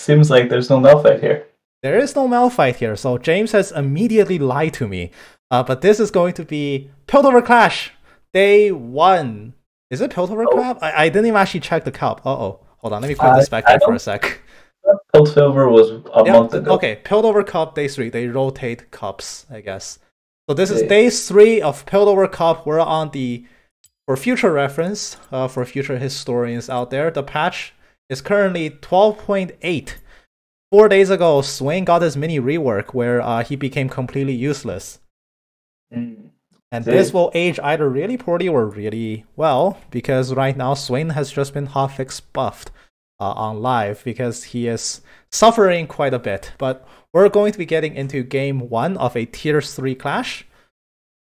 seems like there's no Malphite here. There is no Malphite here, so James has immediately lied to me. But this is going to be Piltover Clash, Day 1. Is it Piltover Cup? I didn't even actually check the cup. Uh-oh. Hold on, let me quit the spectate for a sec. Piltover was a month ago. Okay, Piltover Cup, Day 3. They rotate cups, I guess. So this is Day 3 of Piltover Cup. We're on the... For future reference, for future historians out there, the patch is currently 12.8. 4 days ago, Swain got his mini rework where he became completely useless. And this will age either really poorly or really well, because right now Swain has just been hotfix buffed on live because he is suffering quite a bit. But we're going to be getting into game 1 of a tier 3 clash.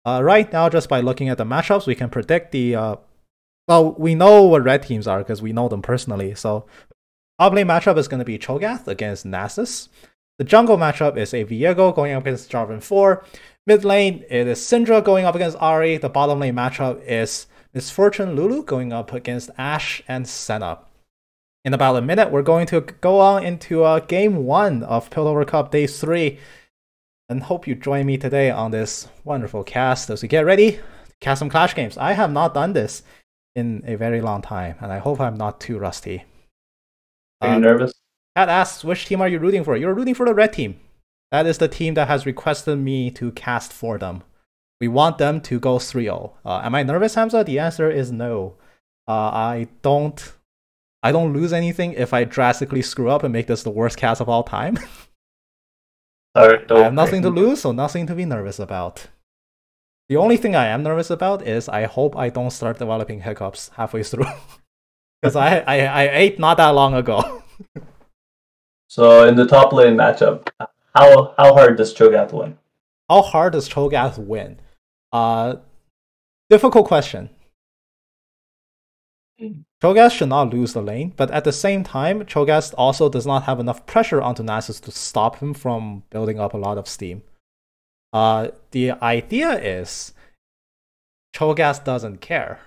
Right now, just by looking at the matchups, we can predict the... well, we know what red teams are because we know them personally, so... Top lane matchup is going to be Cho'Gath against Nasus. The jungle matchup is a Viego going up against Jarvan 4. Mid lane, it is Syndra going up against Ahri. The bottom lane matchup is Misfortune Lulu going up against Ashe and Senna. In about a minute, we're going to go on into Game 1 of Piltover Cup Day 3. And hope you join me today on this wonderful cast as we get ready to cast some Clash games. I have not done this in a very long time, and I hope I'm not too rusty. Are you nervous? Kat asks, which team are you rooting for? You're rooting for the red team. That is the team that has requested me to cast for them. We want them to go 3-0. Am I nervous, Hamza? The answer is no. I don't lose anything if I drastically screw up and make this the worst cast of all time. I have nothing to lose, so nothing to be nervous about. The only thing I am nervous about is I hope I don't start developing hiccups halfway through. Because I ate not that long ago. So in the top lane matchup, how hard does Cho'Gath win? How hard does Cho'Gath win? Difficult question. Cho'Gath should not lose the lane, but at the same time, Cho'Gath also does not have enough pressure onto Nasus to stop him from building up a lot of steam. The idea is Cho'Gath doesn't care,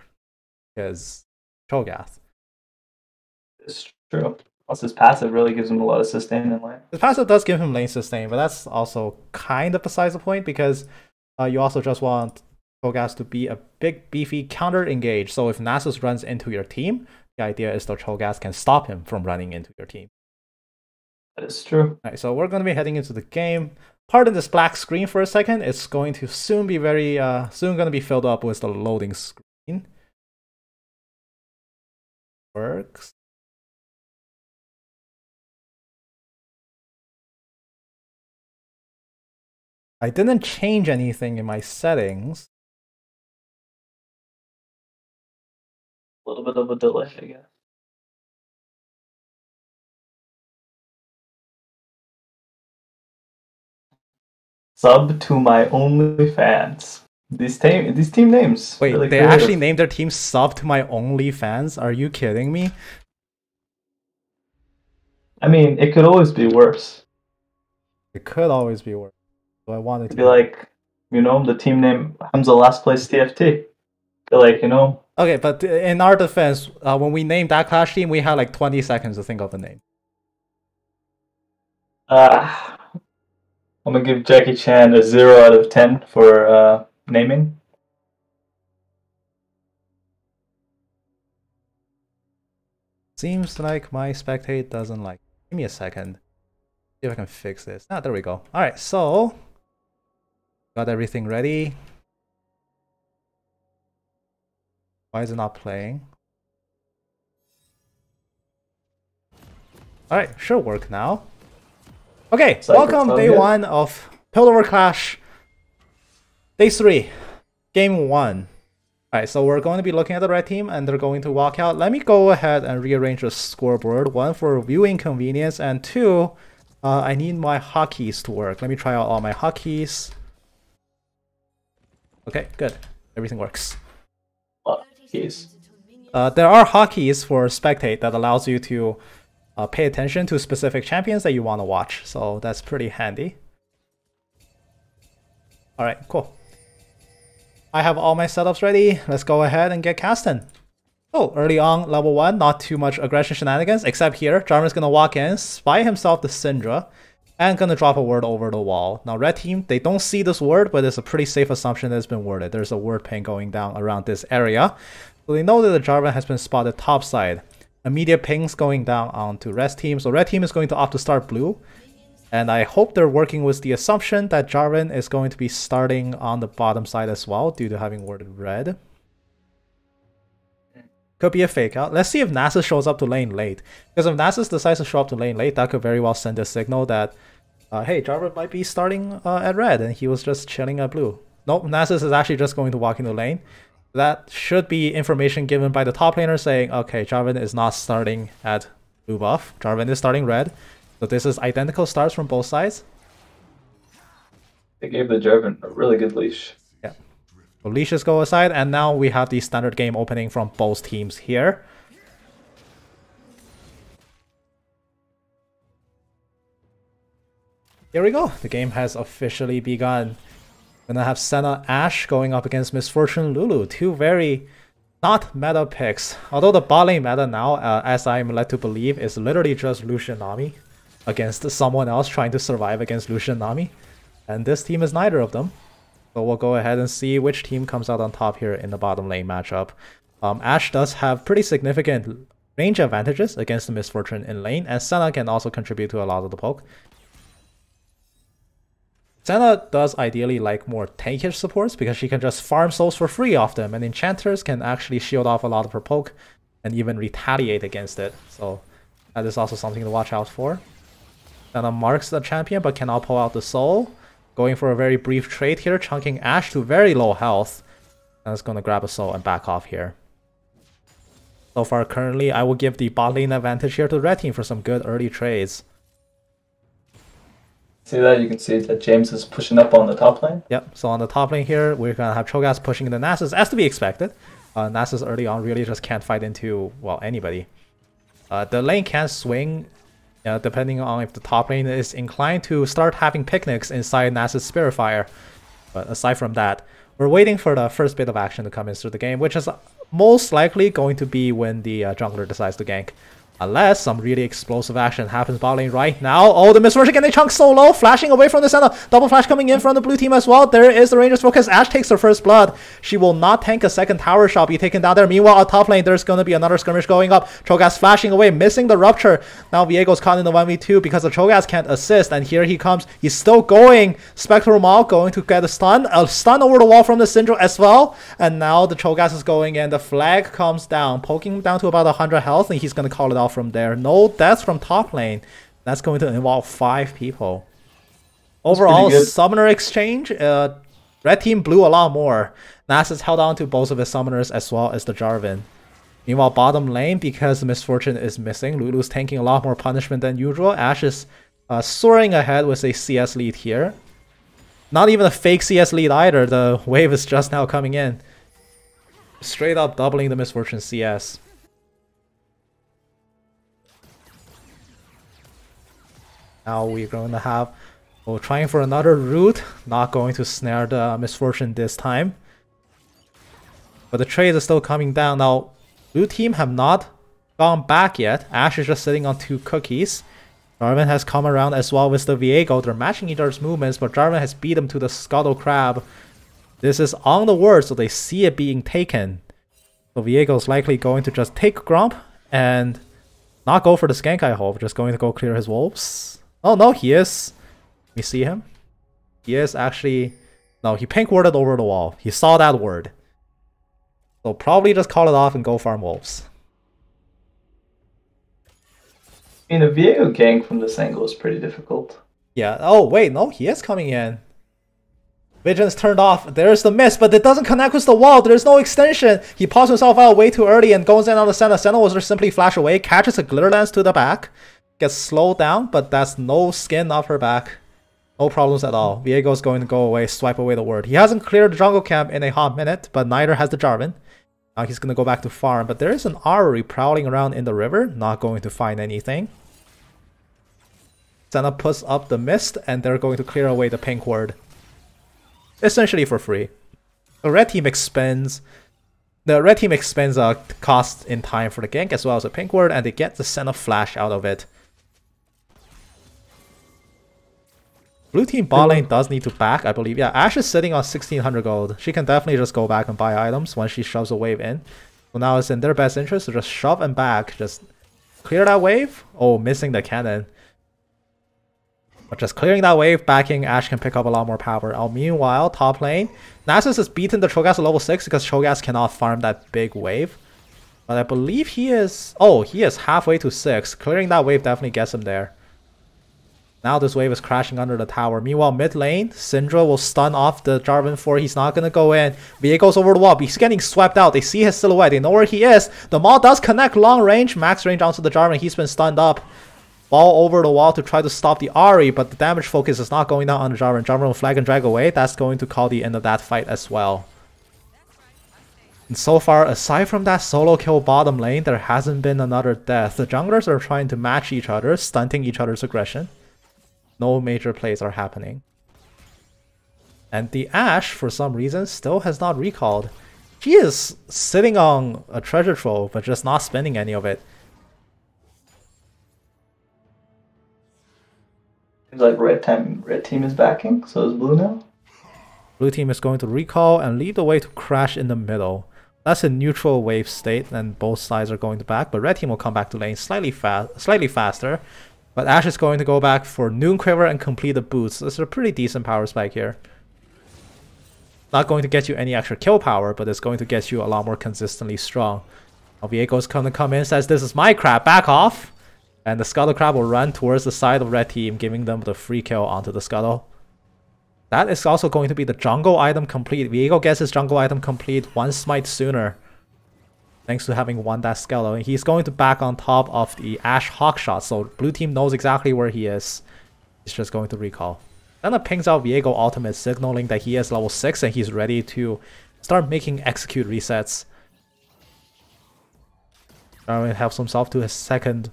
because Cho'Gath. It's true. Plus his passive really gives him a lot of sustain in lane. His passive does give him lane sustain, but that's also kind of besides the point, because you also just want Cho'Gath to be a big, beefy counter-engage. So if Nasus runs into your team, the idea is that Cho'Gath can stop him from running into your team. That is true. All right, so we're going to be heading into the game. Pardon this black screen for a second. It's going to soon be soon going to be filled up with the loading screen. Works. I didn't change anything in my settings. A little bit of a delay, I guess. Sub to my OnlyFans. These team names. Wait, really they creative. actually named their team Sub to my OnlyFans? Are you kidding me? I mean, it could always be worse. It could always be worse. So I wanted to be like, you know, the team name Hamza last place TFT. Feel like, you know. Okay, but in our defense, when we named that Clash team, we had like 20 seconds to think of the name. I'm gonna give Jackie Chan a 0 out of 10 for naming. Seems like my spectate doesn't like. Give me a second. See if I can fix this. Ah, there we go. All right, so got everything ready. Why is it not playing? All right, should work now. Okay, welcome day 1 of Piltover Clash. Day 3, game 1. Alright, so we're going to be looking at the red team and they're going to walk out. Let me go ahead and rearrange the scoreboard. 1, for viewing convenience, and 2, I need my hotkeys to work. Let me try out all my hotkeys. Okay, good. Everything works. Hotkeys. There are hotkeys for spectate that allows you to pay attention to specific champions that you want to watch. So that's pretty handy. Alright, cool. I have all my setups ready. Let's go ahead and get casting. Oh, early on, level 1, not too much aggression shenanigans, except here, Jarvan's gonna walk in, spy himself the Syndra, and gonna drop a word over the wall. Now, red team, they don't see this word, but it's a pretty safe assumption that it's been worded. There's a word ping going down around this area. So they know that the Jarvan has been spotted topside. Immediate pings going down onto red team. So red team is going to opt to start blue. And I hope they're working with the assumption that Jarvan is going to be starting on the bottom side as well, due to having worded red. Could be a fake out. Let's see if Nasus shows up to lane late. Because if Nasus decides to show up to lane late, that could very well send a signal that, hey, Jarvan might be starting at red, and he was just chilling at blue. Nope, Nasus is actually just going to walk into lane. That should be information given by the top laner saying, okay, Jarvan is not starting at blue buff. Jarvan is starting red. So this is identical starts from both sides. They gave the Jarvan a really good leash. Yeah. So leashes go aside, and now we have the standard game opening from both teams here. Here we go. The game has officially begun. Gonna have Senna Ashe going up against Misfortune Lulu. Two very not meta picks. Although the bot lane meta now, as I'm led to believe, is literally just Lucian Nami against someone else trying to survive against Lucian Nami. And this team is neither of them. So we'll go ahead and see which team comes out on top here in the bottom lane matchup. Ashe does have pretty significant range advantages against the Misfortune in lane, and Senna can also contribute to a lot of the poke. Senna does ideally like more tankish supports because she can just farm souls for free off them, and enchanters can actually shield off a lot of her poke and even retaliate against it. So that is also something to watch out for. Senna marks the champion but cannot pull out the soul. Going for a very brief trade here, chunking Ashe to very low health. And it's going to grab a soul and back off here. So far, currently, I will give the bot lane advantage here to the red team for some good early trades. See that? You can see that James is pushing up on the top lane. Yep, so on the top lane here, we're going to have Cho'Gath pushing the Nasus, as to be expected. Nasus early on really just can't fight into, well, anybody. The lane can swing, depending on if the top lane is inclined to start having picnics inside Nasus Spiritfire. But aside from that, we're waiting for the first bit of action to come into the game, which is most likely going to be when the jungler decides to gank. Unless some really explosive action happens bot lane right now. Oh, the Misfortune getting chunk so low, flashing away from the center. Double flash coming in from the blue team as well. There is the Ranger's focus. Ashe takes her first blood. She will not tank a second tower shot, be taken down there. Meanwhile, on top lane, there's going to be another skirmish going up. Cho'Gath flashing away, missing the rupture. Now Viego's caught in the 1v2 because the Cho'Gath can't assist. And here he comes. He's still going. Spectral Maul going to get a stun. A stun over the wall from the Syndra as well. And now the Cho'Gath is going in. The flag comes down, poking him down to about 100 health. And he's going to call it out from there. No deaths from top lane. That's going to involve 5 people. Overall, summoner exchange, red team blew a lot more. Nasus held on to both of his summoners as well as the Jarvan. Meanwhile, bottom lane, because the Misfortune is missing, Lulu's tanking a lot more punishment than usual. Ashe is soaring ahead with a CS lead here. Not even a fake CS lead either. The wave is just now coming in. Straight up doubling the Misfortune CS. Now we're going to have, trying for another route, not going to snare the Misfortune this time. But the trades are still coming down. Now, blue team have not gone back yet. Ashe is just sitting on 2 cookies. Jarvan has come around as well with the Viego. They're matching each other's movements, but Jarvan has beat him to the Scuttle Crab. This is on the word, so they see it being taken. So Viego's likely going to just take Grump and not go for the skank, I hope. Just going to go clear his wolves. Oh no, he is. Let me see him. He is actually... No, he pink worded over the wall. He saw that word. So probably just call it off and go farm wolves. I mean, a Viego gank from this angle is pretty difficult. Yeah. Oh, wait. No, he is coming in. Vigilance turned off. There's the miss, but it doesn't connect with the wall. There's no extension. He pops himself out way too early and goes in on the center. Senna will just simply flash away, catches a glitter lance to the back. Gets slowed down, but that's no skin off her back. No problems at all. Viego's going to go away, swipe away the word. He hasn't cleared the jungle camp in a hot minute, but neither has the Jarvan. Now he's going to go back to farm, but there is an Armory prowling around in the river, not going to find anything. Senna puts up the mist, and they're going to clear away the pink word. Essentially for free. The red team expends The red team expends a cost in time for the gank as well as a pink ward, and they get the Senna Flash out of it. Blue team bot lane does need to back, I believe. Yeah, Ashe is sitting on 1600 gold. She can definitely just go back and buy items once she shoves a wave in. So now it's in their best interest to just shove and back. Just clear that wave. Oh, missing the cannon. But just clearing that wave, backing, Ashe can pick up a lot more power. Meanwhile, top lane, Nasus has beaten the Cho'Gath to level 6 because Cho'Gath cannot farm that big wave. But I believe he is... Oh, he is halfway to 6. Clearing that wave definitely gets him there. Now this wave is crashing under the tower. Meanwhile, mid lane, Syndra will stun off the Jarvan 4. He's not going to go in. Viego's over the wall. He's getting swept out. They see his silhouette. They know where he is. The Maul does connect long range. Max range onto the Jarvan. He's been stunned up. Fall over the wall to try to stop the Ahri, but the damage focus is not going down on the Jarvan. Jarvan will flag and drag away. That's going to call the end of that fight as well. And so far, aside from that solo kill bottom lane, there hasn't been another death. The junglers are trying to match each other, stunting each other's aggression. No major plays are happening. And the Ashe, for some reason, still has not recalled. She is sitting on a treasure trove, but just not spending any of it. Seems like red team is backing, so is blue now. Blue team is going to recall and lead the way to crash in the middle. That's a neutral wave state, and both sides are going to back, but red team will come back to lane slightly faster. But Ashe is going to go back for Noon Quiver and complete the boots. This is a pretty decent power spike here. Not going to get you any extra kill power, but it's going to get you a lot more consistently strong. Viego's going to come in, says, "This is my crab, back off!" And the Scuttle Crab will run towards the side of red team, giving them the free kill onto the Scuttle. That is also going to be the jungle item complete. Viego gets his jungle item complete one smite sooner, thanks to having won that Scuttle. And he's going to back on top of the Ashe Hawkshot, so blue team knows exactly where he is. He's just going to recall. Then it pings out Viego ultimate, signaling that he is level 6 and he's ready to start making execute resets. Darwin helps himself to his second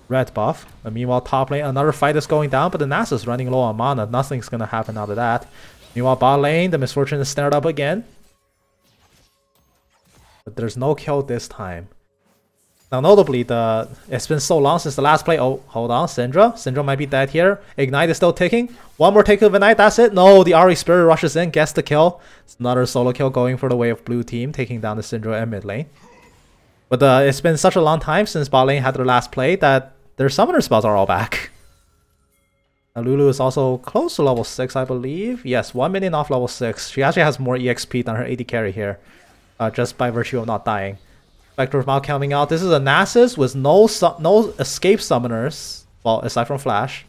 red buff. And meanwhile, top lane, another fight is going down, but the Nasus is running low on mana. Nothing's going to happen out of that. Meanwhile, bot lane, the Misfortune is snared up again. But there's no kill this time. Now, notably, it's been so long since the last play. Oh, hold on, Syndra. Syndra might be dead here. Ignite is still ticking. One more take of Ignite, that's it. No, the Ahri Spirit rushes in, gets the kill. It's another solo kill going for the way of blue team, taking down the Syndra in mid lane. But it's been such a long time since bot lane had their last play that their summoner spells are all back. Now, Lulu is also close to level 6, I believe. Yes, 1 minion off level 6. She actually has more EXP than her AD carry here, just by virtue of not dying. Spectre of Mouth coming out. This is a Nasus with no escape summoners. Well, aside from Flash.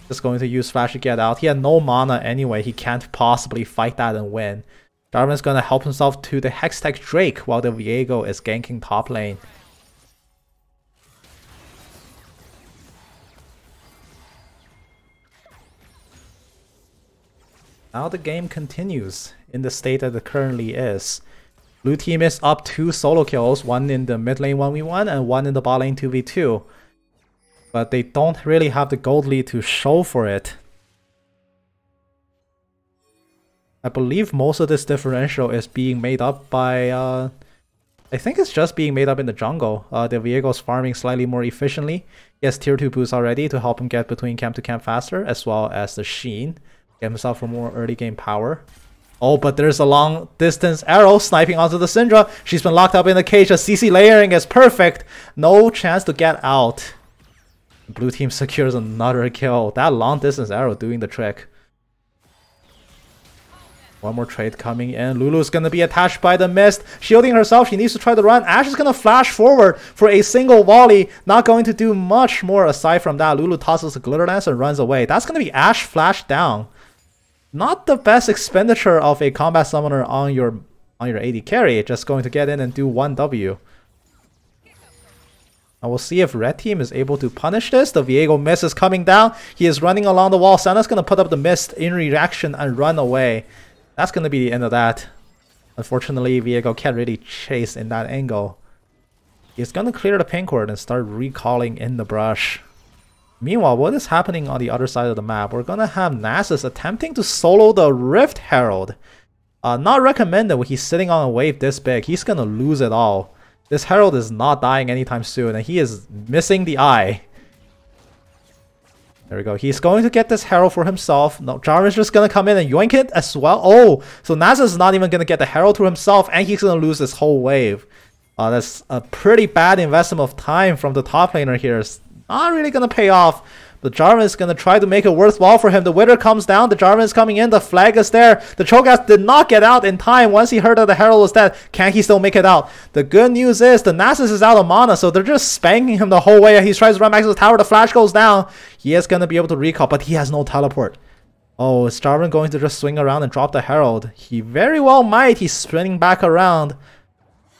Just going to use Flash to get out. He had no mana anyway. He can't possibly fight that and win. Jarvan's going to help himself to the Hextech Drake while the Viego is ganking top lane. Now the game continues in the state that it currently is. Blue team is up 2 solo kills, one in the mid lane 1v1 and one in the bot lane 2v2. But they don't really have the gold lead to show for it. I believe most of this differential is being made up by... I think it's just being made up in the jungle. The Viego's farming slightly more efficiently. He has tier 2 boosts already to help him get between camp to camp faster, as well as the Sheen. Get himself for more early game power. Oh, but there's a long distance arrow sniping onto the Syndra. She's been locked up in the cage. The CC layering is perfect. No chance to get out. Blue team secures another kill. That long distance arrow doing the trick. One more trade coming in. Lulu's going to be attached by the mist. Shielding herself. She needs to try to run. Ashe is going to flash forward for a single volley. Not going to do much more aside from that. Lulu tosses a glitter lance and runs away. That's going to be Ashe flash down. Not the best expenditure of a combat summoner on your AD carry. Just going to get in and do 1 W. And we'll see if red team is able to punish this. The Viego mist is coming down. He is running along the wall. Senna's going to put up the mist in reaction and run away. That's going to be the end of that. Unfortunately, Viego can't really chase in that angle. He's going to clear the pink ward and start recalling in the brush. Meanwhile, what is happening on the other side of the map? We're going to have Nasus attempting to solo the Rift Herald. Not recommended when he's sitting on a wave this big. He's gonna lose it all. This Herald is not dying anytime soon, and he is missing the eye. There we go. He's going to get this Herald for himself. No, Jarvan's just gonna come in and yoink it as well. Oh, so Nasus is not even gonna get the Herald to himself, and he's gonna lose this whole wave. That's a pretty bad investment of time from the top laner here. It's not really gonna pay off. The Jarvan is going to try to make it worthwhile for him. The Wither comes down. The Jarvan is coming in. The flag is there. The Cho'Gath did not get out in time once he heard that the Herald was dead. Can he still make it out? The good news is the Nasus is out of mana, so they're just spanking him the whole way. He tries to run back to the tower. The flash goes down. He is going to be able to recall, but he has no teleport. Oh, is Jarvan going to just swing around and drop the Herald? He very well might. He's spinning back around.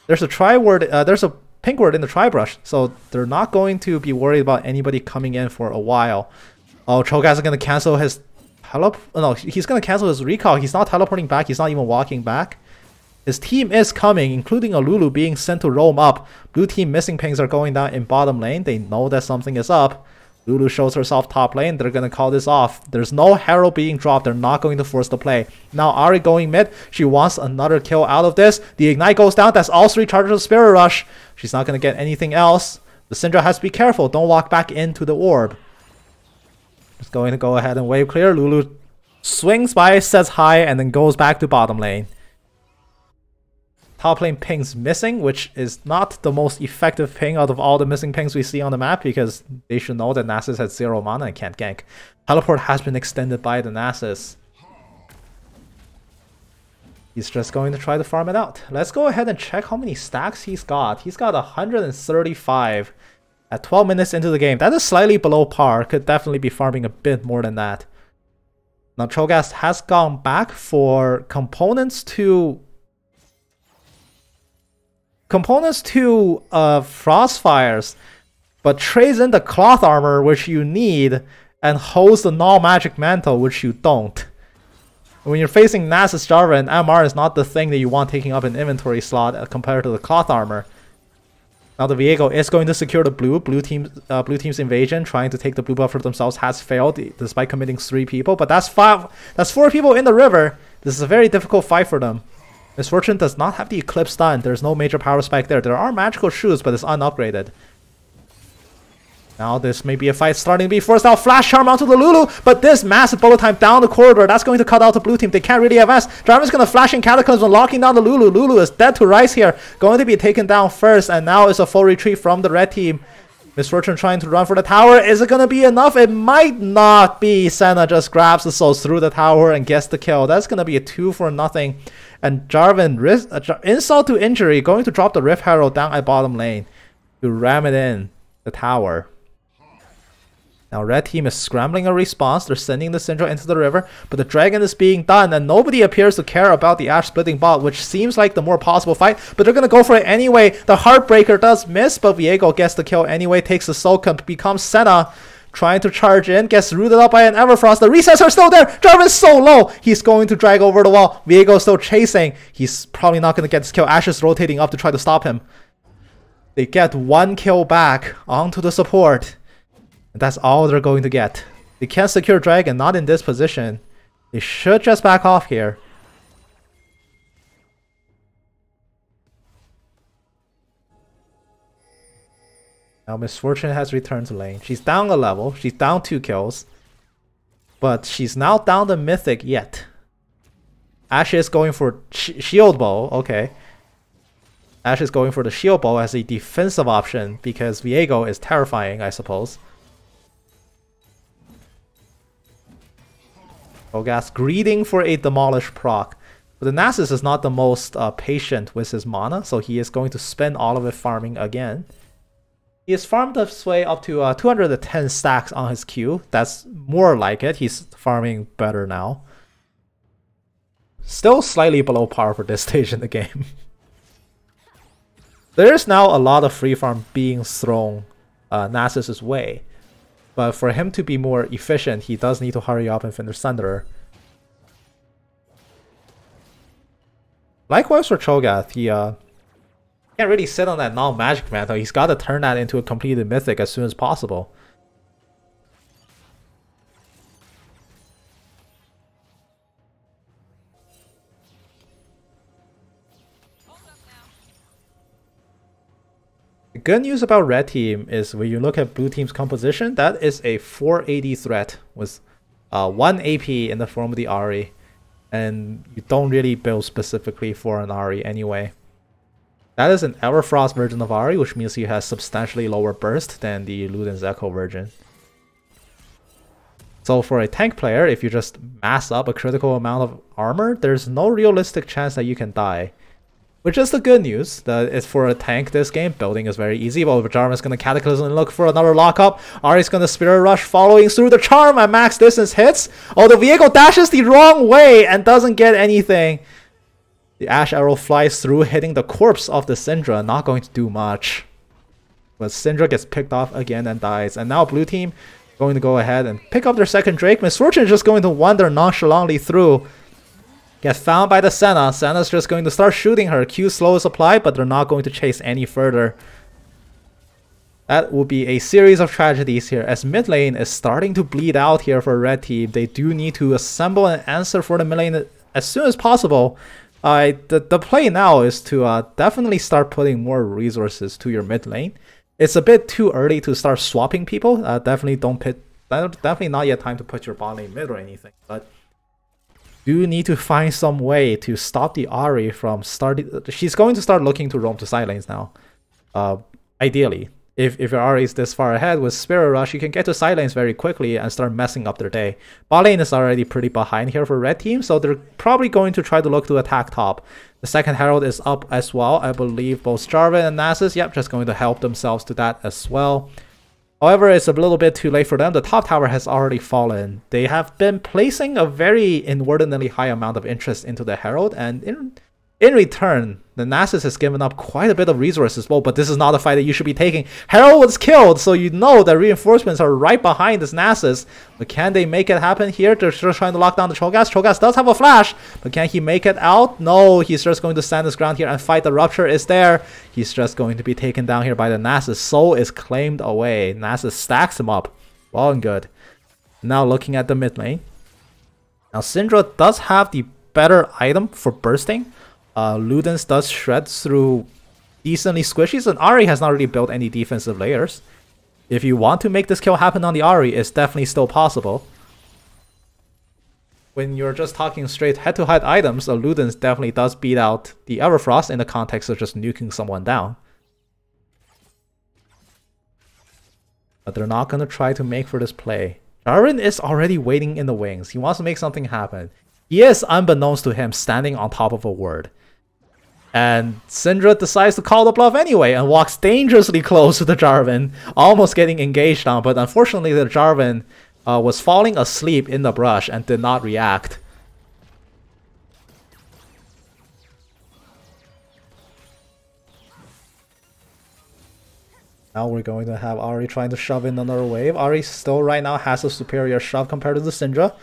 There's a tri-word. There's a pink word in the tri-brush, so they're not going to be worried about anybody coming in for a while. Oh, Cho'Gath is going to cancel his no, he's going to cancel his recall. He's not teleporting back. He's not even walking back. His team is coming, including a Lulu being sent to roam up. Blue team missing pings are going down in bottom lane. They know that something is up. Lulu shows herself top lane. They're going to call this off. There's no Herald being dropped. They're not going to force the play. Now Ahri going mid. She wants another kill out of this. The Ignite goes down. That's all 3 charges of Spirit Rush. She's not going to get anything else. The Syndra has to be careful. Don't walk back into the orb. Just going to go ahead and wave clear. Lulu swings by, says hi, and then goes back to bottom lane. Top lane pings missing, which is not the most effective ping out of all the missing pings we see on the map, because they should know that Nasus has 0 mana and can't gank. Teleport has been extended by the Nasus. He's just going to try to farm it out. Let's go ahead and check how many stacks he's got. He's got 135 at 12 minutes into the game. That is slightly below par. Could definitely be farming a bit more than that. Now Cho'Gath has gone back for components to Frostfires, but trades in the cloth armor, which you need, and holds the null magic mantle, which you don't. When you're facing Nasus Jarvan, MR is not the thing that you want taking up an inventory slot compared to the cloth armor. Now the Viego is going to secure the blue team's invasion, trying to take the blue buff for themselves has failed despite committing 3 people, but that's 4 people in the river. This is a very difficult fight for them. Miss Fortune does not have the Eclipse stun. There's no major power spike there. There are magical shoes, but it's unupgraded. Now this may be a fight starting to be forced out. Flash charm onto the Lulu, but this massive bullet time down the corridor, that's going to cut out the blue team. They can't really advance. Jarvan's going to flash in Cataclysm, locking down the Lulu. Lulu is dead to Rise here. Going to be taken down first, and now it's a full retreat from the red team. Miss Fortune trying to run for the tower. Is it going to be enough? It might not be. Senna just grabs the souls through the tower and gets the kill. That's going to be a 2-for-0. And Jarvan, insult to injury, going to drop the Rift Herald down at bottom lane to ram it in the tower. Now red team is scrambling a response. They're sending the Syndra into the river, but the dragon is being done, and nobody appears to care about the Ash splitting bot, which seems like the more possible fight, but they're going to go for it anyway. The Heartbreaker does miss, but Viego gets the kill anyway, takes the soul, becomes Senna. Trying to charge in, gets rooted up by an Everfrost. The resets are still there. Jarvan's so low. He's going to drag over the wall. Viego still chasing. He's probably not going to get this kill. Ash is rotating up to try to stop him. They get 1 kill back onto the support. And that's all they're going to get. They can't secure Dragon, not in this position. They should just back off here. Now Miss Fortune has returned to lane. She's down a level. She's down 2 kills. But she's now down the Mythic yet. Ashe is going for Shield Bow. Okay. Ashe is going for the Shield Bow as a defensive option because Viego is terrifying, I suppose. Cho'Gath greeting for a Demolish proc. But the Nasus is not the most patient with his mana, so he is going to spend all of it farming again. He has farmed this way up to 210 stacks on his Q. That's more like it. He's farming better now. Still slightly below par for this stage in the game. There is now a lot of free farm being thrown Nasus' way. But for him to be more efficient, he does need to hurry up and finish Thunderer. Likewise for Cho'Gath, he can't really sit on that non-magic mantle. He's got to turn that into a completed mythic as soon as possible. good news about red team is when you look at blue team's composition, that is a 480 threat with 1 AP in the form of the Ahri. And you don't really build specifically for an Ahri anyway. That is an Everfrost version of Ahri, which means he has substantially lower burst than the Luden's Echo version. So for a tank player, if you just mass up a critical amount of armor, there's no realistic chance that you can die. Which is the good news, that it's for a tank this game, building is very easy. Well, Jarvan's going to Cataclysm and look for another lockup. Ahri's going to Spirit Rush following through the charm and max distance hits. Oh, the vehicle dashes the wrong way and doesn't get anything. The Ash Arrow flies through, hitting the corpse of the Syndra, not going to do much. But Syndra gets picked off again and dies. And now blue team going to go ahead and pick up their second Drake. Miss Fortune is just going to wander nonchalantly through. Get found by the Senna. Senna's just going to start shooting her. Q slow is applied, but they're not going to chase any further. That will be a series of tragedies here, as mid lane is starting to bleed out here for red team. They do need to assemble an answer for the mid lane as soon as possible. The play now is to definitely start putting more resources to your mid lane. It's a bit too early to start swapping people. Definitely not yet time to put your bot lane mid or anything, but do need to find some way to stop the Ahri from starting. She's going to start looking to roam to side lanes now. Ideally, if your Ahri is this far ahead with Spirit Rush, you can get to side lanes very quickly and start messing up their day. Bot lane is already pretty behind here for red team, so they're probably going to try to look to attack top. The second Herald is up as well. I believe both Jarvan and Nasus, yep, just going to help themselves to that as well. However, it's a little bit too late for them. The top tower has already fallen. They have been placing a very inordinately high amount of interest into the Herald, and in return, the Nasus has given up quite a bit of resources. Well, but this is not a fight that you should be taking. Herald was killed, so you know that reinforcements are right behind this Nasus. But can they make it happen here? They're just trying to lock down the Cho'Gath. Cho'Gath does have a flash, but can he make it out? No, he's just going to stand his ground here and fight. The Rupture is there. He's just going to be taken down here by the Nasus. Soul is claimed away. Nasus stacks him up. Well and good. Now looking at the mid lane. Now Syndra does have the better item for bursting. Luden's does shred through decently squishies, and Ahri has not really built any defensive layers. If you want to make this kill happen on the Ahri, it's definitely still possible. When you're just talking straight head-to-head items, Luden's definitely does beat out the Everfrost in the context of just nuking someone down. But they're not going to try to make for this play. Jarvan is already waiting in the wings. He wants to make something happen. He is, unbeknownst to him, standing on top of a ward. And Syndra decides to call the bluff anyway and walks dangerously close to the Jarvan, almost getting engaged on, but unfortunately the Jarvan was falling asleep in the brush and did not react. Now we're going to have Ahri trying to shove in another wave. Ahri still right now has a superior shove compared to the Syndra.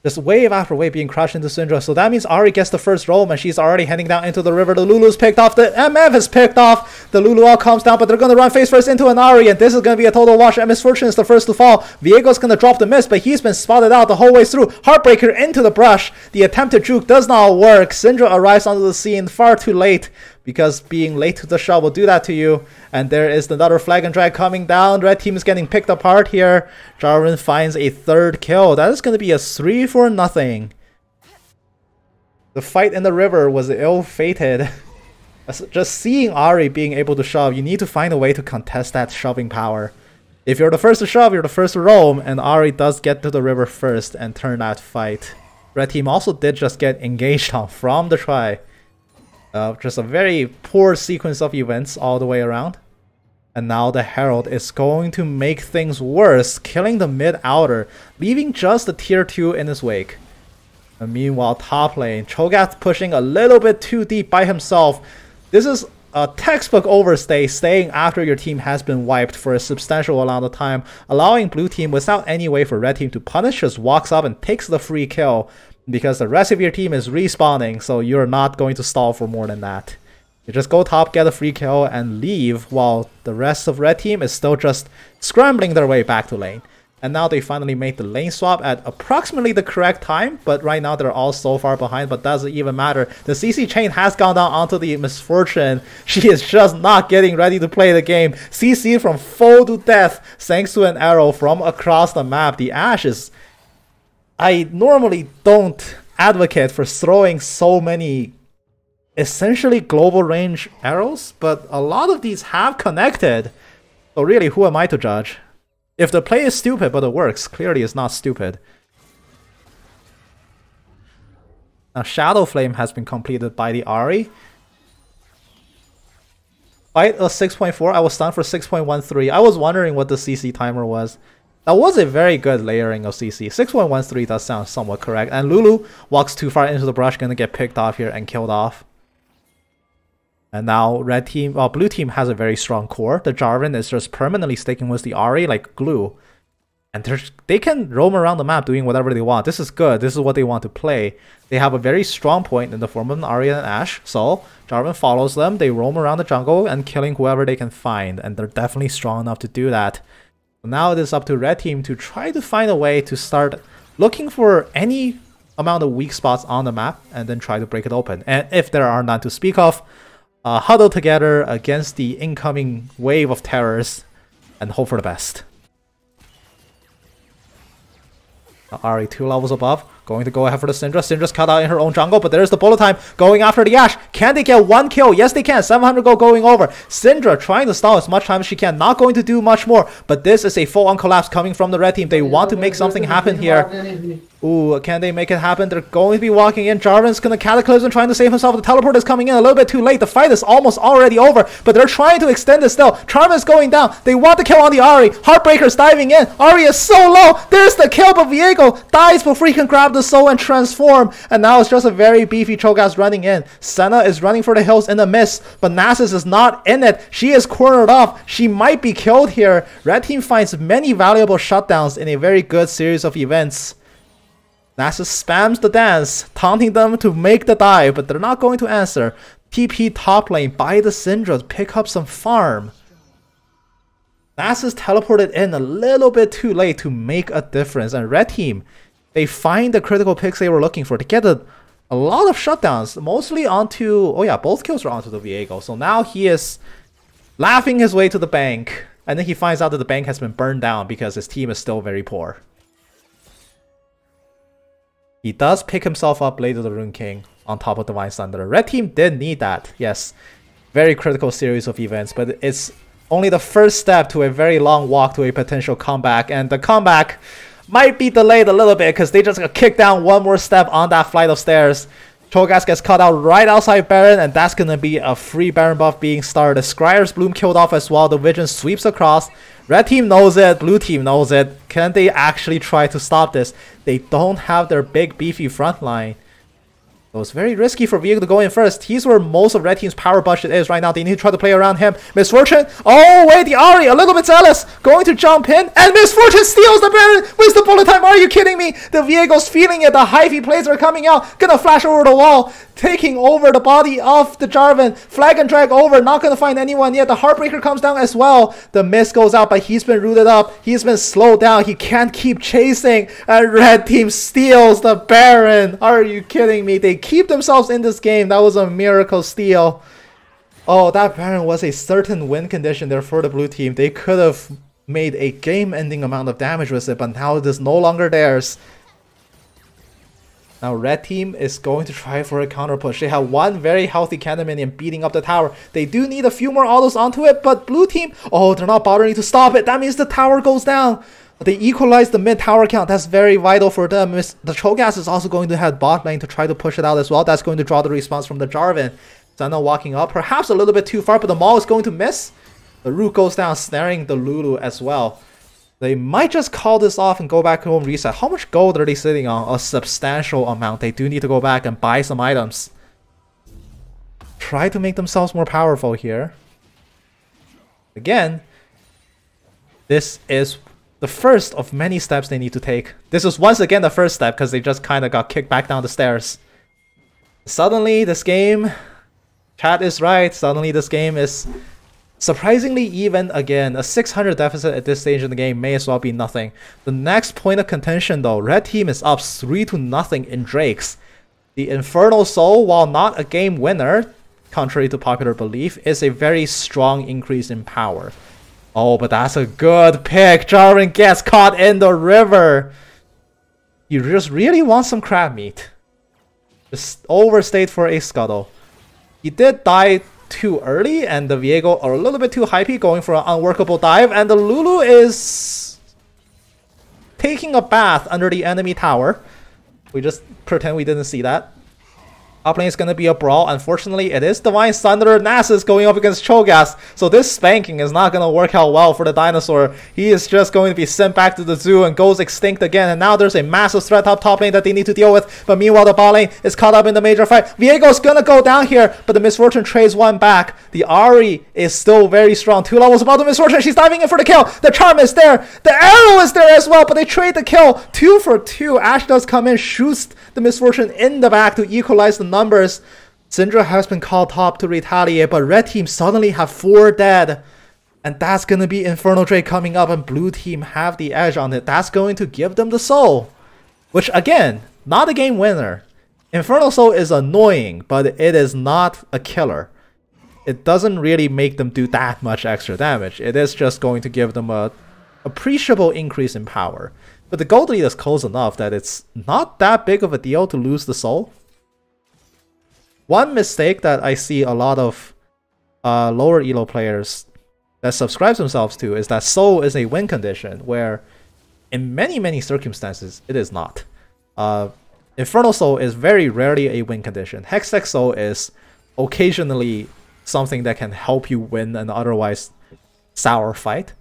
Just wave after wave being crushed into Syndra. So that means Ahri gets the first roam and she's already heading down into the river. The Lulu's picked off. The MF is picked off. The Lulu all comes down, but they're going to run face first into an Ahri, and this is going to be a total wash. And Miss Fortune is the first to fall. Viego's going to drop the miss, but he's been spotted out the whole way through. Heartbreaker into the brush. The attempted juke does not work. Syndra arrives onto the scene far too late, because being late to the shot will do that to you. And there is another flag and drag coming down. Red team is getting picked apart here. Jarvan finds a third kill. That is going to be a 3-0. The fight in the river was ill-fated. Just seeing Ahri being able to shove, you need to find a way to contest that shoving power. If you're the first to shove, you're the first to roam, and Ahri does get to the river first and turn that fight. Red team also did just get engaged on from the try. Just a very poor sequence of events all the way around. And now the Herald is going to make things worse, killing the mid-outer, leaving just the tier 2 in his wake. And meanwhile, top lane, Cho'Gath pushing a little bit too deep by himself. This is a textbook overstay, staying after your team has been wiped for a substantial amount of time, allowing blue team, without any way for red team to punish, just walks up and takes the free kill. Because the rest of your team is respawning, so you're not going to stall for more than that. You just go top, get a free kill, and leave, while the rest of red team is still just scrambling their way back to lane. And now they finally made the lane swap at approximately the correct time, but right now they're all so far behind, but doesn't even matter. The CC chain has gone down onto the Misfortune. She is just not getting ready to play the game. CC from full to death thanks to an arrow from across the map. The Ashe is... I normally don't advocate for throwing so many essentially global range arrows, but a lot of these have connected. So really, who am I to judge? If the play is stupid but it works, clearly it's not stupid. Now Shadow Flame has been completed by the Ahri. Fight a 6.4, I was stunned for 6.13. I was wondering what the CC timer was. That was a very good layering of CC. 6.13 does sound somewhat correct. And Lulu walks too far into the brush, gonna get picked off here and killed off. And now blue team has a very strong core. The Jarvan is just permanently sticking with the Ahri like glue. And they can roam around the map doing whatever they want. This is good. This is what they want to play. They have a very strong point in the form of an Ahri and an Ashe. So Jarvan follows them. They roam around the jungle and killing whoever they can find. And they're definitely strong enough to do that. So now it is up to red team to try to find a way to start looking for any amount of weak spots on the map and then try to break it open. And if there are none to speak of, huddle together against the incoming wave of terrors and hope for the best. Ahri 2 levels above, going to go ahead for the Syndra. Syndra's cut out in her own jungle, but there's the bullet time going after the Ashe. Can they get one kill? Yes, they can. 700 gold going over. Syndra trying to stall as much time as she can. Not going to do much more, but this is a full-on collapse coming from the red team. They want to make something happen here. Ooh, can they make it happen? They're going to be walking in. Jarvan's going to Cataclysm, trying to save himself. The teleport is coming in a little bit too late. The fight is almost already over, but they're trying to extend it still. Jarvan's going down. They want the kill on the Ahri. Heartbreaker's diving in. Ahri is so low. There's the kill, but Viego dies before he can grab the soul and transform. And now it's just a very beefy Cho'Gath running in. Senna is running for the hills in the mist, but Nasus is not in it. She is cornered off. She might be killed here. Red team finds many valuable shutdowns in a very good series of events. Nasus spams the dance, taunting them to make the dive, but they're not going to answer. TP top lane by the Syndra to pick up some farm. Nasus teleported in a little bit too late to make a difference, and red team, they find the critical picks they were looking for to get a lot of shutdowns, mostly onto, oh yeah, both kills were onto the Viego. So now he is laughing his way to the bank, and then he finds out that the bank has been burned down because his team is still very poor. He does pick himself up Blade of the Rune King on top of Divine Thunder. Red team did need that, yes. Very critical series of events, but it's only the first step to a very long walk to a potential comeback, and the comeback might be delayed a little bit because they just got kicked down one more step on that flight of stairs. Cho'Gath gets cut out right outside Baron, and that's going to be a free Baron buff being started. Scryer's Bloom killed off as well. The Vision sweeps across. Red team knows it. Blue team knows it. Can they actually try to stop this? They don't have their big beefy front line. So it's very risky for Viego to go in first. He's where most of red team's power budget is right now. They need to try to play around him. Misfortune. Oh, wait, the Ahri a little bit zealous. Going to jump in. And Misfortune steals the Baron. Where's the bullet time? Are you kidding me? The Viego's feeling it. The Hy-Vee plays are coming out. Gonna flash over the wall. Taking over the body of the Jarvan. Flag and drag over. Not gonna find anyone yet. The Heartbreaker comes down as well. The mist goes out, but he's been rooted up. He's been slowed down. He can't keep chasing. And red team steals the Baron. Are you kidding me? They keep themselves in this game. That was a miracle steal. Oh, that Baron was a certain win condition there for the blue team. They could have made a game-ending amount of damage with it, but now it is no longer theirs. Now red team is going to try for a counter push. They have one very healthy cannon minion beating up the tower. They do need a few more autos onto it, but blue team, oh, they're not bothering to stop it. That means the tower goes down. They equalize the mid tower count. That's very vital for them. The Cho'Gath is also going to head bot lane to try to push it out as well. That's going to draw the response from the Jarvan. Senna walking up, perhaps a little bit too far, but the Maul is going to miss. The root goes down, snaring the Lulu as well. They might just call this off and go back home reset. How much gold are they sitting on? A substantial amount. They do need to go back and buy some items. Try to make themselves more powerful here. Again, this is the first of many steps they need to take. This is once again the first step because they just kind of got kicked back down the stairs. Suddenly this game, chat is right, suddenly this game is Surprisingly, even again, a 600 deficit at this stage in the game may as well be nothing. The next point of contention though, red team is up 3-0 in Drakes. The Infernal Soul, while not a game winner, contrary to popular belief, is a very strong increase in power. Oh, but that's a good pick. Jarvan gets caught in the river. You just really want some crab meat. Just overstayed for a scuttle. He did die too early, and the Viego are a little bit too hypey, going for an unworkable dive, and the Lulu is taking a bath under the enemy tower. We just pretend we didn't see that. Top lane is going to be a brawl. Unfortunately, it is Divine Thunder. Nasus going up against Cho'Gath. So this spanking is not going to work out well for the dinosaur. He is just going to be sent back to the zoo and goes extinct again. And now there's a massive threat up top lane that they need to deal with. But meanwhile, the bot lane is caught up in the major fight. Viego's going to go down here, but the Misfortune trades one back. The Ahri is still very strong. 2 levels above the Misfortune. She's diving in for the kill. The charm is there. The arrow is there as well, but they trade the kill. 2 for 2. Ashe does come in, shoots the Misfortune in the back to equalize the numbers. Syndra has been called top to retaliate, but red team suddenly have 4 dead. And that's going to be Infernal Drake coming up, and blue team have the edge on it. That's going to give them the soul. Which, again, not a game winner. Infernal Soul is annoying, but it is not a killer. It doesn't really make them do that much extra damage. It is just going to give them a appreciable increase in power. But the gold lead is close enough that it's not that big of a deal to lose the soul. One mistake that I see a lot of lower elo players that subscribe themselves to is that soul is a win condition, where in many circumstances it is not. Infernal Soul is very rarely a win condition. Hextech Soul is occasionally something that can help you win an otherwise sour fight.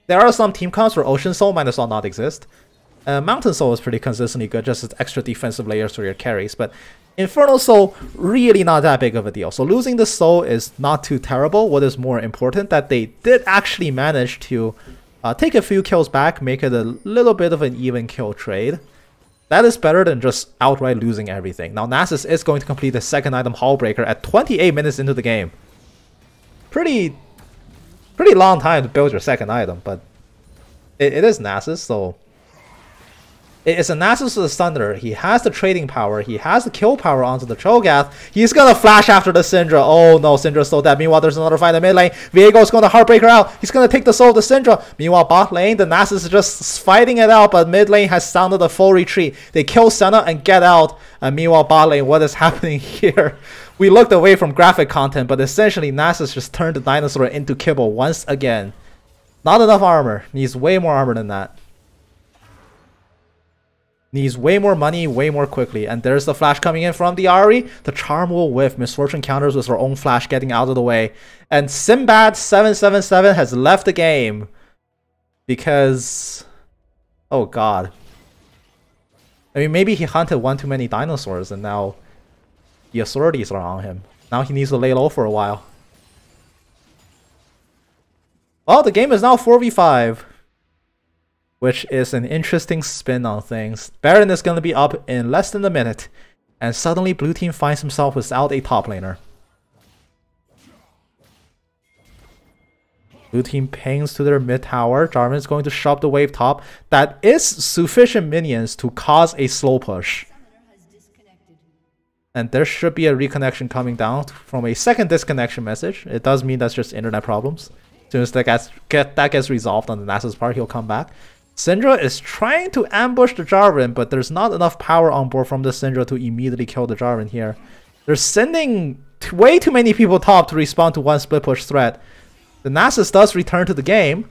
There are some team comps where Ocean Soul might as well not exist. Mountain Soul is pretty consistently good, just as extra defensive layers for your carries, but Infernal Soul, really not that big of a deal. So losing the soul is not too terrible. What is more important, that they did actually manage to take a few kills back, make it a little bit of an even kill trade. That is better than just outright losing everything. Now Nasus is going to complete the second item, Hullbreaker, at 28 minutes into the game. Pretty long time to build your second item, but it is Nasus, so it's a Nasus with the Thunder. He has the trading power, he has the kill power onto the Cho'Gath. He's gonna flash after the Syndra. Oh no, Syndra's still dead. Meanwhile, there's another fight in the mid lane. Viego's gonna Heartbreaker out. He's gonna take the soul of the Syndra. Meanwhile, bot lane, the Nasus is just fighting it out, but mid lane has sounded a full retreat. They kill Senna and get out. And meanwhile, bot lane, what is happening here? We looked away from graphic content, but essentially Nasus just turned the dinosaur into kibble once again. Not enough armor. Needs way more armor than that. Needs way more money, way more quickly. And there's the flash coming in from the Ahri. The charm will whiff. Misfortune counters with her own flash getting out of the way. And Sinbad 777 has left the game. Because... oh god. I mean, maybe he hunted one too many dinosaurs and now the authorities are on him. Now he needs to lay low for a while. Well, the game is now 4v5. Which is an interesting spin on things. Baron is going to be up in less than a minute. And suddenly blue team finds himself without a top laner. Blue team pings to their mid tower. Jarvan is going to shove the wave top. That is sufficient minions to cause a slow push. And there should be a reconnection coming down from a second disconnection message. It does mean that's just internet problems. As soon as that gets resolved on the Nasus part, he'll come back. Syndra is trying to ambush the Jarvan, but there's not enough power on board from the Syndra to immediately kill the Jarvan here. They're sending way too many people top to respond to one split push threat. The Nasus does return to the game.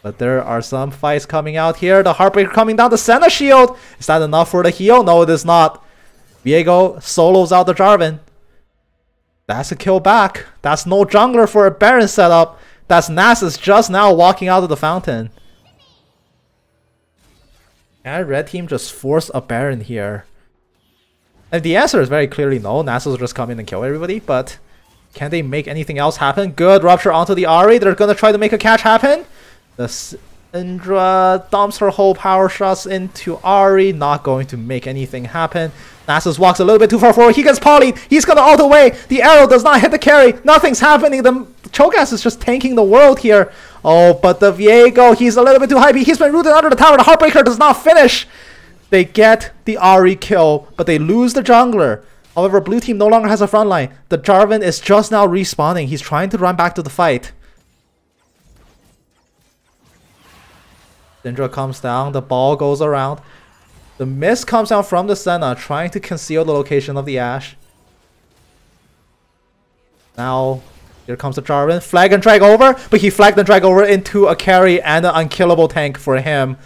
But there are some fights coming out here. The Heartbreaker coming down, the Senna shield. Is that enough for the heal? No, it is not. Viego solos out the Jarvan. That's a kill back. That's no jungler for a Baron setup. That's Nasus just now walking out of the fountain. Can red team just force a Baron here? And the answer is very clearly no. Nasus will just come in and kill everybody, but can they make anything else happen? Good rupture onto the Ahri. They're gonna try to make a catch happen. The Syndra dumps her whole power shots into Ahri. Not going to make anything happen. Nasus walks a little bit too far forward. He gets polyed. He's gonna ult away. The arrow does not hit the carry. Nothing's happening. The Cho'Gath is just tanking the world here. Oh, but the Viego, he's a little bit too high. He's been rooted under the tower. The Heartbreaker does not finish. They get the Ahri kill, but they lose the jungler. However, blue team no longer has a front line. The Jarvan is just now respawning. He's trying to run back to the fight. Syndra comes down. The ball goes around. The mist comes down from the Senna, trying to conceal the location of the Ashe. Now, here comes the Jarvan. Flag and drag over, but he flagged and drag over into a carry and an unkillable tank for him.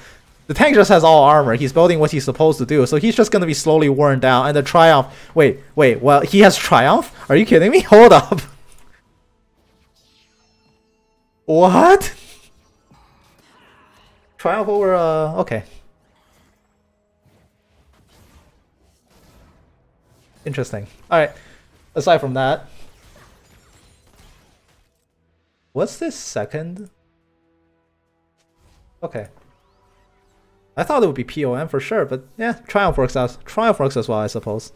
The tank just has all armor. He's building what he's supposed to do, so he's just going to be slowly worn down. And the Triumph... Wait, well, he has Triumph? Are you kidding me? Hold up. What? Triumph over... Okay. Interesting. Alright. Aside from that... What's this second? Okay. I thought it would be POM for sure, but yeah, Triumph works as well, I suppose.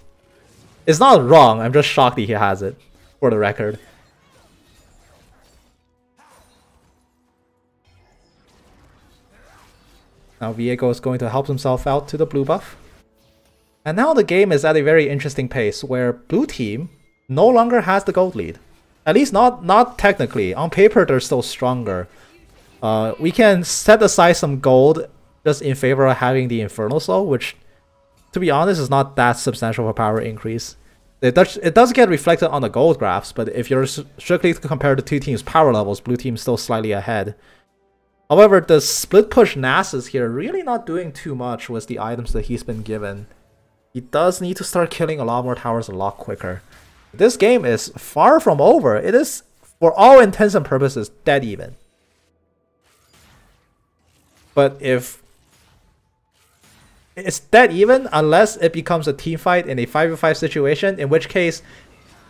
It's not wrong, I'm just shocked that he has it, for the record. Now Viego is going to help himself out to the blue buff. And now the game is at a very interesting pace, where blue team no longer has the gold lead. At least not technically. On paper, they're still stronger. We can set aside some gold just in favor of having the Infernal Soul, which, to be honest, is not that substantial of a power increase. It does get reflected on the gold graphs, but if you're strictly to compare the two teams' power levels, blue team's still slightly ahead. However, the split push Nasus here really not doing too much with the items that he's been given. He does need to start killing a lot more towers a lot quicker. This game is far from over. It is, for all intents and purposes, dead even. But if it's dead even unless it becomes a team fight in a 5v5 situation, in which case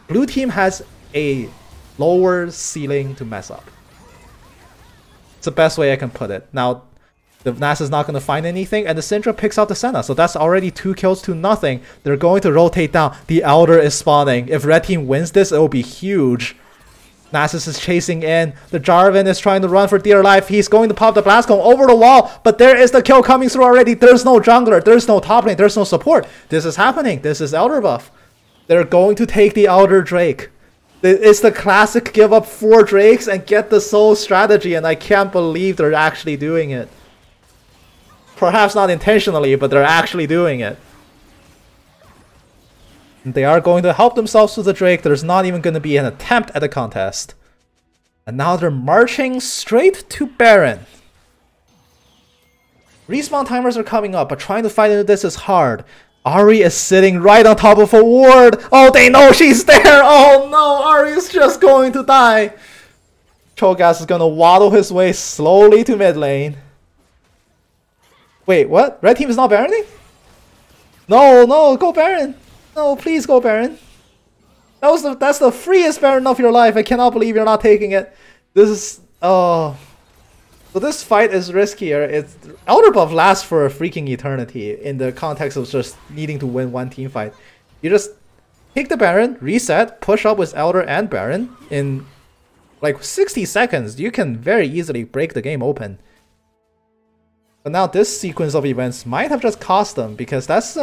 blue team has a lower ceiling to mess up. It's the best way I can put it. Now, the Nasus is not going to find anything, and the Syndra picks out the Senna, so that's already 2 kills to nothing. They're going to rotate down. The Elder is spawning. If red team wins this, it will be huge. Nasus is chasing in. The Jarvan is trying to run for dear life. He's going to pop the Blast Cone over the wall, but there is the kill coming through already. There's no jungler. There's no top lane. There's no support. This is happening. This is Elder buff. They're going to take the Elder Drake. It's the classic give up 4 Drakes and get the soul strategy, and I can't believe they're actually doing it. Perhaps not intentionally, but they're actually doing it. They are going to help themselves with the Drake. There's not even going to be an attempt at a contest. And now they're marching straight to Baron. Respawn timers are coming up, but trying to fight into this is hard. Ahri is sitting right on top of a ward. Oh, they know she's there. Oh no, Ahri is just going to die. Cho'Gath is going to waddle his way slowly to mid lane. Wait, what? Red team is not Baroning? No, go Baron. No, please go Baron. That's the freest Baron of your life. I cannot believe you're not taking it. This is... Oh... So this fight is riskier. Elder buff lasts for a freaking eternity in the context of just needing to win one team fight. You just take the Baron, reset, push up with Elder and Baron in like 60 seconds. You can very easily break the game open. But now this sequence of events might have just cost them, because that's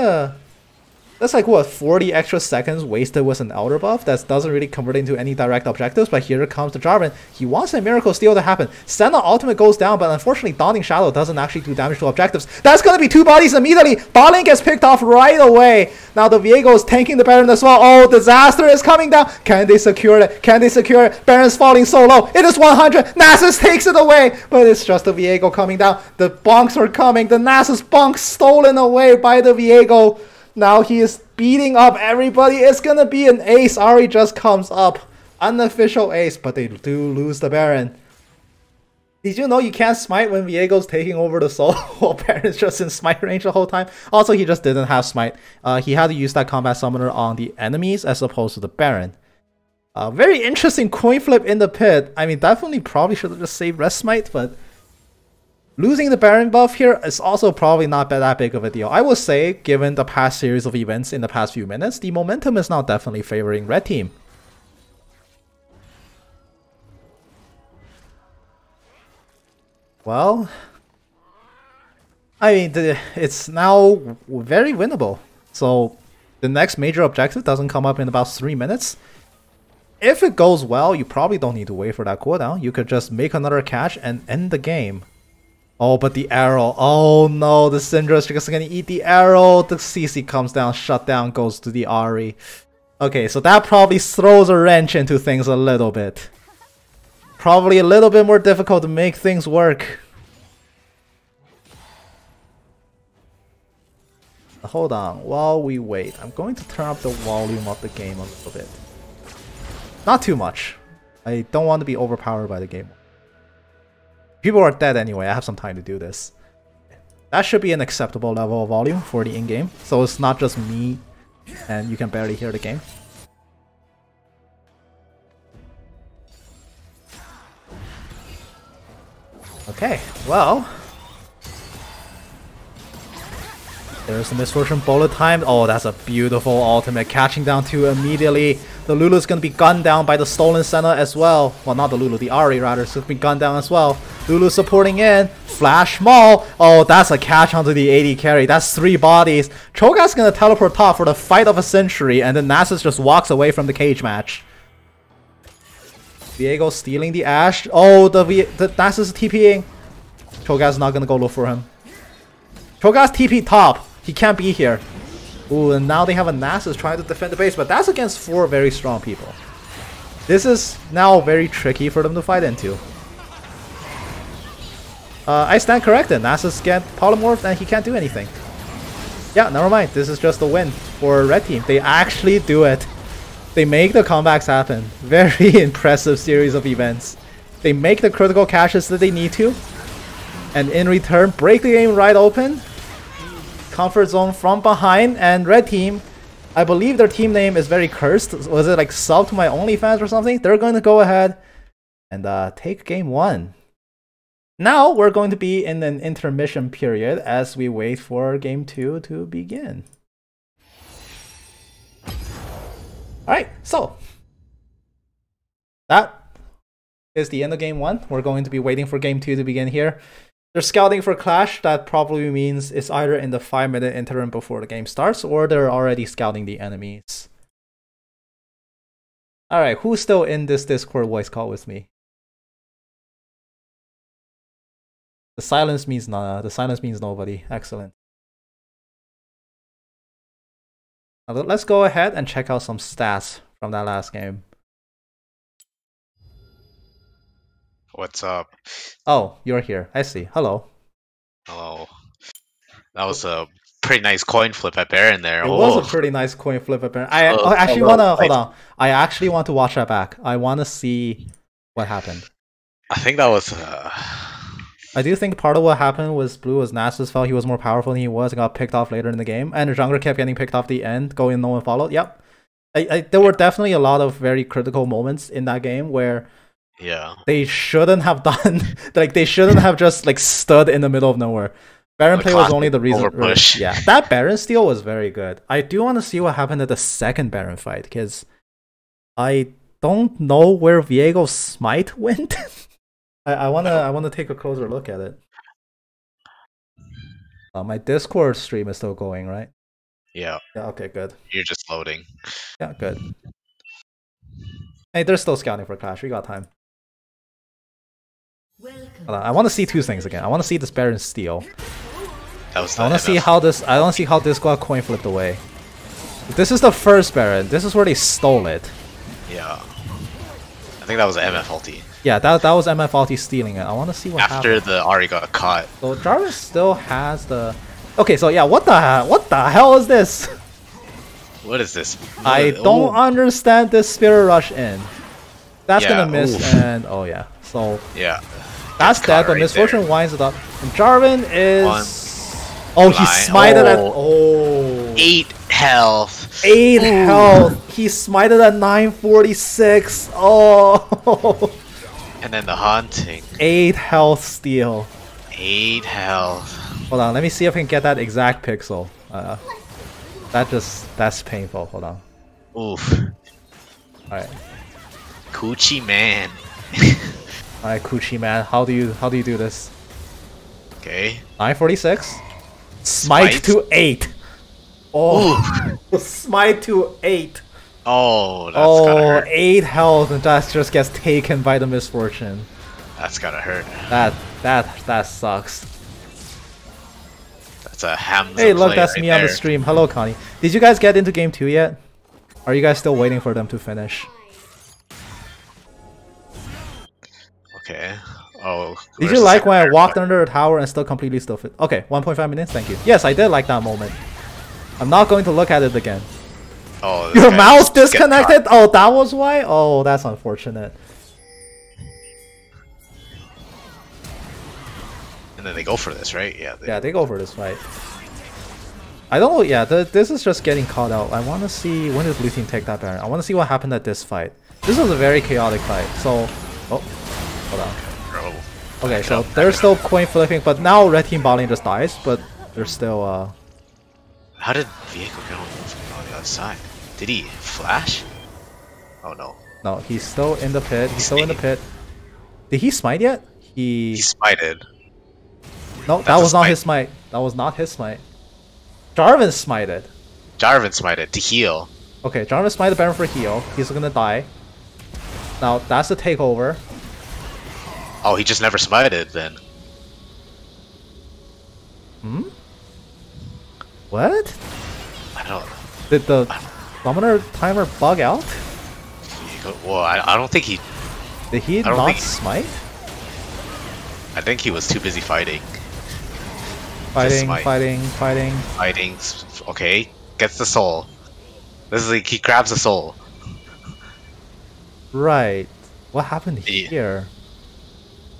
like what, 40 extra seconds wasted with an Elder buff that doesn't really convert into any direct objectives. But here comes the Jarvan. He wants a Miracle Steal to happen. Senna ultimate goes down, but unfortunately Dawning Shadow doesn't actually do damage to objectives. That's gonna be 2 bodies immediately. Bot lane gets picked off right away. Now the Viego is tanking the Baron as well. Oh, disaster is coming down. Can they secure it? Can they secure it? Baron's falling so low. It is 100. Nasus takes it away, but it's just the Viego coming down. The bonks are coming. The Nasus bonks stolen away by the Viego. Now he is beating up everybody. It's gonna be an ace. Ahri just comes up. Unofficial ace, but they do lose the Baron. Did you know you can't smite when Viego's taking over the soul while Baron is just in smite range the whole time? Also, he just didn't have smite. He had to use that combat summoner on the enemies as opposed to the Baron. Very interesting coin flip in the pit. I mean, definitely probably should have just saved rest smite, but Losing the Baron buff here is also probably not that big of a deal. I would say, given the past series of events in the past few minutes, the momentum is now definitely favoring red team. Well, I mean, it's now very winnable. So the next major objective doesn't come up in about 3 minutes. If it goes well, you probably don't need to wait for that cooldown. You could just make another catch and end the game. Oh, but the arrow. Oh no, the Syndra's just gonna eat the arrow. The CC comes down, shut down, goes to the Ahri. Okay, so that probably throws a wrench into things a little bit. Probably a little bit more difficult to make things work. Hold on, while we wait, I'm going to turn up the volume of the game a little bit. Not too much. I don't want to be overpowered by the game. People are dead anyway, I have some time to do this. That should be an acceptable level of volume for the in-game, so it's not just me and you can barely hear the game. Okay, well... There's the Misfortune bullet time. Oh, that's a beautiful ultimate. Catching down 2 immediately. The Lulu's gonna be gunned down by the Stolen Senna as well. Well, not the Lulu, the Ahri rather. Is gonna be gunned down as well. Lulu supporting in. Flash Maul. Oh, that's a catch onto the AD carry. That's 3 bodies. Cho'Gath's gonna teleport top for the fight of a century, and then Nasus just walks away from the cage match. Viego stealing the Ashe. Oh, the Nasus is TPing. Cho'Gath's not gonna go look for him. Cho'Gath's TP top. He can't be here. Ooh, and now they have a Nasus trying to defend the base, but that's against 4 very strong people. This is now very tricky for them to fight into. I stand corrected. Nasus get polymorphed and he can't do anything. Yeah, never mind. This is just a win for red team. They actually do it. They make the comebacks happen. Very impressive series of events. They make the critical catches that they need to. And in return, break the game right open. Comfort zone from behind, and red team, I believe their team name is very cursed. Was it like sub to my OnlyFans or something? They're going to go ahead and take game 1. Now we're going to be in an intermission period as we wait for game 2 to begin. Alright, so that is the end of game 1. We're going to be waiting for game 2 to begin here. They're scouting for clash. That probably means it's either in the 5-minute interim before the game starts, or they're already scouting the enemies. Alright, who's still in this Discord voice call with me? The silence means none. The silence means nobody. Excellent. Now let's go ahead and check out some stats from that last game. What's up? Oh, you're here. I see. Hello. Hello. That was a pretty nice coin flip at Baron there. It was a pretty nice coin flip at Baron. I actually want to... Hold on. I actually want to watch that back. I want to see what happened. I think that was... I do think part of what happened was Blue was Nasus felt he was more powerful than he was and got picked off later in the game. And the jungler kept getting picked off the end, going no one followed. Yep. There were definitely a lot of very critical moments in that game where... Yeah. They shouldn't have done like they shouldn't have just like stood in the middle of nowhere. Baron play was only the reason. Yeah, that Baron steal was very good. I do want to see what happened at the second Baron fight because I don't know where Viego's smite went. I wanna take a closer look at it. My Discord stream is still going, right? Yeah. Yeah. Okay. Good. You're just loading. Yeah. Good. Hey, they're still scouting for clash. We got time. I want to see 2 things again. I want to see this Baron steal. That was I want to see how this. I want to see how this got coin flipped away. This is the first Baron. This is where they stole it. Yeah. I think that was MF ulti. Yeah, that was MF ulti stealing it. I want to see what after happened. the Ahri got caught. So Jarvis still has the. Okay, so yeah, what the hell is this? What is this? I don't understand this Spirit Rush in. That's gonna miss and oh yeah. So yeah. That's dead, but Misfortune winds it up. And Jarvan is... Oh, he smited at... 8 health. 8 health. He smited at 946. Oh. And then the haunting. 8 health steal. 8 health. Hold on, let me see if I can get that exact pixel. That's painful. Hold on. Oof. Alright. Coochie man. Alright, Coochie man. How do you do this? Okay. 946? Smite to 8. Oh, smite to 8. Oh, that's gotta hurt. 8 health, and that just gets taken by the misfortune. That's gotta hurt. That sucks. That's a Hamza Hey, look, play that's right me on the there. stream. Hello, Connie. Did you guys get into game 2 yet? Are you guys still waiting for them to finish? Okay. Oh. Did where's you the like second when I player? walked under a tower and still completely still fit? Okay, 1.5 minutes, thank you. Yes, I did like that moment. I'm not going to look at it again. Oh, this Your guy mouse just gets disconnected? Oh, that was why? Oh, that's unfortunate. And then they go for this, right? Yeah. Yeah, they go for this fight. I don't know, yeah, this is just getting caught out. I want to see, when did blue team take that Baron? I want to see what happened at this fight. This was a very chaotic fight, so... Oh, hold on. Bro. Okay, so they're still coin flipping, but now red team bot lane just dies, but they're still, How did Viego get on the other side? Did he flash? Oh no. No, he's still in the pit, he's still in the pit. Did he smite yet? He smited. No, that That's a was not smite. his smite. That was not his smite. Jarvan smited. Jarvan smited to heal. Okay, Jarvan smited Baron for heal. He's gonna die. Now, that's the takeover. Oh, he just never smited then. Hmm? What? I don't. Did the summoner timer bug out? Viego, well, I don't think he. Did he don't not think- smite? I think he was too busy fighting. Fighting, smite. fighting, fighting. Fighting. Okay. Gets the soul. This is like he grabs the soul. Right. What happened Yeah. here?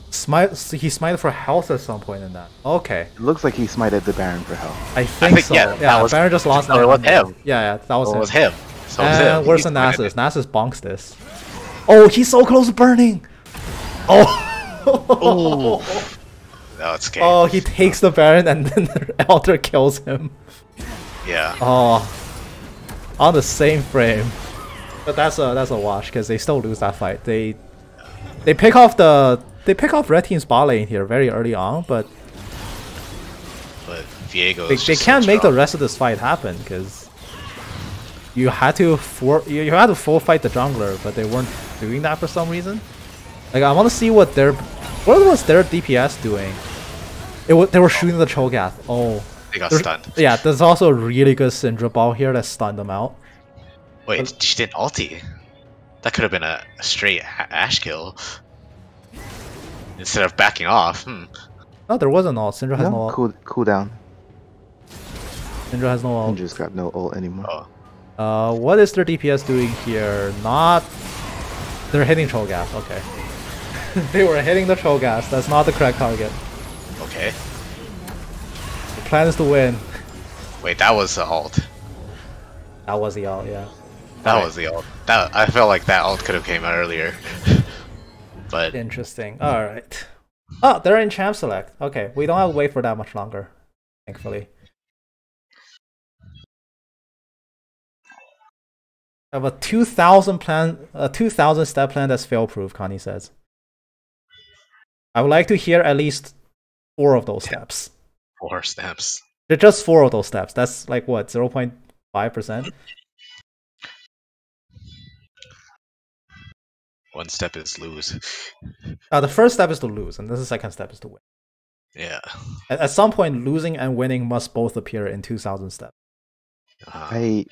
Smite. He smited for health at some point in that. Okay. It looks like he smited the Baron for health. I think think, so. yeah, Yeah, that was- Baron just lost. no, it was him. Yeah, that was Well, him. it was him. So it was And him. where's He the smited Nasus? it. Nasus bonks this. Oh, he's so close to burning! Oh! Ooh. No, it's okay. Oh, he takes the Baron and then the Elder kills him. Yeah. Oh. On the same frame. But that's a wash, because they still lose that fight. They pick off red team's bot lane here very early on, but But Viego. they can't make the rest of this fight happen, because you had to full fight the jungler, but they weren't doing that for some reason. Like, I want to see what was their DPS doing. They were shooting the Cho'Gath. Oh, They got there's- stunned. yeah. There's also a really good Syndra ball here that stunned them out. Wait, she didn't ulti. That could have been a straight Ash kill. Instead of backing off. No, there wasn't ult. Syndra has no No, ult. cooldown. Syndra has no He ult. just got no ult anymore. Oh. What is their DPS doing here? They're hitting Cho'Gath. Okay. They were hitting the Cho'Gath. That's not the correct target. Okay. The plan is to win. Wait, that was the ult. That was the ult, yeah. That Alright. was the ult. That I felt like that ult could have came out earlier. But Interesting. Alright. Oh, they're in champ select. Okay, we don't have to wait for that much longer. Thankfully. I have a 2,000 step plan that's fail proof, Connie says. I would like to hear at least 4 of those steps. 4 steps. They're just 4 of those steps. That's like what, 0.5%? One step is lose. The first step is to lose, and then the second step is to win. Yeah. At some point, losing and winning must both appear in 2,000 steps. I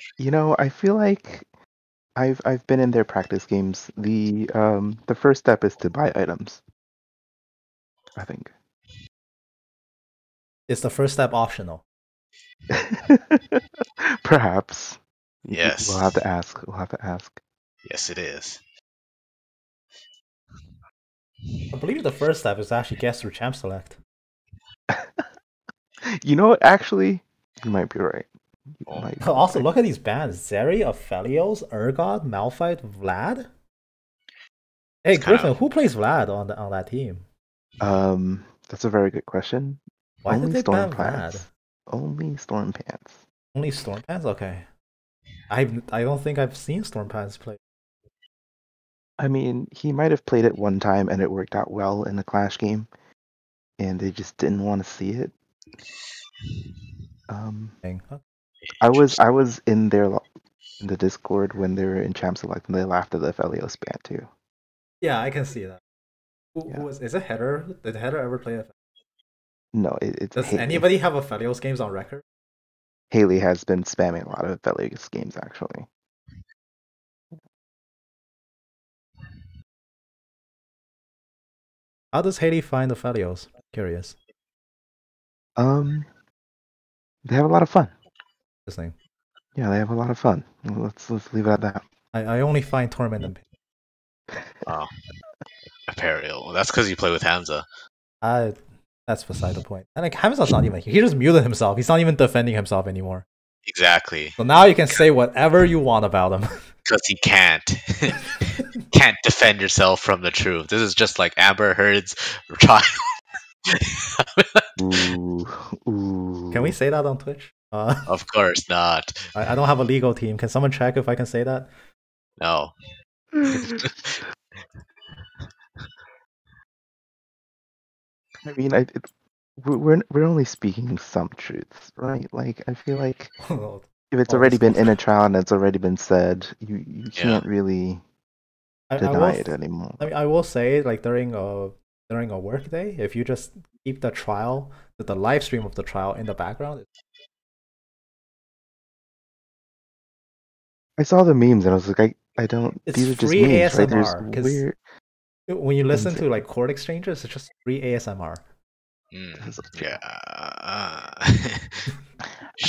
feel like I've been in their practice games. The first step is to buy items. I think. Is the first step optional? Perhaps. Yes. We'll have to ask. We'll have to ask. Yes, it is. I believe the first step is actually guess through champ select. You know what? Actually, you might be right. You Oh. might be Also, right. look at these bans. Zeri, Aphelios, Urgot, Malphite, Vlad. Hey, It's kinda- Griffin, who plays Vlad on that team? That's a very good question. Why did Only they Storm ban Vlad? Pants. Only Storm Pants. Only Storm Pants? Okay. I don't think I've seen Storm Pants play. I mean, he might have played it one time and it worked out well in a Clash game, and they just didn't want to see it. I was in the Discord when they were in Champ Select and they laughed at the Felios ban too. Yeah, I can see that. Yeah. Who is it? Header? Did Header ever play a? No, it's Does Haley. anybody have a Felios games on record? Haley has been spamming a lot of Felios games actually. How does Haley find the Felios? Curious. They have a lot of fun. Interesting. Yeah, they have a lot of fun. Let's leave it at that. I only find Torment and Oh. Imperial. That's because you play with Hamza. That's beside the point. And like Hamza's not even here. He just muted himself. He's not even defending himself anymore. Exactly. So now you can say whatever you want about him. Because he can't. Can't defend yourself from the truth. This is just like Amber Heard's trial. Ooh. Can we say that on Twitch? Of course not. I don't have a legal team. Can someone check if I can say that? No. I mean, we're only speaking some truths, right? Like, I feel like if it's already been in a trial and it's already been said, you can't really deny it anymore. I mean, I will say, like during a work day, if you just keep the trial, the live stream of the trial in the background. I saw the memes and I was like, I don't. It's these are just free memes, right? ASMR. There's weird. When you listen to like chord exchanges, it's just free ASMR. Yeah. I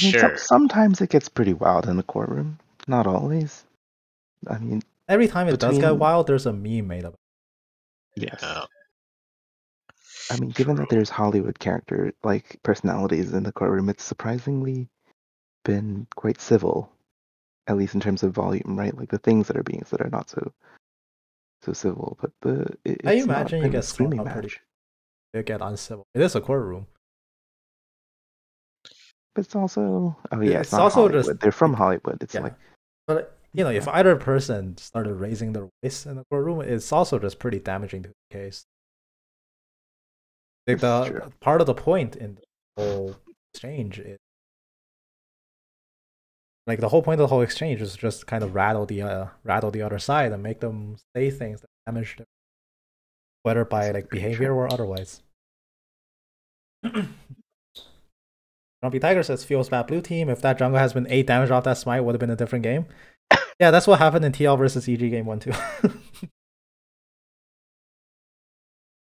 mean, Sure. sometimes it gets pretty wild in the courtroom. Not always. I mean, every time it does get wild, there's a meme made of it. Yes. Yeah. I mean, given that there's Hollywood personalities in the courtroom, it's surprisingly been quite civil, at least in terms of volume, right? Like the things that are being said are not so civil, but I imagine you get screaming match. You get uncivil. It is a courtroom. But it's also it's not also Hollywood. just they're from Hollywood. It's like, but you know, if either person started raising their voice in the courtroom, it's also just pretty damaging to the case. Like part of the point in the whole exchange is, like the whole point of the whole exchange is just kind of rattle the other side and make them say things that damage them, whether by like behavior or otherwise. Grumpy Tiger says feels bad blue team. If that jungle has been 8 damage off that smite, would have been a different game. Yeah, that's what happened in TL versus EG game 1 too.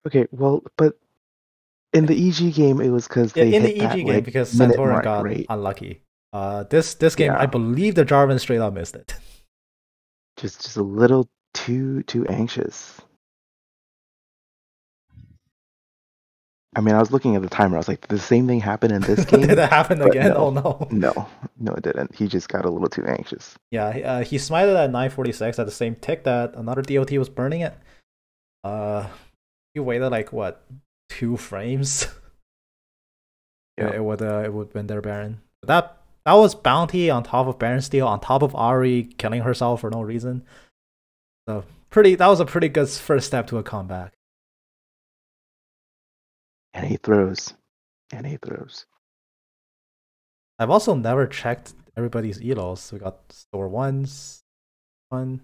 Okay, well, but in the EG game it was because they in hit the EG that, game like, because Santorin got right? Unlucky. This game, I believe the Jarvan straight up missed it. Just a little too anxious. I mean, I was looking at the timer. I was like, did the same thing happen in this game? Did it happen again? No. Oh no. No, it didn't. He just got a little too anxious. Yeah, he smited at 946 at the same tick that another DOT was burning it. He waited like what, 2 frames? Yeah, it would have been their Baron. That was bounty on top of Baron steal on top of Ari killing herself for no reason. So that was a pretty good first step to a comeback. And he throws. I've also never checked everybody's elos. We got store 1s, 1,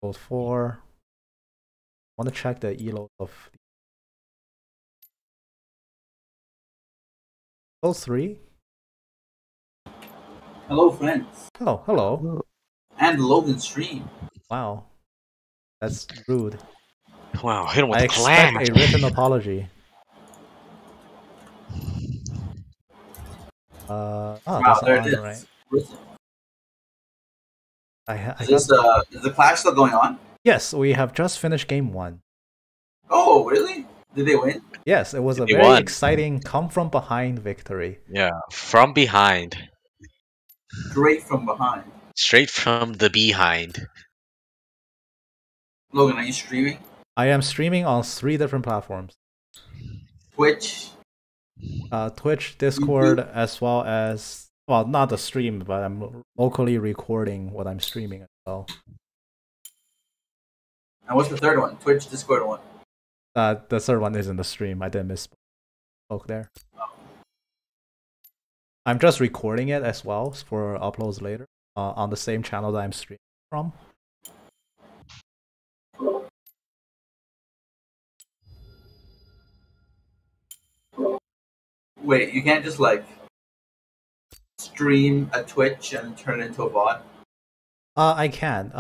gold 4. I want to check the elos of those 3. Hello, friends. Oh, hello. And Logan stream. Wow, that's rude. Wow, hit him with I the clan. expect a written apology. Wow, there it is. Right. Is the clash still going on? Yes, we have just finished game 1. Oh, really? Did they win? Yes, it was a very exciting come from behind victory. Yeah, from behind. Straight from behind. Straight from the behind. Logan, are you streaming? I am streaming on 3 different platforms. Twitch. Twitch, Discord, as well as, well, not the stream, but I'm locally recording what I'm streaming as well. And what's the third one? Twitch, Discord one. The third one isn't the stream. I didn't misspoke there. I'm just recording it as well for uploads later on the same channel that I'm streaming from. Wait, you can't just like stream a Twitch and turn it into a VOD? I can.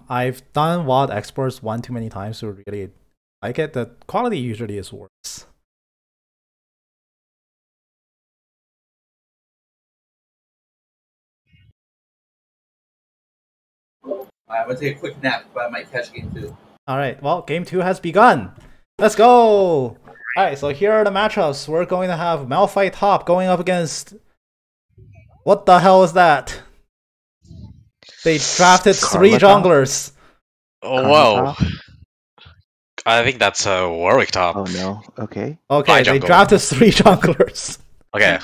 I've done VOD exports one too many times to really like it. The quality usually is worse. I'm gonna take a quick nap, but I might catch game 2. Alright, well, game 2 has begun. Let's go! Alright, so here are the matchups. We're going to have Malphite top going up against... What the hell is that? They drafted 3 junglers. Oh, whoa. I think that's a Warwick top. Oh no. Okay. Okay, they drafted 3 junglers. Okay.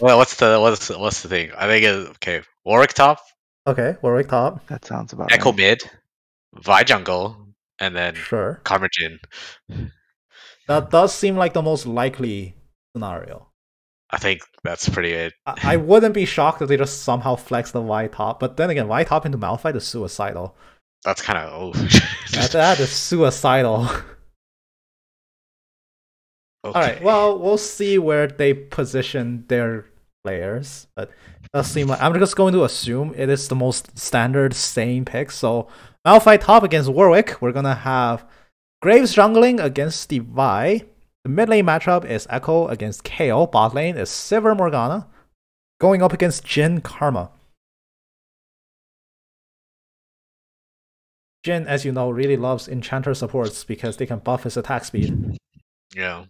Well, what's the thing? I think it's okay. Warwick top. Okay, Warwick top. That sounds about Echo right. mid, Vi jungle, and then Sure. Karma Jin. That does seem like the most likely scenario. I think that's pretty it. I wouldn't be shocked if they just somehow flex the Y top, but then again, Y top into Malphite is suicidal. That's kind of That is suicidal. Okay. Alright, well, we'll see where they position their players, but it does seem like I'm just going to assume it is the most standard same pick. So Malphite top against Warwick. We're gonna have Graves jungling against the Vi. The mid lane matchup is Echo against Kayle. Bot lane is Sivir Morgana going up against Jhin Karma. Jhin, as you know, really loves Enchanter supports because they can buff his attack speed. Yeah.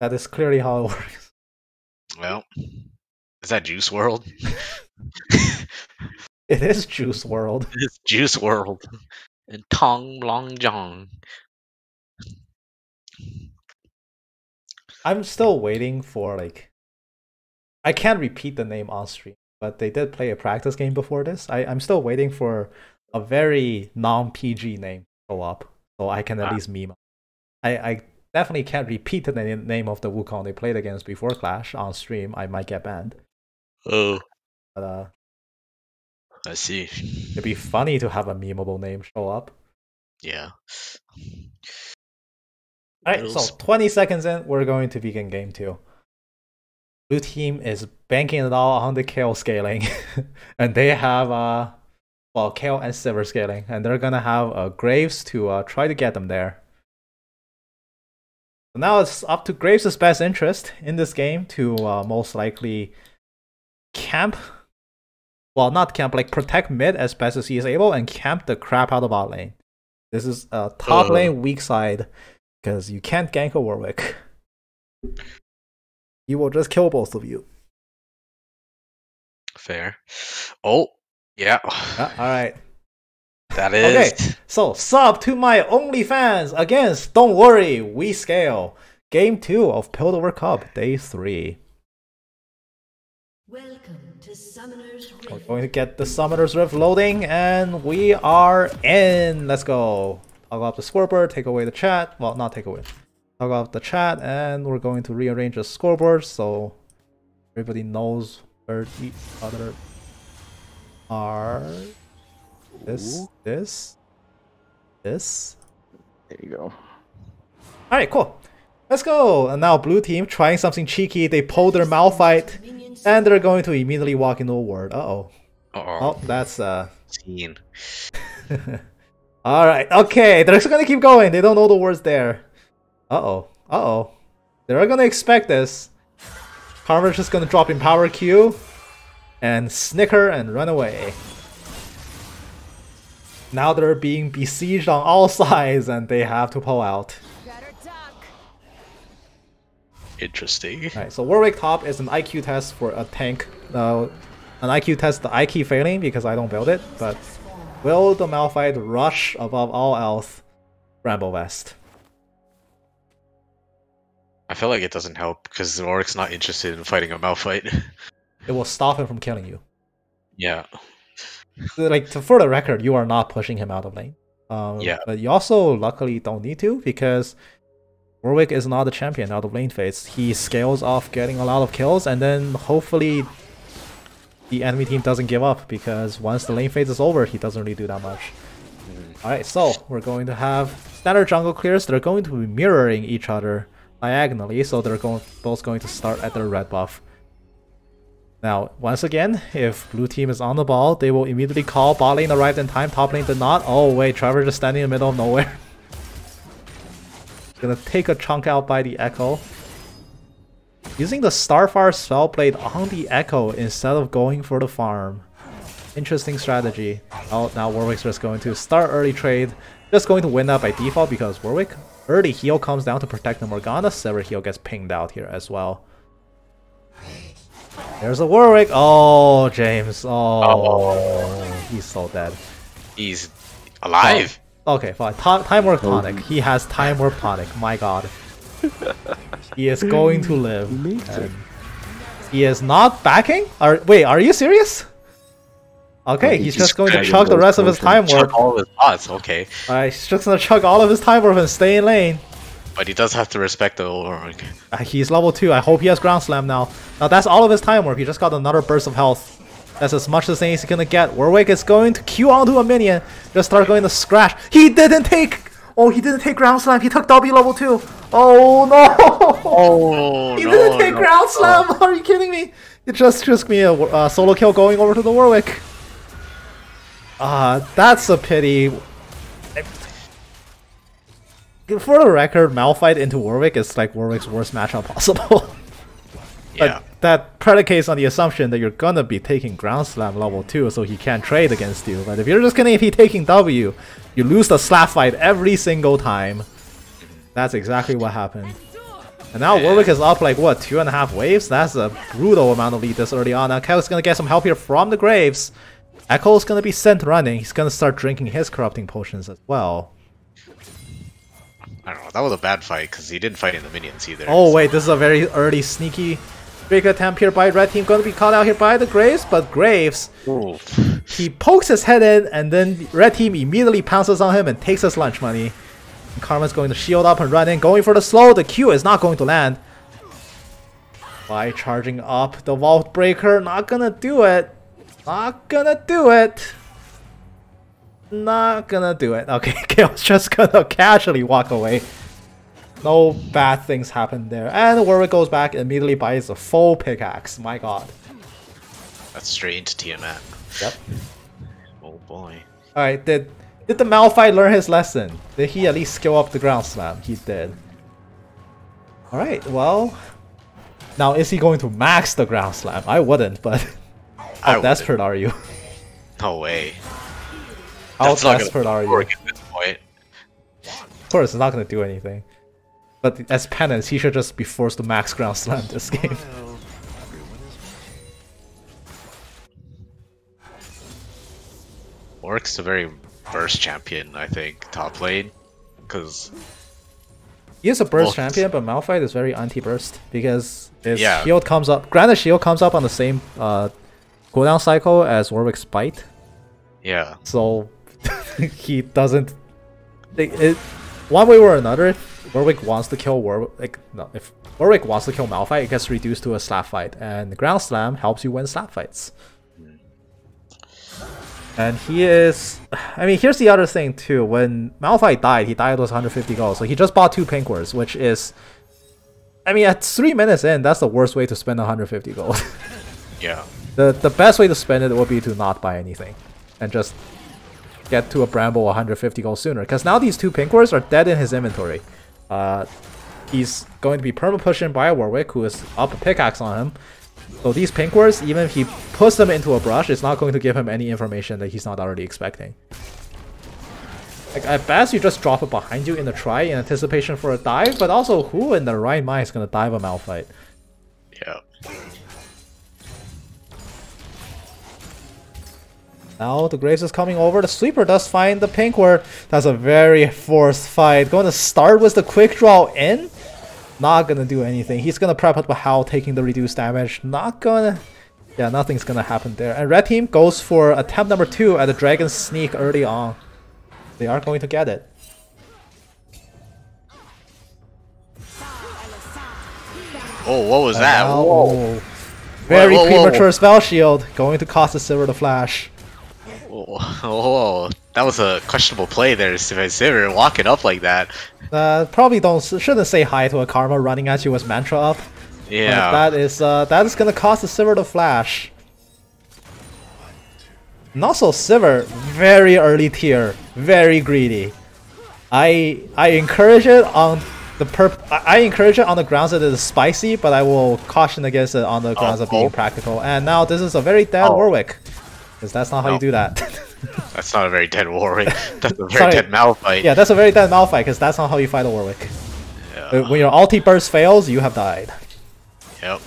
That is clearly how it works. Well, is that Juice World? It is Juice World. It's Juice World. And Tong Long Jong. I'm still waiting for, like... I can't repeat the name on stream, but they did play a practice game before this. I'm still waiting for a very non-PG name to show up, so I can at least meme. I definitely can't repeat the name of the Wukong they played against before Clash on stream. I might get banned. Oh. But, I see. it'd be funny to have a memeable name show up. Yeah. Alright, so 20 seconds in, we're going to begin game 2. Blue team is banking it all on the Kayle scaling. And they have, well, Kayle and Sivir scaling. And they're gonna have Graves to try to get them there. So now it's up to Graves' best interest in this game to most likely camp. Well, not camp, like protect mid as best as he is able and camp the crap out of bot lane. This is a top lane weak side because you can't gank a Warwick. He will just kill both of you. Fair. Oh, yeah. Alright. That is. Okay, so sub to my OnlyFans against Don't Worry, We Scale. Game 2 of Piltover Cup, Day 3. Welcome to Summoner's Rift. We're going to get the Summoner's Rift loading, and we are in. Let's go. I'll go up the scoreboard, take away the chat. Well, not take away. I'll go up the chat, and we're going to rearrange the scoreboard so everybody knows where each other are. This. There you go. Alright, cool. Let's go. And now blue team trying something cheeky. They pull their Malphite, and they're going to immediately walk into a ward. Uh-oh. Oh, that's Scene. Alright, okay. They're just gonna keep going. They don't know the words there. Uh-oh. They're gonna expect this. Karma's just gonna drop in power Q and snicker and run away. Now they're being besieged on all sides and they have to pull out. Interesting. Alright, so Warwick top is an IQ test for a tank. An IQ test that I keep failing because I don't build it, but will the Malphite rush above all else Rambo West? I feel like it doesn't help because Warwick's not interested in fighting a Malphite. It will stop him from killing you. Yeah. Like, for the record, you are not pushing him out of lane. Yeah. But you also luckily don't need to, because Warwick is not a champion out of lane phase. He scales off getting a lot of kills, and then hopefully the enemy team doesn't give up, because once the lane phase is over, he doesn't really do that much. Alright, so we're going to have standard jungle clears. They're going to be mirroring each other diagonally, so they're both going to start at their red buff. Now, once again, if blue team is on the ball, they will immediately call bot lane arrived in time, top lane did not. Oh wait, Trevor just standing in the middle of nowhere. Gonna take a chunk out by the Echo. Using the Starfire Spellblade on the Echo instead of going for the farm. Interesting strategy. Oh, now Warwick's just going to start early trade. Just going to win that by default because Warwick early heal comes down to protect the Morgana. Sever heal gets pinged out here as well. There's a Warwick. Oh, James. Oh, he's so dead. He's alive. Oh, okay, fine. Time Warp Tonic. He has Time Warp Tonic. My god. He is going to live. And he is not backing? Wait, are you serious? Okay, he's just going to chug the rest of his Time Warp. Chug all of his pots, okay. Alright, he's just gonna chug all of his Time Warp and stay in lane. But he does have to respect the Warwick. He's level 2. I hope he has Ground Slam now. Now that's all of his Time Warp. He just got another burst of health. That's as much as he's gonna get. Warwick is going to Q onto a minion. Just start going to scratch. He didn't take... Oh, he didn't take Ground Slam. He took W level 2. Oh no! Oh, he didn't take Ground Slam. Are you kidding me? It just took me a solo kill going over to the Warwick. That's a pity. For the record, Malphite into Warwick is like Warwick's worst matchup possible. Yeah. But that predicates on the assumption that you're gonna be taking Ground Slam level 2, so he can't trade against you. But if you're just gonna be taking W, you lose the slap fight every single time. That's exactly what happened. And now Warwick is up like, what, 2.5 waves? That's a brutal amount of lead this early on. Now Kel's gonna get some help here from the Graves. Echo's gonna be sent running. He's gonna start drinking his corrupting potions as well. I don't know, that was a bad fight because he didn't fight in the minions either. Oh wait, this is a very early sneaky big attempt here by red team. Going to be caught out here by the Graves, but Graves, he pokes his head in and then red team immediately pounces on him and takes his lunch money. And Karma's going to shield up and run in, going for the slow. The Q is not going to land. By charging up the Vault Breaker, not gonna do it. Not gonna do it. Not gonna do it. Okay, Kale's just gonna casually walk away. No bad things happen there. And Warwick goes back and immediately buys a full pickaxe. My god. That's straight into Tiamat. Yep. Oh boy. Alright, did the Malphite learn his lesson? Did he at least skill up the Ground Slam? He did. Alright, well... Now, is he going to max the Ground Slam? I wouldn't, but... How desperate are you? No way. How desperate are you? At this point. Of course, it's not going to do anything. But as penance, he should just be forced to max Ground Slam this game. Warwick's a very burst champion, I think, top lane. Because... He is a burst champion, but Malphite is very anti-burst. Because his shield comes up... Granted, shield comes up on the same cooldown cycle as Warwick's bite. Yeah. So... he doesn't... one way or another, if Warwick wants to kill if Warwick wants to kill Malphite, it gets reduced to a slap fight, and the Ground Slam helps you win slap fights. And he is... I mean, here's the other thing too. When Malphite died, he died with 150 gold, so he just bought 2 pink words, which is... I mean, at 3 minutes in, that's the worst way to spend 150 gold. Yeah. The best way to spend it would be to not buy anything, and just get to a Bramble 150 gold sooner, because now these 2 pink words are dead in his inventory. He's going to be perma-pushing by a Warwick, who is up a pickaxe on him. So these pink words, even if he puts them into a brush, it's not going to give him any information that he's not already expecting. Like, at best, you just drop it behind you in a try in anticipation for a dive, but also, who in their right mind is going to dive a Malphite? Yeah. Now the Graves is coming over. The Sweeper does find the pink word. That's a very forced fight. Going to start with the quick draw in. Not gonna do anything. He's gonna prep up Howl, taking the reduced damage. Not gonna... Yeah, nothing's gonna happen there. And red team goes for attempt number 2 at the Dragon Sneak early on. They are going to get it. Oh, what was that? Now, Whoa. Very Whoa. premature spell shield. Going to cost the Sivir the flash. Whoa. That was a questionable play there, Sivir walking up like that. Probably shouldn't say hi to a Karma running at you with Mantra up. Yeah. But that is gonna cost the Sivir the flash. And also Sivir, very early tier, very greedy. I encourage it on the grounds that it is spicy, but I will caution against it on the grounds of being practical. And now this is a very dead Warwick, because that's not how you do that. That's not a very dead Warwick. That's a very dead Malphite. Yeah, that's a very dead Malphite, because that's not how you fight a Warwick. Yeah. When your ulti burst fails, you have died. Yep.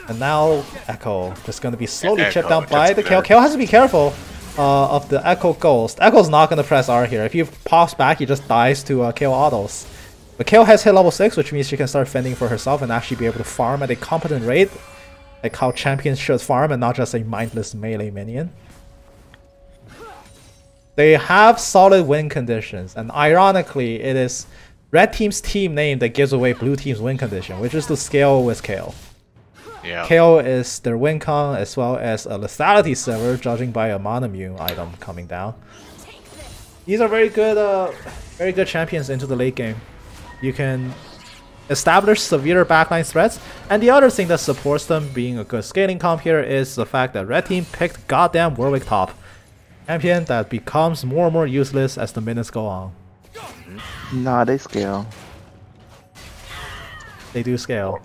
And now Echo just going to be slowly Echo, chipped down by the Kayle. bad. Kayle has to be careful of the Echo Ghost. Echo's not going to press R here. If he pops back, he just dies to Kayle autos. But Kayle has hit level 6, which means she can start fending for herself and actually be able to farm at a competent rate, like how champions should farm and not just a mindless melee minion. They have solid win conditions, and ironically, it is red team's team name that gives away blue team's win condition, which is to scale with Kayle. Yeah. Kayle is their win con as well as a lethality Sivir, judging by a monomune item coming down. These are very good champions into the late game. You can establish severe backline threats, and the other thing that supports them being a good scaling comp here is the fact that red team picked goddamn Warwick top. Champion that becomes more and more useless as the minutes go on. Nah, they scale. They do scale.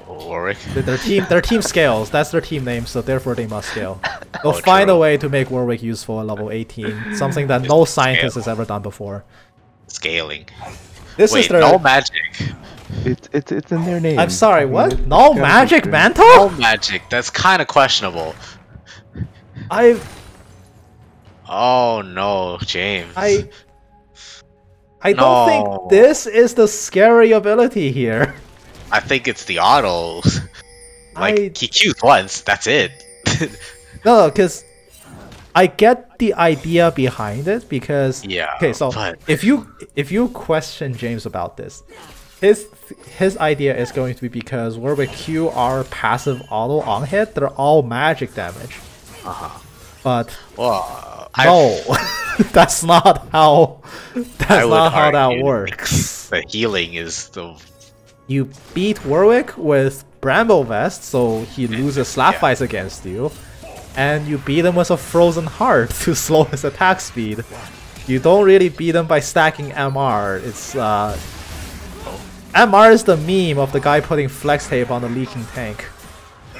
Warwick. Their team scales. That's their team name, so therefore they must scale. They'll find a way to make Warwick useful at level 18, something that no scientist has ever done before. Scaling. This Wait, is their no magic. It's in their name. I'm sorry, I mean, what? it's No gotta be magic true. mantle? No magic. That's kind of questionable. Oh no, James. I don't No. think this is the scary ability here. I think it's the autos. Like, I- he Q'd once, that's it. No, because I get the idea behind it because Yeah, okay, so but- if you question James about this, his idea is going to be because Warwick Q are passive auto on hit, they're all magic damage. But Well, no, that's not how I would that argue works. the healing is the... You beat Warwick with Bramble Vest, so he loses slap fights against you, and you beat him with a Frozen Heart to slow his attack speed. You don't really beat him by stacking MR. It's MR is the meme of the guy putting flex tape on the leaking tank.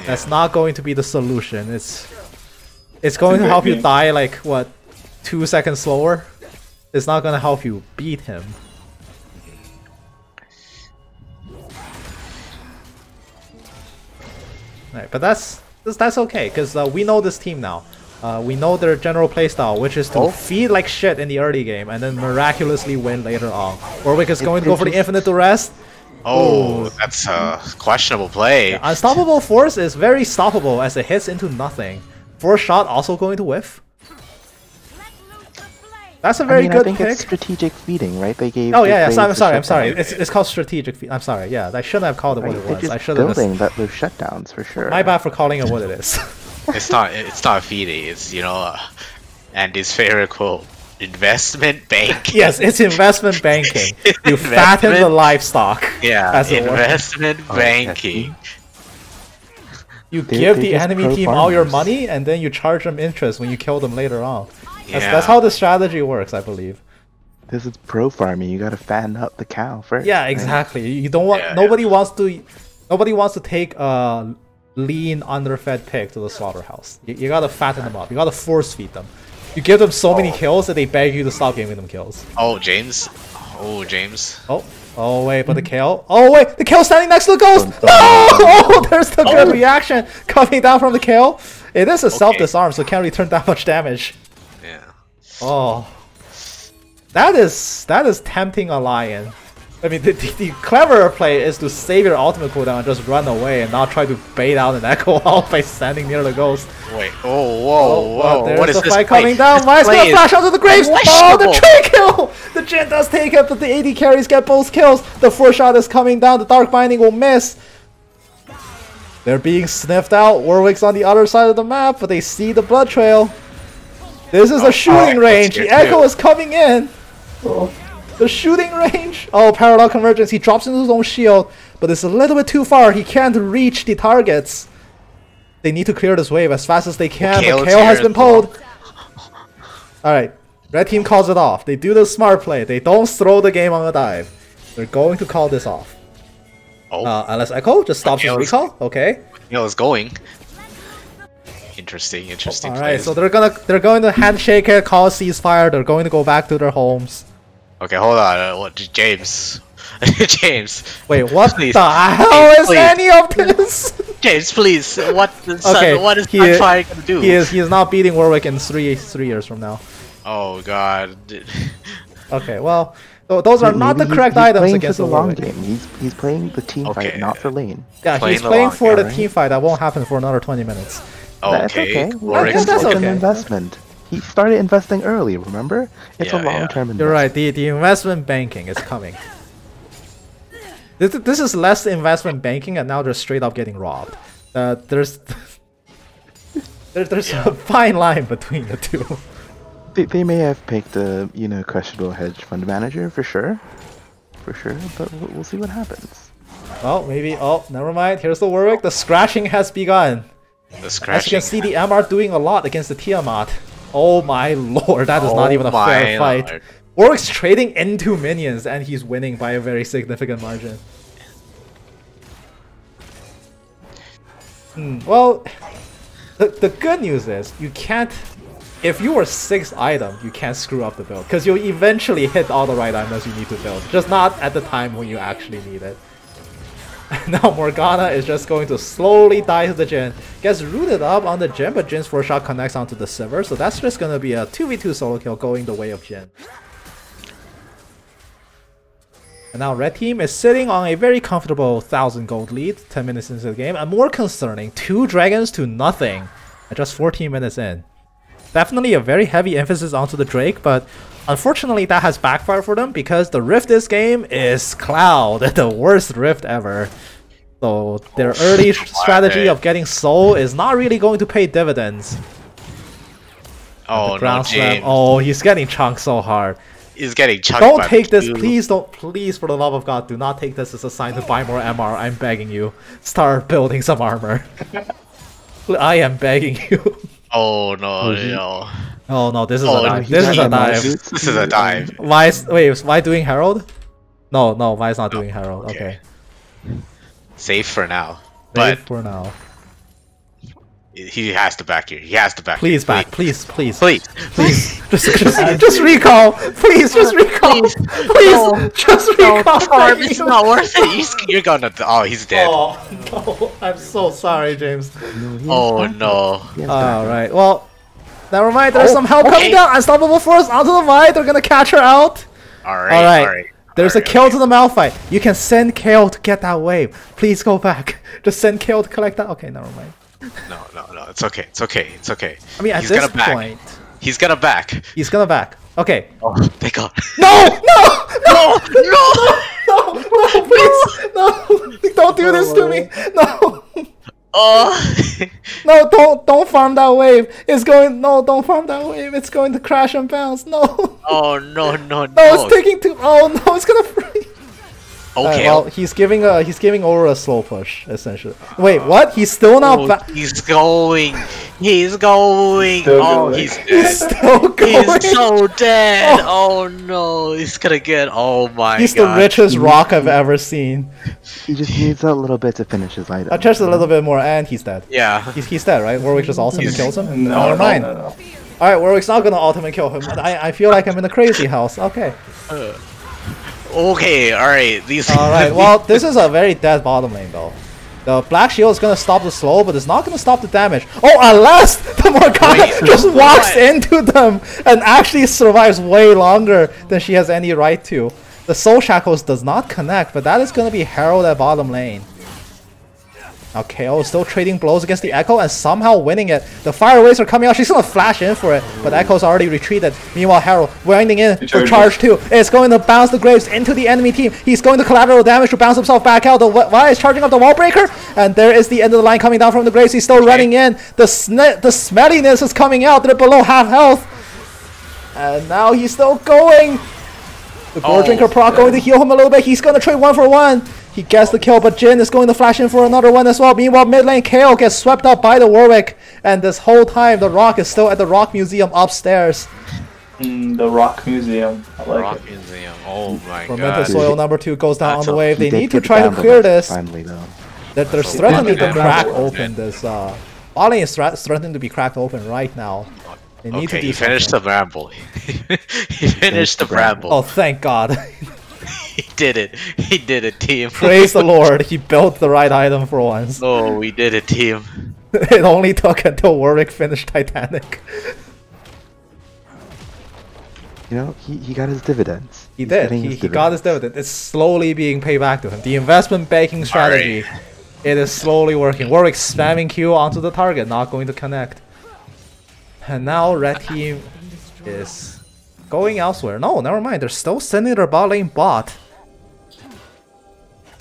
That's not going to be the solution. It's going to help you die like what, 2 seconds slower. It's not going to help you beat him. Right, but that's okay because we know this team now. We know their general playstyle, which is to feed like shit in the early game and then miraculously win later on. Warwick is going to go for the infinite duress. Oh, that's a questionable play. Unstoppable Force is very stoppable as it hits into nothing. Force Shot also going to whiff. That's a very I good think pick. it's strategic feeding, right? They gave. Oh yeah, they I'm gave sorry. the I'm sorry. shutdown. It's called strategic feed. I'm sorry. Yeah, I shouldn't have called it what Right, it they're was. I just should have. building those shutdowns for sure. My bad for calling it what it is. It's not feeding, it's, you know, Andy's favorite quote, investment banking. Yes, it's investment banking. You fatten the livestock. Yeah, as it were. investment banking. You They're give the just enemy team all your pro-farmers. money, and then you charge them interest when you kill them later on. Yeah. That's how the strategy works, I believe. This is pro farming. You gotta fatten up the cow first. Yeah, right? exactly. You don't want. Yeah, nobody wants to take a lean, underfed pig to the slaughterhouse. You gotta fatten them up. You gotta force feed them. You give them so many kills that they beg you to stop giving them kills. Oh, James. Oh, James. Oh wait, but the Kayle. Oh wait, the Kayle standing next to the ghost. No! Oh, there's the good reaction coming down from the Kayle. It is a self-disarm, so it can't return that much damage. Yeah. Oh, that is tempting a lion. I mean, the cleverer play is to save your ultimate cooldown and just run away and not try to bait out an echo out by standing near the ghost. Wait, whoa. There's What is the this fight play? coming down. Why is gonna flash out to the graves? Oh, the tree kill! The Jin does take it, but the AD carries get both kills. The 4-shot is coming down. The Dark Binding will miss. They're being sniffed out. Warwick's on the other side of the map, but they see the blood trail. This is a shooting range. The echo is coming in. The shooting range. Oh, parallel convergence. He drops into his own shield, but it's a little bit too far. He can't reach the targets. They need to clear this wave as fast as they can, but KO has been pulled. Alright, red team calls it off. They do the smart play. They don't throw the game on a dive. They're going to call this off. Unless Echo just stops his recall. Okay. Is going. Interesting. Alright, so they're going to handshake it, call a ceasefire. They're going to go back to their homes. Okay, hold on. What, James? James. Wait, what the hell is any of this? James, please. What is Sunfire gonna do? He is not beating Warwick in three years from now. Oh god. Okay, well, those are not the correct items against the long game. He's playing the team fight, not for lane. Yeah, he's playing for the team fight. That won't happen for another 20 minutes. That's okay. Warwick's that's an investment. He started investing early, remember? It's a long-term investment. You're right, the investment banking is coming. This is less investment banking, and now they're straight up getting robbed. There's a fine line between the two. They may have picked a questionable hedge fund manager for sure, but we'll see what happens. Well, maybe. Oh, never mind. Here's the Warwick. The scratching has begun. As you can see, the MR doing a lot against the Tiamat. Oh my lord, that is not even a fair fight. Lord. Warwick's trading into minions, and he's winning by a very significant margin. Well, the good news is, you can't... If you were 6th item, you can't screw up the build, because you'll eventually hit all the right items you need to build, just not at the time when you actually need it. Now Morgana is just going to slowly die to the Jhin. Gets rooted up on the Jhin, but Jin's 4-shot connects onto the Sivir, so that's just gonna be a 2v2 solo kill going the way of Jhin. And now red team is sitting on a very comfortable 1000 gold lead 10 minutes into the game, and more concerning, 2 dragons to nothing at just 14 minutes in. Definitely a very heavy emphasis onto the Drake, but unfortunately that has backfired for them because the Rift this game is Cloud, the worst Rift ever. So their early strategy of getting Soul is not really going to pay dividends. Oh no, James. Oh, he's getting chunked so hard. He's getting chunked. Don't take this, please don't, please for the love of God, do not take this as a sign to buy more MR. I'm begging you. Start building some armor. I am begging you. Oh no, no. Oh no, this is a dive. This is a dive. This is a dive. Why doing Herald? No, Vi's not doing Herald. Okay. Safe for now. Safe for now. He has to back here. He has to back. Please back. Please. Please. Just recall. Please, just recall. Please, just recall. It's not worth it. You're gonna. Oh, he's dead. Oh no! I'm so sorry, James. Oh no. All right. Well, never mind. There's some help coming down. Unstoppable force onto the Vi. They're gonna catch her out. All right. There's a kill to the Malphite. You can send KO to get that wave. Please go back. Just send KO to collect that. Okay, never mind. No. It's okay. I mean, at this point, he's gonna back. He's gonna back. Okay. Oh, thank God. No! Please! No! Don't do this to me! No! No, don't farm that wave. It's going. No, don't farm that wave. It's going to crash and bounce. No. Oh no! No, it's taking too. Oh no, it's gonna freeze. Okay. Well, he's giving over a slow push essentially. Wait, what? He's still not back. He's going. He's going. He's dead. He's still going. He's so dead. Oh no, he's gonna get. Oh my God. He's the richest rock I've ever seen. He just needs a little bit to finish his item. Just a little bit more, and he's dead. Yeah. He's dead, right? Warwick just ultimate kills him. No, never mind. No. All right, Warwick's not gonna ultimate kill him. I feel like I'm in a crazy house. Okay. Okay, alright. Alright, well, this is a very dead bottom lane though. The Black Shield is gonna stop the slow, but it's not gonna stop the damage. Oh, unless the Morgana just walks into them and actually survives way longer than she has any right to. The Soul Shackles does not connect, but that is going to be Herald at bottom lane. Now KO is still trading blows against the Echo and somehow winning it. The Fire Waves are coming out. She's going to flash in for it, but Echo's already retreated. Meanwhile, Herald winding in for charge 2. It's going to bounce the Graves into the enemy team. He's going to collateral damage to bounce himself back out. The Vi is charging up the Wall Breaker, and there is the end of the line coming down from the Graves. He's still running in. The smelliness is coming out. They're below half health. And now he's still going. The Gore Drinker proc going to heal him a little bit. He's going to trade 1 for 1. He gets the kill, but Jin is going to flash in for another one as well. Meanwhile, mid lane KO gets swept up by the Warwick. And this whole time, the Rock is still at the Rock Museum upstairs. The Rock Museum. I like Rock it. Museum. Oh my god. Fermented Soil number 2 goes down on the wave. They He did need to get try to down clear the this. finally, though. They're So threatening to fucking crack bad. open this. All lane is threatening to be cracked open right now. They need to Okay, do he finished something. the ramble. He finished the ramble. Oh, thank God. He did it. He did it, team. Praise the Lord. He built the right item for once. Oh, we did it, team. It only took until Warwick finished Titanic. You know, he got his dividends. He He's did. getting He got his dividend. It's slowly being paid back to him. The investment banking strategy, it is slowly working. Warwick spamming Q onto the target, not going to connect. And now red team is going elsewhere. No, never mind. They're still sending their bot lane bot.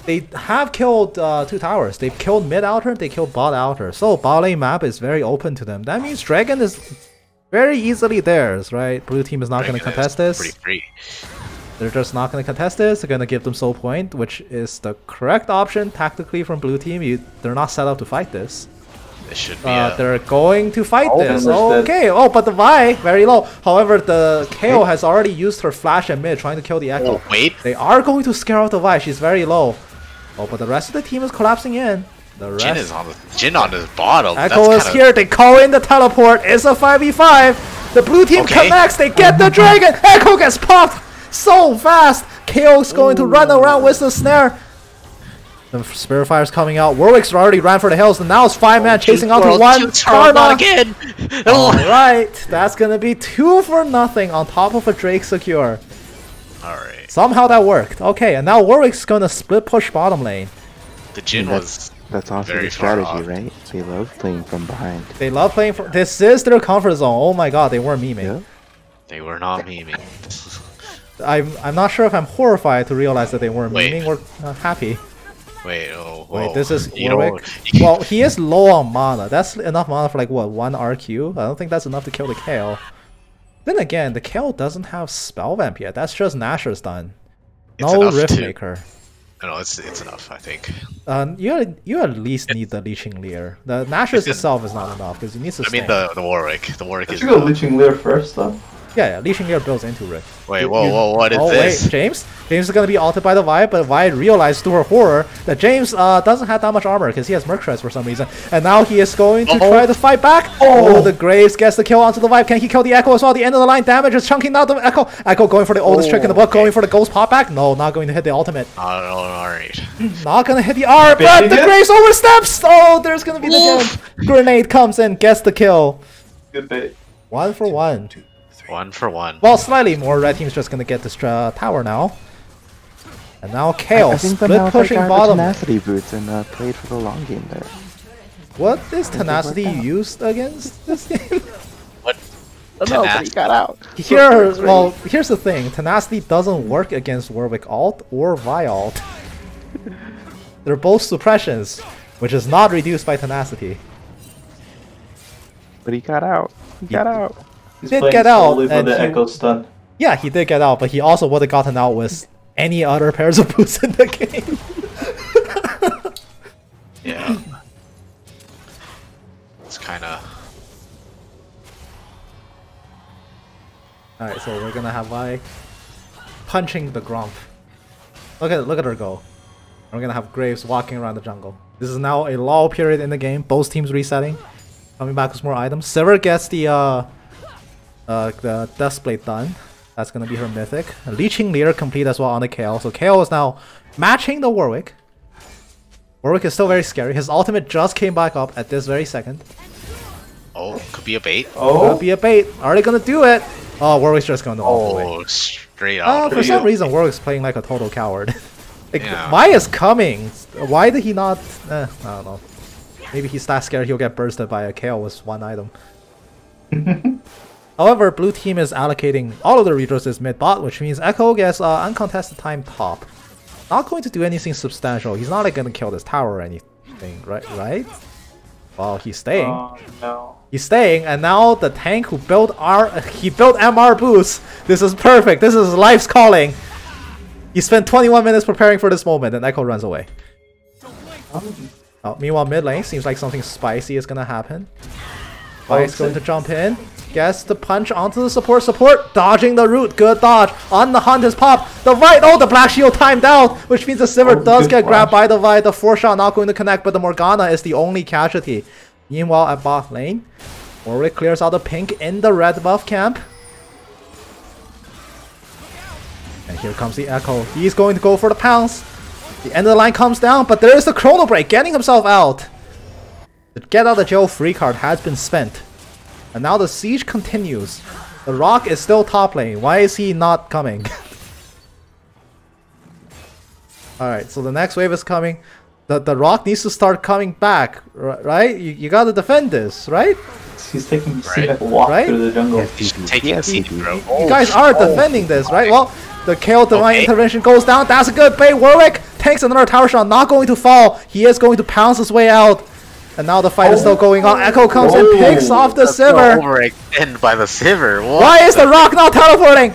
They have killed 2 towers. They've killed mid outer, they killed bot outer. So bot lane map is very open to them. That means Dragon is very easily theirs, right? Blue team is not going to contest this. Pretty free. They're just not going to contest this. They're going to give them soul point, which is the correct option tactically from blue team. They're not set up to fight this. It should be. They're going to fight this. understood. Okay. Oh, but the Vi very low. However, the KO has already used her flash at mid, trying to kill the Echo. Oh, wait. They are going to scare out the Vi. She's very low. Oh, but the rest of the team is collapsing in. The rest. Jin on his bottom. Echo is here. They call in the teleport. It's a 5v5. The blue team connects. They get the dragon. Echo gets popped so fast. KO's going to run around with the snare. The Spirit Fire's coming out. Warwick's already ran for the hills, and now it's 5-man chasing onto 1. Karma again. Alright, that's gonna be 2 for nothing on top of a Drake secure. Alright. Somehow that worked. Okay, and now Warwick's gonna split push bottom lane. The Jin was. That's also very the far strategy, off. right? They love playing from behind. They love playing for. This is their comfort zone. Oh my god, they were memeing. Yeah. They were not memeing. I'm not sure if I'm horrified to realize that they weren't Wait. memeing or happy. Wait, oh. Wait, this is you know, Warwick. Well, he is low on mana. That's enough mana for like what, 1 RQ? I don't think that's enough to kill the Kale. Then again, the Kale doesn't have spell vamp yet. That's just Nasher's done. It's No enough Rift to- Maker. No, it's enough, I think. You at least need the Leeching Leer. The Nashor's itself is not enough because you need to. I mean the Warwick. The Warwick Let's is. go Leeching Leer first, though. Yeah, Leeching Leer builds into Rift. Wait, whoa, what is this? Wait, James is gonna be ulted by the Vi, but Vi realized to her horror that James doesn't have that much armor because he has Merc Shreds for some reason, and now he is going to try to fight back. Oh, the Graves gets the kill onto the Vi. Can he kill the Echo as well? The end of the line damage is chunking out the Echo. Echo going for the oldest trick in the book, going for the Ghost pop back. No, not going to hit the ultimate. Alright. Not gonna hit the R, but the Graves oversteps. Oh, there's gonna be the gem. Grenade comes in, gets the kill. Good bait. 1 for 1. 1 for 1. Well, slightly more. Red team's just gonna get this tower now. And now I Chaos think the split Malphite pushing got the bottom. tenacity boots and played for the long game there. What is tenacity worked out. used against this game? What? No, but he got out. Here, well, here's the thing. Tenacity doesn't work against Warwick alt or Vi alt. They're both suppressions, which is not reduced by tenacity. But he got out. He got out. He's Did playing get out, solely for and the he- Echo stun. Yeah, he did get out, but he also would have gotten out with any other pairs of boots in the game. Yeah. It's kinda. Alright, so we're gonna have Vi punching the Grump. Look at her go. We're gonna have Graves walking around the jungle. This is now a lull period in the game. Both teams resetting, coming back with more items. Sivir gets the Deathblade done. That's gonna be her mythic. Leeching Leer complete as well on the KO. So KO is now matching the Warwick. Warwick is still very scary. His ultimate just came back up at this very second. Oh, could be a bait. Could Oh, be a bait. Are they gonna do it? Oh, Warwick's just going to walk away. Oh, straight straight For out. some reason, Warwick's playing like a total coward. Like, Yeah. Vi is coming. Why did he not? I don't know. Maybe he's that scared he'll get bursted by a KO with one item. However, blue team is allocating all of the resources mid-bot, which means Echo gets uncontested time top. Not going to do anything substantial. He's not like gonna kill this tower or anything, right? Well, he's staying. Oh, no. He's staying, and now the tank who built he built MR boost. This is perfect. This is life's calling. He spent 21 minutes preparing for this moment, and Echo runs away. Oh, meanwhile, mid lane seems like something spicy is gonna happen. Vi's going to jump in. Gets the punch onto the support. Dodging the root. Good dodge. On the hunt is pop. The Vi. Oh, the black shield timed out, which means the Sivir does get grabbed by the Vi. The 4-shot not going to connect, but the Morgana is the only casualty. Meanwhile, at bot lane, Warwick clears out the pink in the red buff camp. And here comes the Echo. He's going to go for the pounce. The end of the line comes down, but there is the Chrono Break getting himself out. The get out of jail free card has been spent. And now the siege continues. The Rock is still top lane. Why is he not coming? Alright, so the next wave is coming. The Rock needs to start coming back, right? You gotta defend this, right? He's taking a walk through the jungle. Taking siege, bro. You guys are defending this, right? Well, the KO Divine Intervention goes down. That's a good bait. Warwick takes another tower shot. Not going to fall. He is going to pounce his way out. And now the fight is still going on. Echo comes and picks off the Sivir. Overextended by the Sivir. Why is the Rock not teleporting?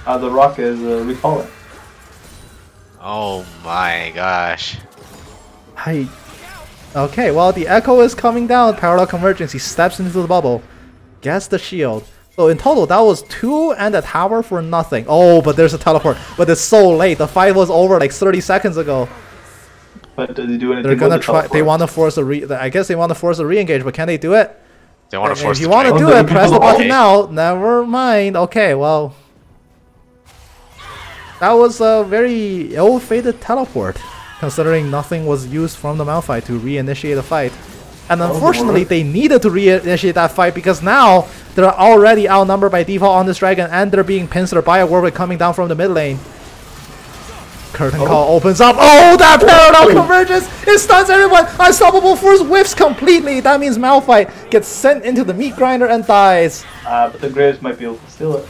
The Rock is recalling. Oh my gosh. Okay, well, the Echo is coming down. Parallel Convergence. He steps into the bubble. Gets the shield. So in total, that was 2 and a tower for nothing. Oh, but there's a teleport. But it's so late. The fight was over like 30 seconds ago. But did he do anything? They're gonna try. They want to force I guess they want to force a re-engage, but can they do it? They want to force. If you want to do it, press the button now. Never mind. Okay, well, that was a very ill-fated teleport, considering nothing was used from the Malphite to reinitiate the fight. And unfortunately, they needed to reinitiate that fight because now they're already outnumbered by default on this dragon, and they're being pincered by a Warwick coming down from the mid lane. Curtain call opens up. Oh, that parallel convergence! It stuns everyone! Unstoppable force whiffs completely! That means Malphite gets sent into the meat grinder and dies. But the Graves might be able to steal it.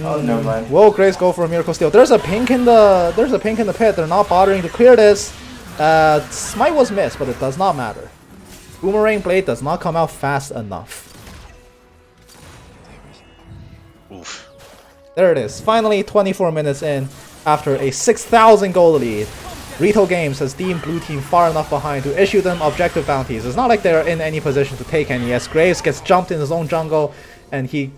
Oh, never mind. Will Graves go for a miracle steal? There's a pink in the pit. They're not bothering to clear this. Smite was missed, but it does not matter. Boomerang Blade does not come out fast enough. Oof. There it is. Finally, 24 minutes in. After a 6,000 gold lead, Rito Games has deemed blue team far enough behind to issue them objective bounties. It's not like they're in any position to take any, as Graves gets jumped in his own jungle and he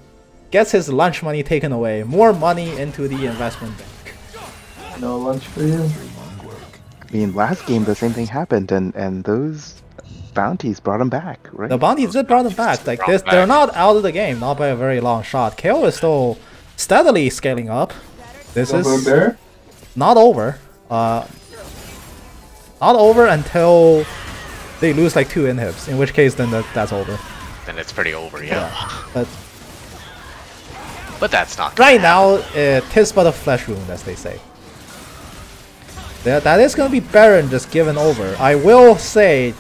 gets his lunch money taken away. More money into the investment bank. No lunch for you. I mean, last game the same thing happened, and those bounties brought him back, right? The bounties did brought them back. Like this, they're not out of the game, not by a very long shot. KO is still steadily scaling up. This is not over. Not over until they lose like 2 inhibs, in which case then that's over. Then it's pretty over, yeah. But that's not. Right now, tis but a flesh wound, as they say. That is going to be Baron just given over. I will say,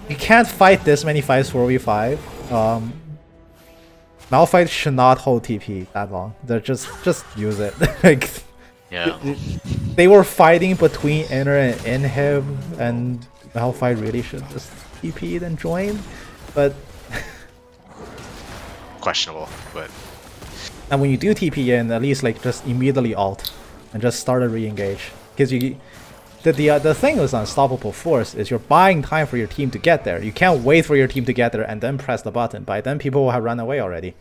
you can't fight this many fights 4v5. Malphite should not hold TP that long. They're just use it. Like, yeah. They were fighting between Inner and Inhib, and Malphite really should just TP'd and joined. But questionable, but. And when you do TP in, at least like just immediately ult and just start a re-engage. Because the thing with Unstoppable Force is you're buying time for your team to get there. You can't wait for your team to get there and then press the button. By then people will have run away already.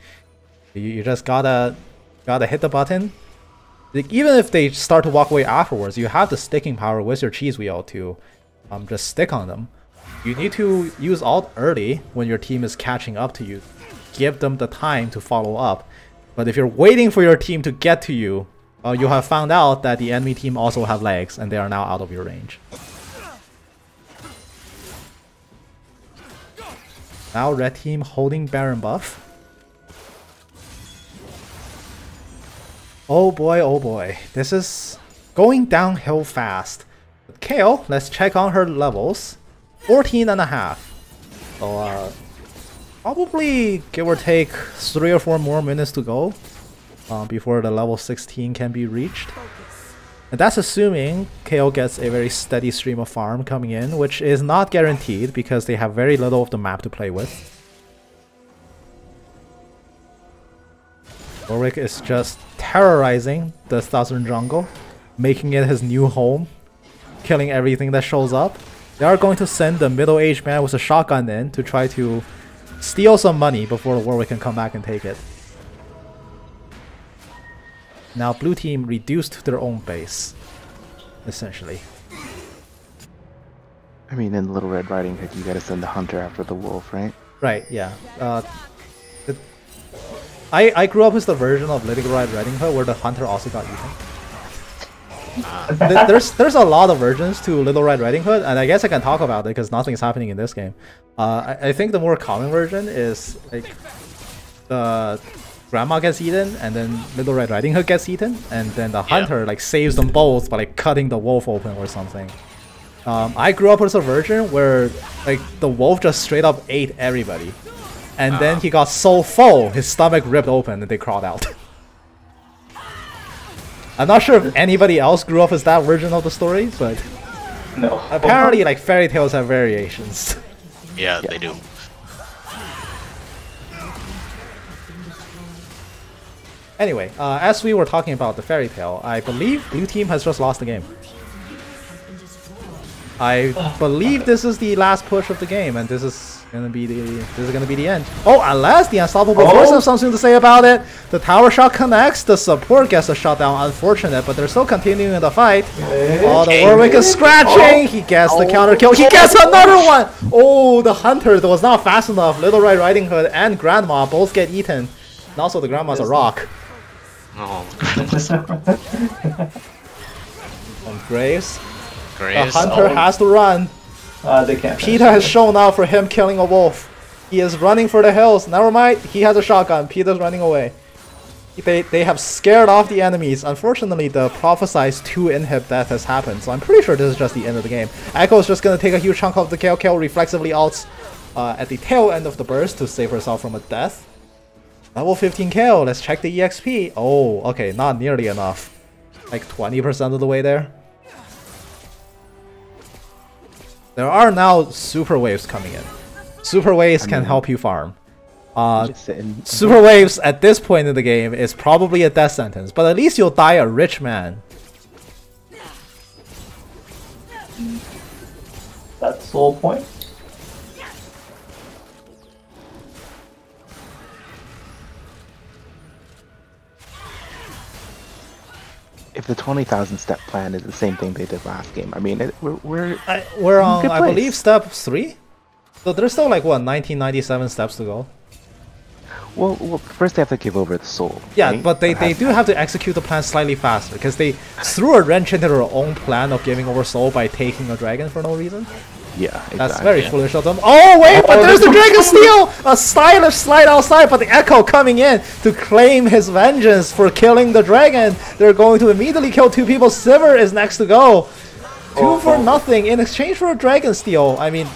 You just gotta hit the button. Like, even if they start to walk away afterwards, you have the sticking power with your cheese wheel to just stick on them. You need to use ult early when your team is catching up to you. Give them the time to follow up. But if you're waiting for your team to get to you, you have found out that the enemy team also have legs, and they are now out of your range. Now red team holding Baron buff. Oh boy, this is going downhill fast. But Kale, let's check on her levels. 14.5. So probably give or take 3 or 4 more minutes to go before the level 16 can be reached. And that's assuming KO gets a very steady stream of farm coming in, which is not guaranteed because they have very little of the map to play with. Warwick is just terrorizing the southern jungle, making it his new home, killing everything that shows up. They are going to send the middle-aged man with a shotgun in to try to steal some money before the Warwick can come back and take it. Now blue team reduced their own base, essentially. I mean, in Little Red Riding Hood, you gotta send the hunter after the wolf, right? Right, yeah. I grew up with the version of Little Red Riding Hood where the hunter also got eaten. There's a lot of versions to Little Red Riding Hood, and I guess I can talk about it because nothing's happening in this game. I think the more common version is like the grandma gets eaten, and then Little Red Riding Hood gets eaten, and then the hunter like saves them both by like cutting the wolf open or something. I grew up with a version where like the wolf just straight up ate everybody, and then he got so full his stomach ripped open and they crawled out. I'm not sure if anybody else grew up with that version of the story, but No. apparently like fairy tales have variations. Yeah, they do. Anyway, as we were talking about the fairy tale, I believe blue team has just lost the game. I believe this is the last push of the game, and this is gonna be the end. Oh, unless the unstoppable force have something to say about it. The tower shot connects, the support gets a shutdown. Unfortunate, but they're still continuing the fight. Oh, the Warwick is scratching. He gets the counter kill. He gets another one. Oh, the hunter that was not fast enough. Little Red Riding Hood and Grandma both get eaten. And also the grandma's a rock. Oh, And Graves. The Graves. hunter has to run. They can't. Peter has shown up for him killing a wolf. He is running for the hills. Never mind, he has a shotgun. Peter's running away. They have scared off the enemies. Unfortunately, the prophesized 2 inhib death has happened, so I'm pretty sure this is just the end of the game. Echo is just going to take a huge chunk of the kill. Kill reflexively ults at the tail end of the burst to save herself from a death. Level 15 kill. Let's check the EXP. Oh, okay, not nearly enough. Like 20% of the way there. There are now super waves coming in. Super waves can help you farm. Super waves at this point in the game is probably a death sentence, but at least you'll die a rich man. That's the whole point. If the 20,000 step plan is the same thing they did last game, I mean, we're on, good I place. believe, step 3? So there's still like, what, 1997 steps to go? Well, first they have to give over the soul. Yeah, right? but they do have to execute the plan slightly faster, because they threw a wrench into their own plan of giving over soul by taking a dragon for no reason. Yeah, exactly. That's very foolish of them. Oh wait, but there's the Dragon Steel! A stylish slide outside, but the Echo coming in to claim his vengeance for killing the dragon. They're going to immediately kill 2 people. Sivir is next to go. 2 for nothing in exchange for a Dragon Steel. I mean,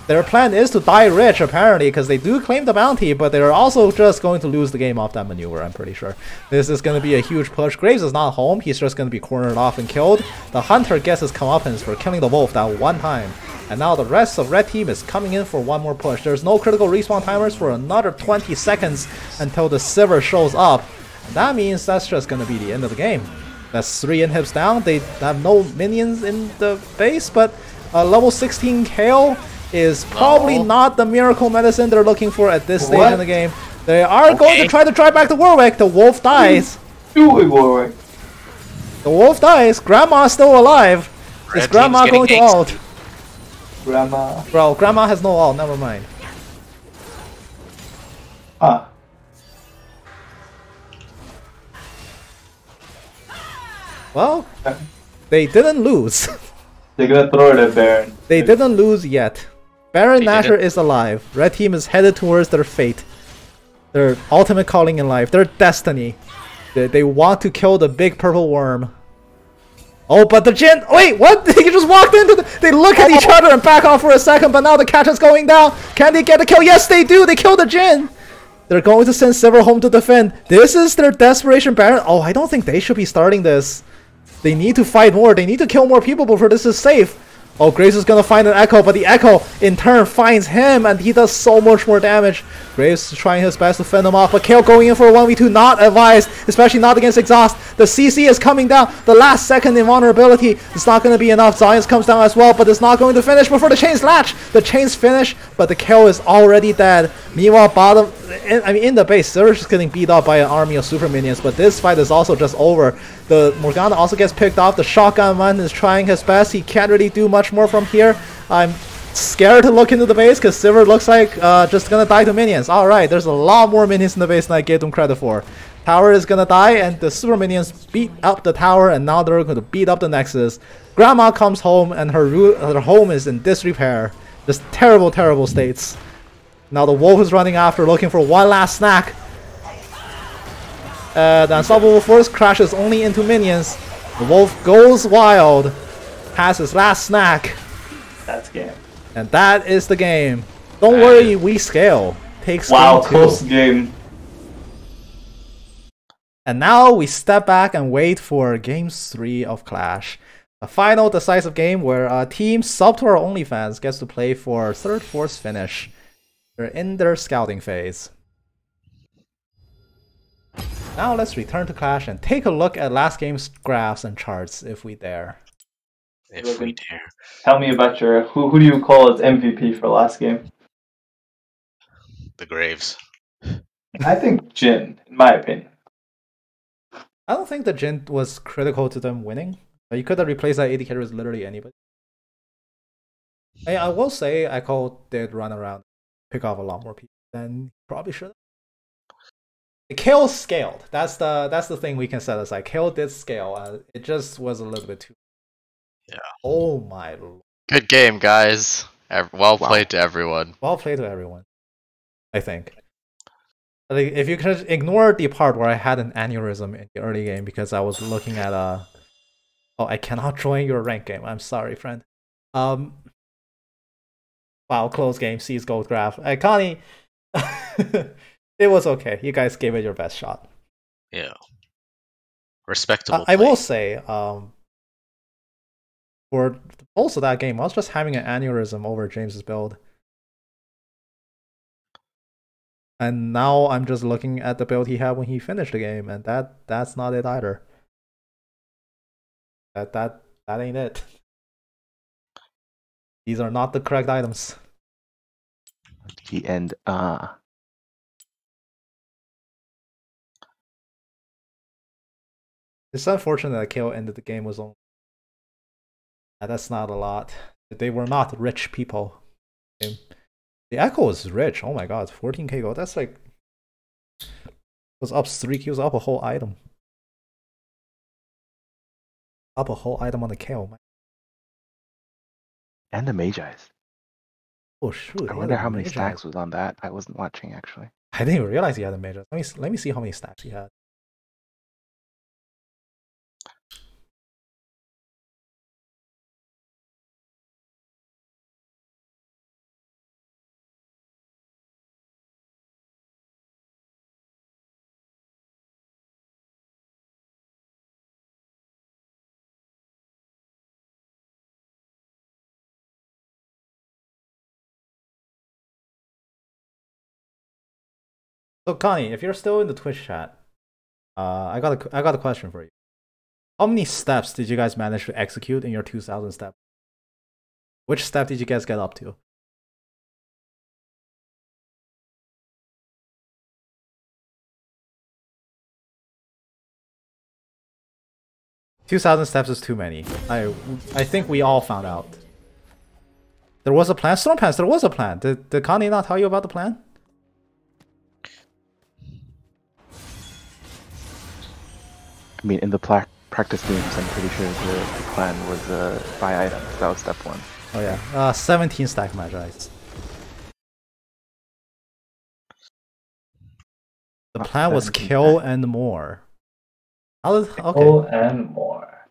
their plan is to die rich, apparently, because they do claim the bounty, but they're also just going to lose the game off that maneuver, I'm pretty sure. This is going to be a huge push. Graves is not home. He's just going to be cornered off and killed. The Hunter gets his comeuppance for killing the Wolf that one time. And now the rest of red team is coming in for one more push. There's no critical respawn timers for another 20 seconds until the Sivir shows up. And that means that's just going to be the end of the game. That's 3 inhibs down. They have no minions in the base, but level 16 KO is probably not the miracle medicine they're looking for at this stage in the game. They are going to try to drive back the Warwick. The Wolf dies. Warwick. The Wolf dies. Grandma's still alive. Is Grandma going to ult? Grandma. Bro, Grandma has no ult, never mind. Ah. Well, they didn't lose. They're gonna throw it at Baron. They didn't lose yet. Baron Nashor is alive. Red team is headed towards their fate. Their ultimate calling in life. Their destiny. They want to kill the big purple worm. Oh, but the Jin... Wait, what? They just walked into the... They look at each other and back off for a second, but now the catch is going down. Can they get the kill? Yes, they do. They kill the Jin. They're going to send Sivir home to defend. This is their desperation Baron. Oh, I don't think they should be starting this. They need to fight more. They need to kill more people before this is safe. Oh, Graves is going to find an Echo, but the Echo in turn finds him, and he does so much more damage. Graves is trying his best to fend him off, but Kale going in for a 1v2, not advised, especially not against Exhaust. The CC is coming down. The last second invulnerability is not going to be enough. Zions comes down as well, but it's not going to finish before the chains latch. The chains finish, but the Kale is already dead. Meanwhile, bottom, in the base, they're just getting beat up by an army of super minions, but this fight is also just over. The Morgana also gets picked off. The Shotgun Man is trying his best. He can't really do much more from here. I'm scared to look into the base because Sivir looks like just gonna die to minions. Alright, there's a lot more minions in the base than I gave them credit for. Tower is gonna die, and the super minions beat up the tower, and now they're going to beat up the Nexus. Grandma comes home, and her home is in disrepair. Just terrible, terrible states. Now the wolf is running after, looking for one last snack. The Unstoppable Force crashes only into minions. The wolf goes wild, has his last snack. That's game. And that is the game. Don't worry, we scale. Takes wow, game 2. close game. And now we step back and wait for game 3 of Clash. A final decisive game where a team sub to our OnlyFans gets to play for 3rd Force finish. They're in their scouting phase. Now let's return to Clash and take a look at last game's graphs and charts if we dare. If we dare. Tell me about your who do you call as MVP for last game? The Graves. I think Jin, in my opinion. I don't think the Jin was critical to them winning. You could have replaced that AD carry with literally anybody. I will say Echo did run around, pick off a lot more people than he probably should have. The kill scaled. That's the thing we can set aside. Kill did scale. It just was a little bit too. Yeah. Oh my lord. Good game, guys. Well played to everyone. Well played to everyone. I think. Like, if you could ignore the part where I had an aneurysm in the early game because I was looking at oh, I cannot join your rank game. I'm sorry, friend. Wow, close game. Sees gold graph. Connie. It was okay. You guys gave it your best shot. Yeah. Respectable. I will say, for most of that game, I was just having an aneurysm over James's build. And now I'm just looking at the build he had when he finished the game, and that's not it either. That ain't it. These are not the correct items. The end. It's unfortunate that KO ended the game was only. That's not a lot. They were not rich people. The Echo was rich. Oh my god, 14k gold. That's like. Was up 3 kills, up a whole item. Up a whole item on the KO. And the Magi's. Oh shoot. I wonder how many stacks was on that. I wasn't watching actually. I didn't even realize he had a Magi. Let me see how many stacks he had. So Connie, if you're still in the Twitch chat, I got a question for you. How many steps did you guys manage to execute in your 2000 step? Which step did you guys get up to? $2,000 steps is too many. I think we all found out. There was a plan? Stormpants, there was a plan. Did Connie not tell you about the plan? I mean, in the practice games, I'm pretty sure the plan was buy items. That was step 1. Oh yeah, 17 stack Magi's. The plan was kill and more. Okay. And more.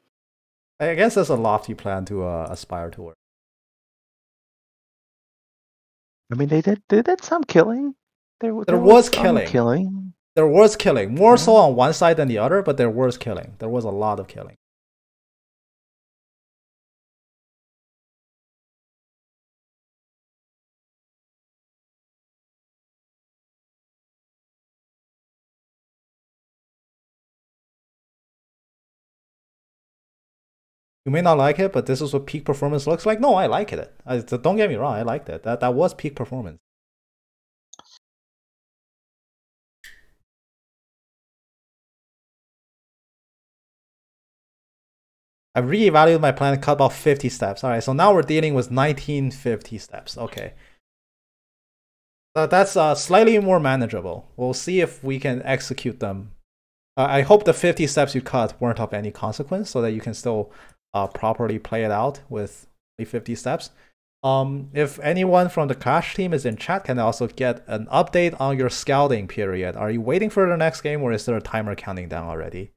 I guess that's a lofty plan to aspire toward. I mean, they did some killing. There was some killing. There was killing. More so Yeah. on one side than the other, but there was killing. There was a lot of killing. You may not like it, but this is what peak performance looks like. No, I like it. Don't get me wrong, I liked it. That was peak performance. I've reevaluated my plan and cut about 50 steps. All right, so now we're dealing with 1950 steps. Okay. That's slightly more manageable. We'll see if we can execute them. I hope the 50 steps you cut weren't of any consequence so that you can still properly play it out with the 50 steps. If anyone from the Crash team is in chat, can I also get an update on your scouting period? Are you waiting for the next game or is there a timer counting down already?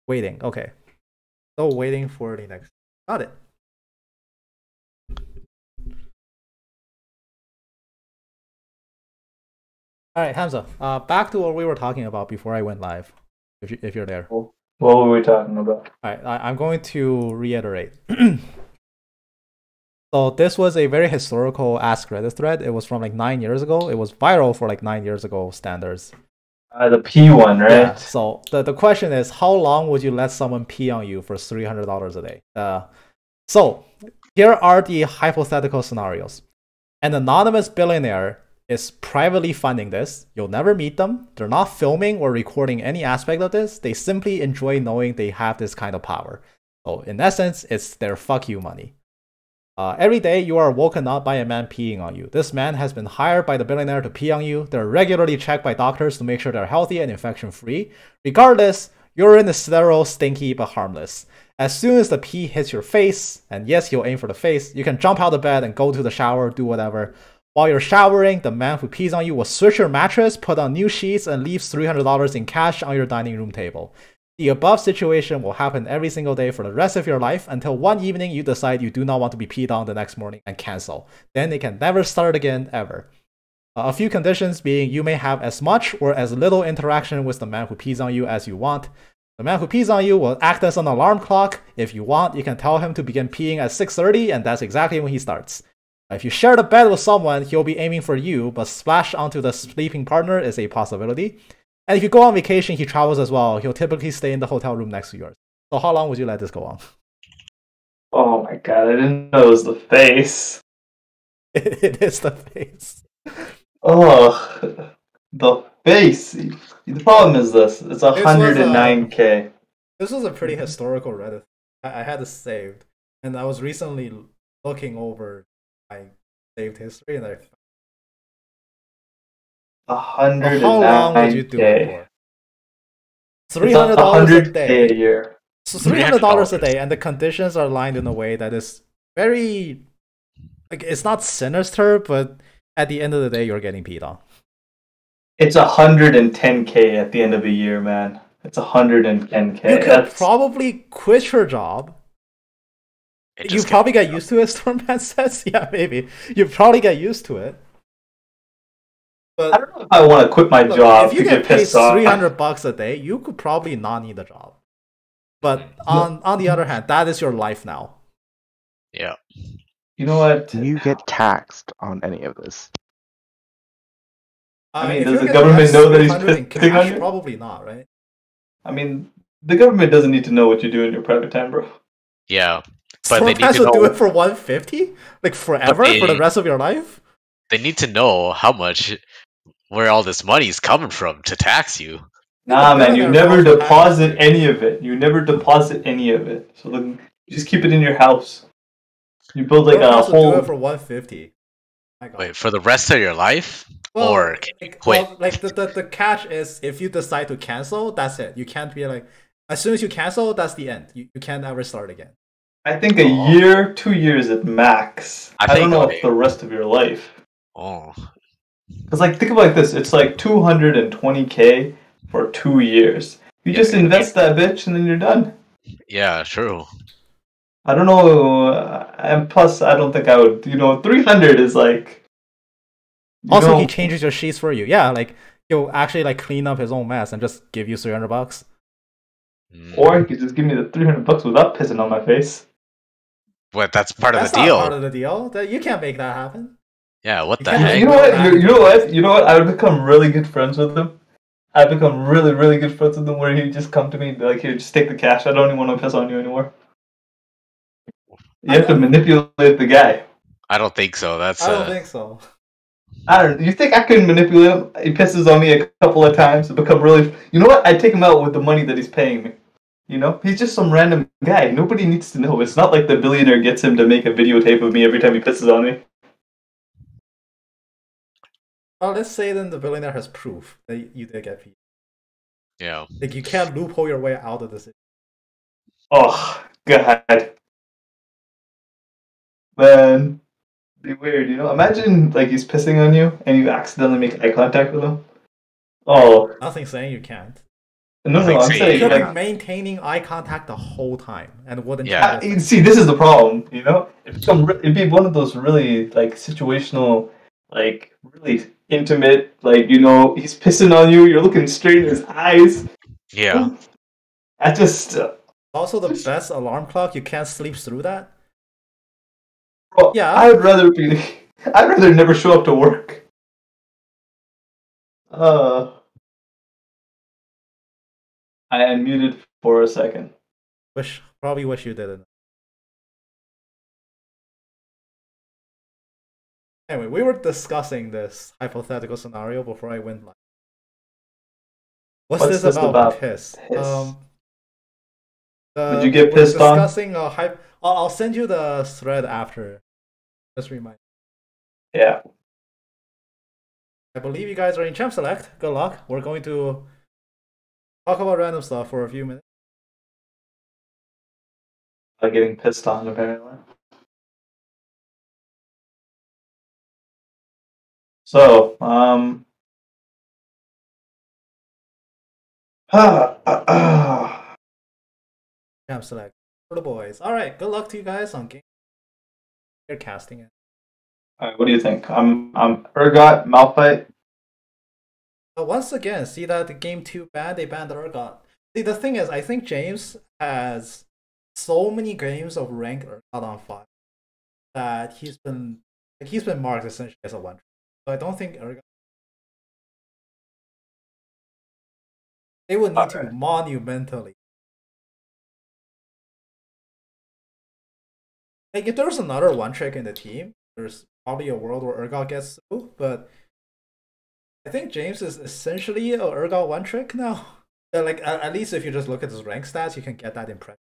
Waiting, okay. So waiting for the next. Got it. All right, Hamza. Back to what we were talking about before I went live. If you're there. What were we talking about? All right, I'm going to reiterate. So this was a very historical Ask Reddit thread. It was from like 9 years ago. It was viral for like 9 years ago standards. The P one, right? Yeah, so the question is, how long would you let someone pee on you for $300 a day? So here are the hypothetical scenarios. An anonymous billionaire is privately funding this. You'll never meet them. They're not filming or recording any aspect of this. They simply enjoy knowing they have this kind of power. So in essence, it's their fuck you money. Every day you are woken up by a man peeing on you. This man has been hired by the billionaire to pee on you. They're regularly checked by doctors to make sure they're healthy and infection free. Regardless, urine is sterile, stinky, but harmless. As soon as the pee hits your face, and yes, you'll aim for the face, you can jump out of bed and go to the shower, do whatever. While you're showering, the man who pees on you will switch your mattress, put on new sheets, and leaves $300 in cash on your dining room table. The above situation will happen every single day for the rest of your life until one evening you decide you do not want to be peed on the next morning and cancel. Then it can never start again, ever. A few conditions being you may have as much or as little interaction with the man who pees on you as you want. The man who pees on you will act as an alarm clock. If you want, you can tell him to begin peeing at 6:30 and that's exactly when he starts. If you share the bed with someone, he'll be aiming for you, but splash onto the sleeping partner is a possibility. And if you go on vacation, he travels as well. He'll typically stay in the hotel room next to yours. So how long would you let this go on? Oh my god, I didn't know it was the face. It is the face. Oh, the face. The problem is this. It's 109k. This was a pretty historical Reddit. I had it saved. And I was recently looking over my saved history and I 109k. How long would you do it for? $300 a day. A year. So $300 a day, and the conditions are lined in a way that is very, like, it's not sinister, but at the end of the day, you're getting peed on. It's 110k at the end of a year, man. It's 110k. You could probably quit your job. You probably get used to it, Stormman says. Yeah, maybe. You probably get used to it. But I don't know if I want to quit my job. If you get paid $300 a day, you could probably not need a job. But on the other hand, that is your life now. Yeah. You know what? Do you get taxed on any of this? I mean, does the government know that he's pissing on you? Probably not, right? I mean, the government doesn't need to know what you do in your private time, bro. Yeah. But they need to know, do it for $150? Like forever? For the rest of your life? They need to know how much, where all this money is coming from to tax you. Nah, man, you never deposit any of it. You never deposit any of it. So look, you just keep it in your house. You build like a whole. Do it for $150. Wait, for the rest of your life? Well, or quit? Well, like the catch is if you decide to cancel, that's it. You can't be like, as soon as you cancel, that's the end. You can't ever start again. I think a year, 2 years at max. I don't know if the rest of your life. Oh. Because like think about this, it's like 220K for 2 years. You just invest that bitch and then you're done. Yeah, true. I don't know, and plus I don't think I would. 300 is like. Also, he changes your sheets for you. Yeah, like he'll actually like clean up his own mess and just give you $300. Or he could just give me the $300 without pissing on my face. What? That's part of That's the not deal. part of the deal. You can't make that happen. Yeah, what the can't- heck? You know what? You know what? I would become really good friends with him. I'd become really, really good friends with him where he'd just come to me and be like, here, just take the cash. I don't even want to piss on you anymore. You have to manipulate the guy. I don't think so. I don't think so. You think I couldn't manipulate him? He pisses on me a couple of times and become really. You know what? I'd take him out with the money that he's paying me. He's just some random guy. Nobody needs to know. It's not like the billionaire gets him to make a videotape of me every time he pisses on me. Well, let's say then the billionaire has proof that you did get paid. Yeah. Like you can't loophole your way out of this. Oh God, man, be weird. Imagine like he's pissing on you and you accidentally make eye contact with him. Oh, Nothing saying you can't. no, I'm You saying could be like. maintaining eye contact the whole time and wouldn't. Yeah. See, this is the problem. It'd be one of those really like situational, like really intimate. Like he's pissing on you. You're looking straight in his eyes. Yeah. I just. Also, the best alarm clock. You can't sleep through that. Bro, Yeah. I'd rather never show up to work. I unmuted for a second. Probably wish you didn't. Anyway, we were discussing this hypothetical scenario before I went live. What's this about piss? Did you get pissed on? Discussing I'll send you the thread after. Just remind. Yeah. I believe you guys are in Champ Select. Good luck. We're going to talk about random stuff for a few minutes. Getting pissed on, apparently. So, Champ Select for the boys. All right. Good luck to you guys on game. You're casting it. All right, what do you think? I'm Urgot, Malphite. But once again, see that the game 2 banned, they banned Urgot. See, the thing is, I think James has so many games of ranked Urgot on 5 that he's been marked essentially as a 1. So I don't think Urgot. They would need to monumentally. Like, if there's another 1 trick in the team, there's probably a world where Urgot gets through, but I think James is essentially a Urgot 1 trick now. Like, at least if you just look at his rank stats, you can get that impression.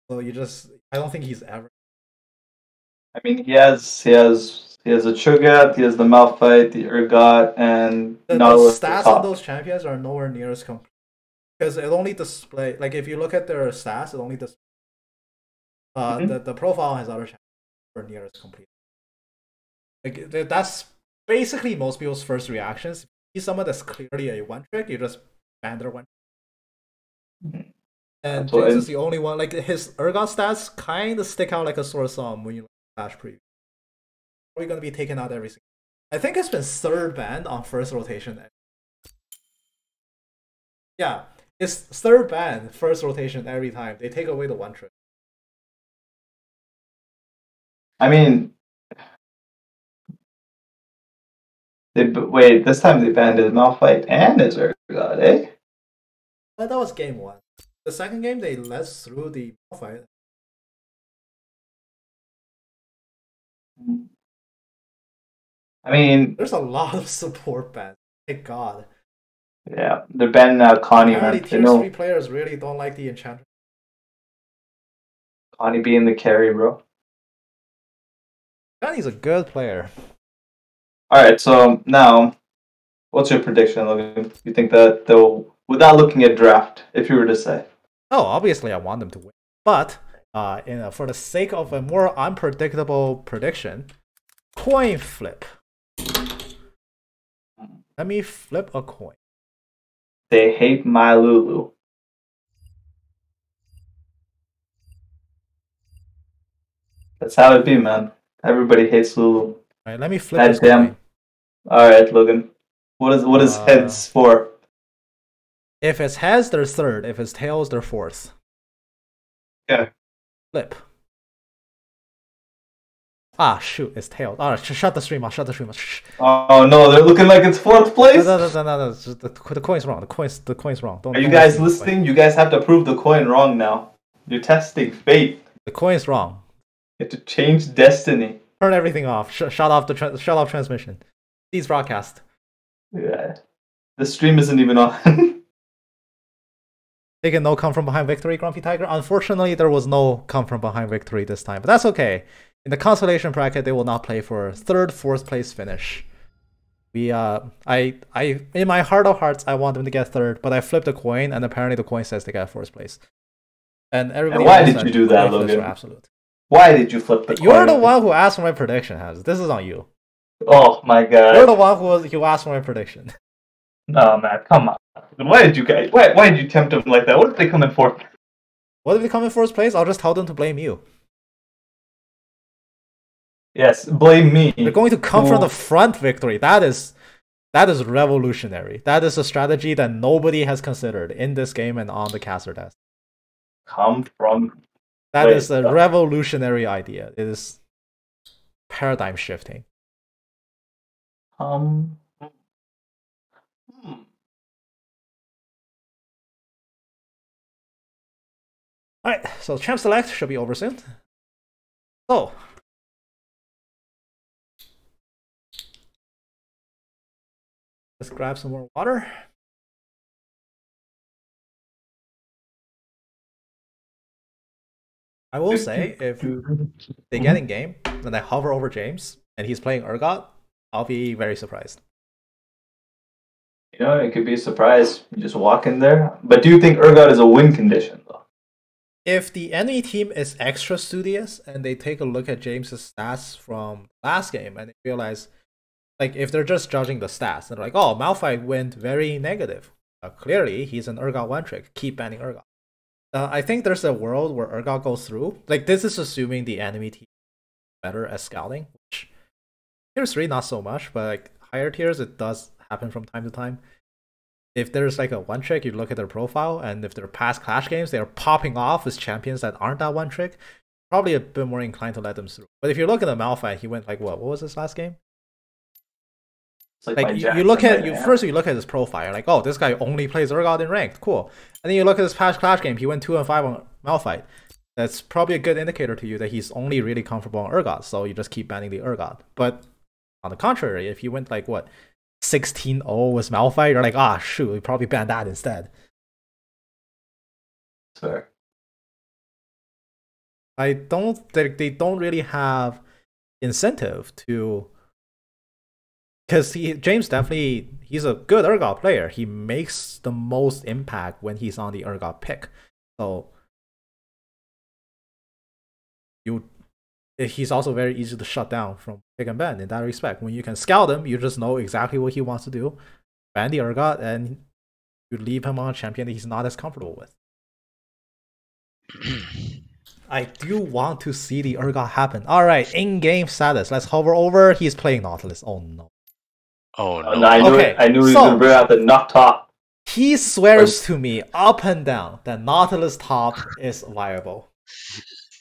So I don't think he's ever. I mean, he has a Cho'Gath, he has the Malphite, the Urgot, and the stats on those champions are nowhere near as complete. Because it only display, like if you look at their stats, it only displays. The profile has other champions nowhere near as complete. Like that's basically most people's first reactions. If you see someone that's clearly a 1 trick, you just ban their 1. And James is the only one. Like his Urgot stats kind of stick out like a sore thumb when you look at Flash Preview. Probably gonna be taken out every single. I think it's been 3rd banned on first rotation. Yeah, it's 3rd ban, first rotation every time. They take away the 1 trick. I mean, this time they banned his Malphite and his Urgot, eh? But that was game 1. The second game, they let through the Malphite. I mean, there's a lot of support bans. Thank God. Yeah, they're banning Connie. Apparently, tier 3 players really don't like the Enchantress. Connie being the carry, bro. Connie's a good player. Alright, so now, what's your prediction, Logan? You think that they'll, without looking at draft, if you were to say? Oh, obviously I want them to win. But, for the sake of a more unpredictable prediction, coin flip. Let me flip a coin. They hate my Lulu. That's how it be, man. Everybody hates Lulu. Alright, let me flip this Damn. coin. Alright, Logan. What is heads for? If it's heads, they're third. If it's tails, they're fourth. Okay. Flip. Ah, shoot, it's tails. Alright, shut the stream off, shut the stream off. Shh. Oh no, they're looking like it's fourth place? No, the coin's wrong. The coin's wrong. Are you guys listening? You guys have to prove the coin wrong now. You're testing fate. The coin's wrong. You have to change destiny. Turn everything off. Shut off shut off transmission. Please broadcast. Yeah. The stream isn't even on. Taking no come from behind victory, Grumpy Tiger. Unfortunately, there was no come from behind victory this time, but that's okay. In the consolation bracket, they will not play for third, fourth place finish. We in my heart of hearts, I want them to get third, but I flipped a coin, and apparently the coin says they got fourth place. And everybody. And why did you do that, Logan? Absolute. Why did you flip the coin? You're the one who asked for my prediction, Has. This is on you. Oh my god. You're the one who asked for my prediction. No man, come on. Why did you tempt them like that? What if they come in fourth? What if they come in fourth place? I'll just tell them to blame you. Yes, blame me. They're going to come from the front victory. That is revolutionary. That is a strategy that nobody has considered in this game and on the caster desk. Come from. That is a revolutionary idea. It is paradigm shifting. Alright, so champ select should be over soon. So let's grab some more water. I will say, if they get in game and I hover over James and he's playing Urgot, I'll be very surprised. You know, it could be a surprise. You just walk in there. But do you think Urgot is a win condition, though? If the enemy team is extra studious and they take a look at James's stats from last game and they realize, like, if they're just judging the stats, they're like, oh, Malphite went very negative. Clearly, he's an Urgot one trick. Keep banning Urgot. I think there's a world where Urgot goes through. Like, this is assuming the enemy team is better at scouting, which tier 3, not so much, but like higher tiers, it does happen from time to time. If there's like a one trick, you look at their profile, and if they're past Clash games, they're popping off as champions that aren't that one trick, probably a bit more inclined to let them through. But if you look at the Malphite, he went like, what was his last game? Like you look at first you look at his profile, you're like, oh, this guy only plays Urgot in ranked, cool. And then you look at his past Clash game, he went 2-5 on Malphite. That's probably a good indicator to you that he's only really comfortable on Urgot, so you just keep banning the Urgot. But on the contrary, if you went like what 16-0 with Malphite, you're like, ah, shoot, we probably ban that instead. Fair. I don't think they don't really have incentive to. Because James definitely, he's a good Urgot player. He makes the most impact when he's on the Urgot pick. So he's also very easy to shut down from pick and ban in that respect. When you can scout him, you just know exactly what he wants to do. Ban the Urgot, and you leave him on a champion that he's not as comfortable with. I do want to see the Urgot happen. Alright, in-game status. Let's hover over. He's playing Nautilus. Oh no. Oh no! I knew okay, it. I knew he was gonna bring out the nut top. He swears to me up and down that Nautilus top is viable.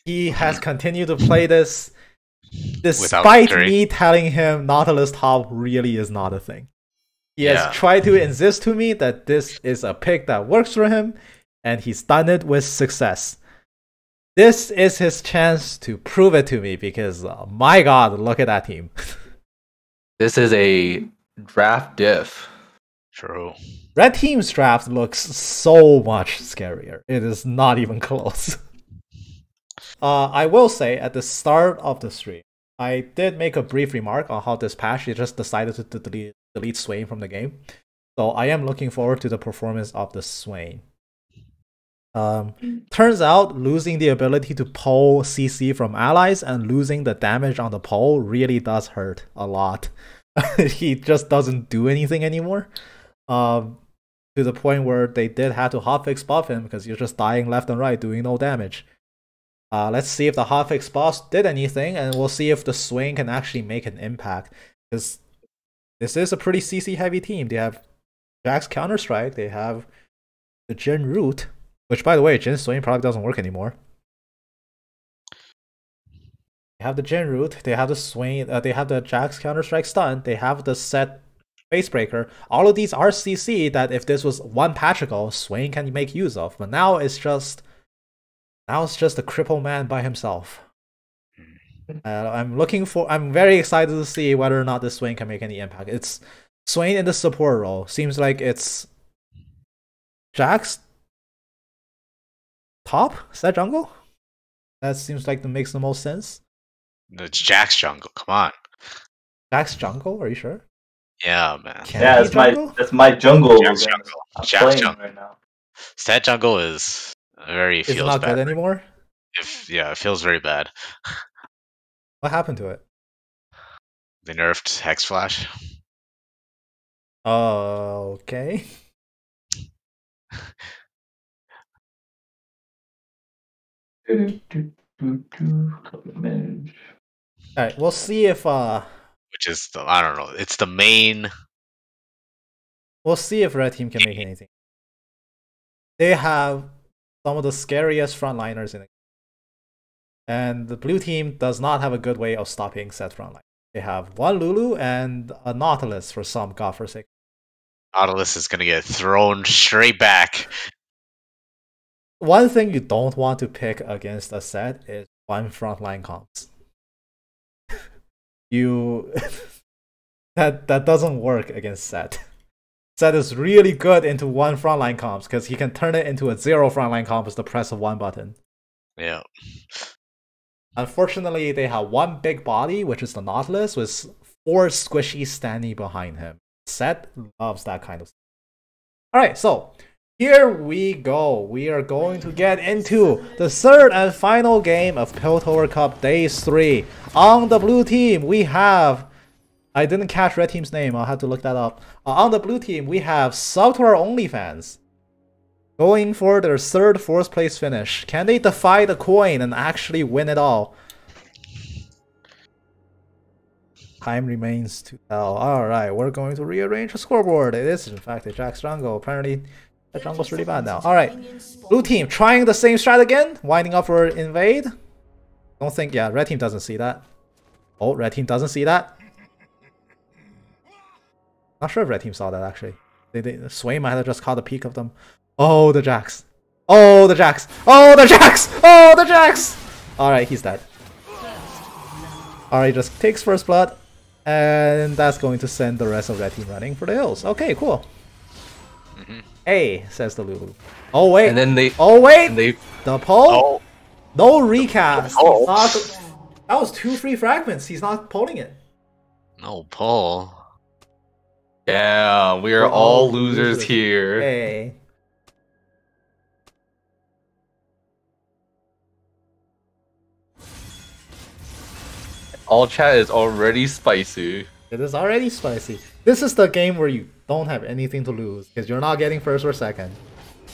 He has continued to play this despite me telling him Nautilus top really is not a thing. He has tried to insist to me that this is a pick that works for him, and he's done it with success. This is his chance to prove it to me because, my god, look at that team. This is a draft diff. True. Red team's draft looks so much scarier. It is not even close. I will say, at the start of the stream, I did make a brief remark on how this patch, it just decided to delete Swain from the game. So I am looking forward to the performance of the Swain. Turns out losing the ability to pull CC from allies and losing the damage on the pull really does hurt a lot he just doesn't do anything anymore. To the point where they did have to hotfix buff him because you're just dying left and right, doing no damage. Let's see if the hotfix boss did anything, and we'll see if the swing can actually make an impact. Because this is a pretty CC heavy team. They have Jack's Counter-Strike, they have the Jin Root, which by the way, Jin Swing probably doesn't work anymore. They have the Jin Root, they have the Swing, they have the Jack's Counter-Strike Stun, they have the set Facebreaker. All of these are CC that if this was one patch ago, Swain can make use of. But now it's just a cripple man by himself. I'm very excited to see whether or not this Swain can make any impact. It's Swain in the support role. Seems like it's Jack's top set jungle. That seems like that makes the most sense. It's Jack's jungle. Come on. Jack's jungle? Are you sure? Yeah, man. Yeah, that's my jungle. Jack's jungle. Jack's jungle right now. Stat jungle is feels not bad good anymore. It feels very bad. What happened to it? They nerfed Hex Flash. Okay. Alright, we'll see if which is I don't know. It's the main. We'll see if Red Team can make anything. They have some of the scariest frontliners in it. And the blue team does not have a good way of stopping set frontline. They have one Lulu and a Nautilus for some godforsaken. Nautilus is gonna get thrown straight back. One thing you don't want to pick against a set is one frontline comps. that doesn't work against set. Set is really good into one frontline comps because he can turn it into a 0 frontline comp with the press of one button. Yeah. Unfortunately, they have one big body, which is the Nautilus, with 4 squishies standing behind him. Set loves that kind of stuff. Alright, so here we go. We are going to get into the third and final game of Piltover Cup Days 3. On the blue team, we have... I didn't catch Red Team's name. I'll have to look that up. On the blue team, we have sub to our OnlyFans going for their third, fourth place finish. Can they defy the coin and actually win it all? Time remains to tell. Alright, we're going to rearrange the scoreboard. It is, in fact, a Jack's jungle. Apparently, that jungle's really bad now. Alright, blue team trying the same strat again. Winding up for invade. Don't think, yeah, red team doesn't see that. Oh, red team doesn't see that. Not sure if red team saw that actually. Sway might have just caught a peek of them. Oh, the Jacks. Oh, the Jacks. Oh, the Jacks. Oh, the Jacks. Alright, he's dead. Alright, just takes first blood. And that's going to send the rest of red team running for the hills. Okay, cool. Hey, says the Lulu. Oh, wait. And then they... Oh, wait. And they... The pull? Oh. No recast. Oh. That was 2 free fragments. He's not pulling it. No pull. Yeah, we are all losers here. Hey. All chat is already spicy. It is already spicy. This is the game where you don't have anything to lose because you're not getting first or second.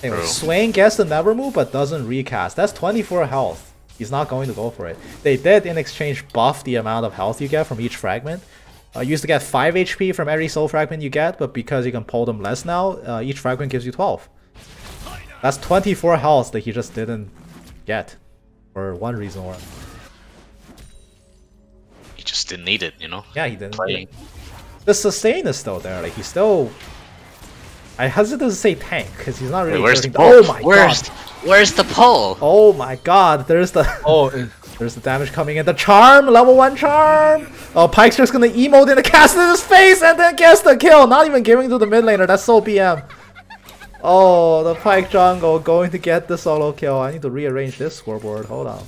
Anyway, Swain gets the never move but doesn't recast. That's 24 health. He's not going to go for it. They did in exchange buff the amount of health you get from each fragment. You used to get 5 HP from every soul fragment you get, but because you can pull them less now, each fragment gives you 12. That's 24 health that he just didn't get for one reason or another. He just didn't need it, you know? Yeah, he didn't. The sustain is still there. Like, he's still... I hesitate to say tank, because he's not really... Wait, where's the pull? Oh my god! Where's the pull? Oh my god, there's the... Oh... There's the damage coming in. The charm! Level 1 charm! Oh, Pyke's just gonna emote in the cast in his face and then gets the kill! Not even giving to the mid laner. That's so BM. Oh, the Pyke jungle going to get the solo kill. I need to rearrange this scoreboard. Hold on.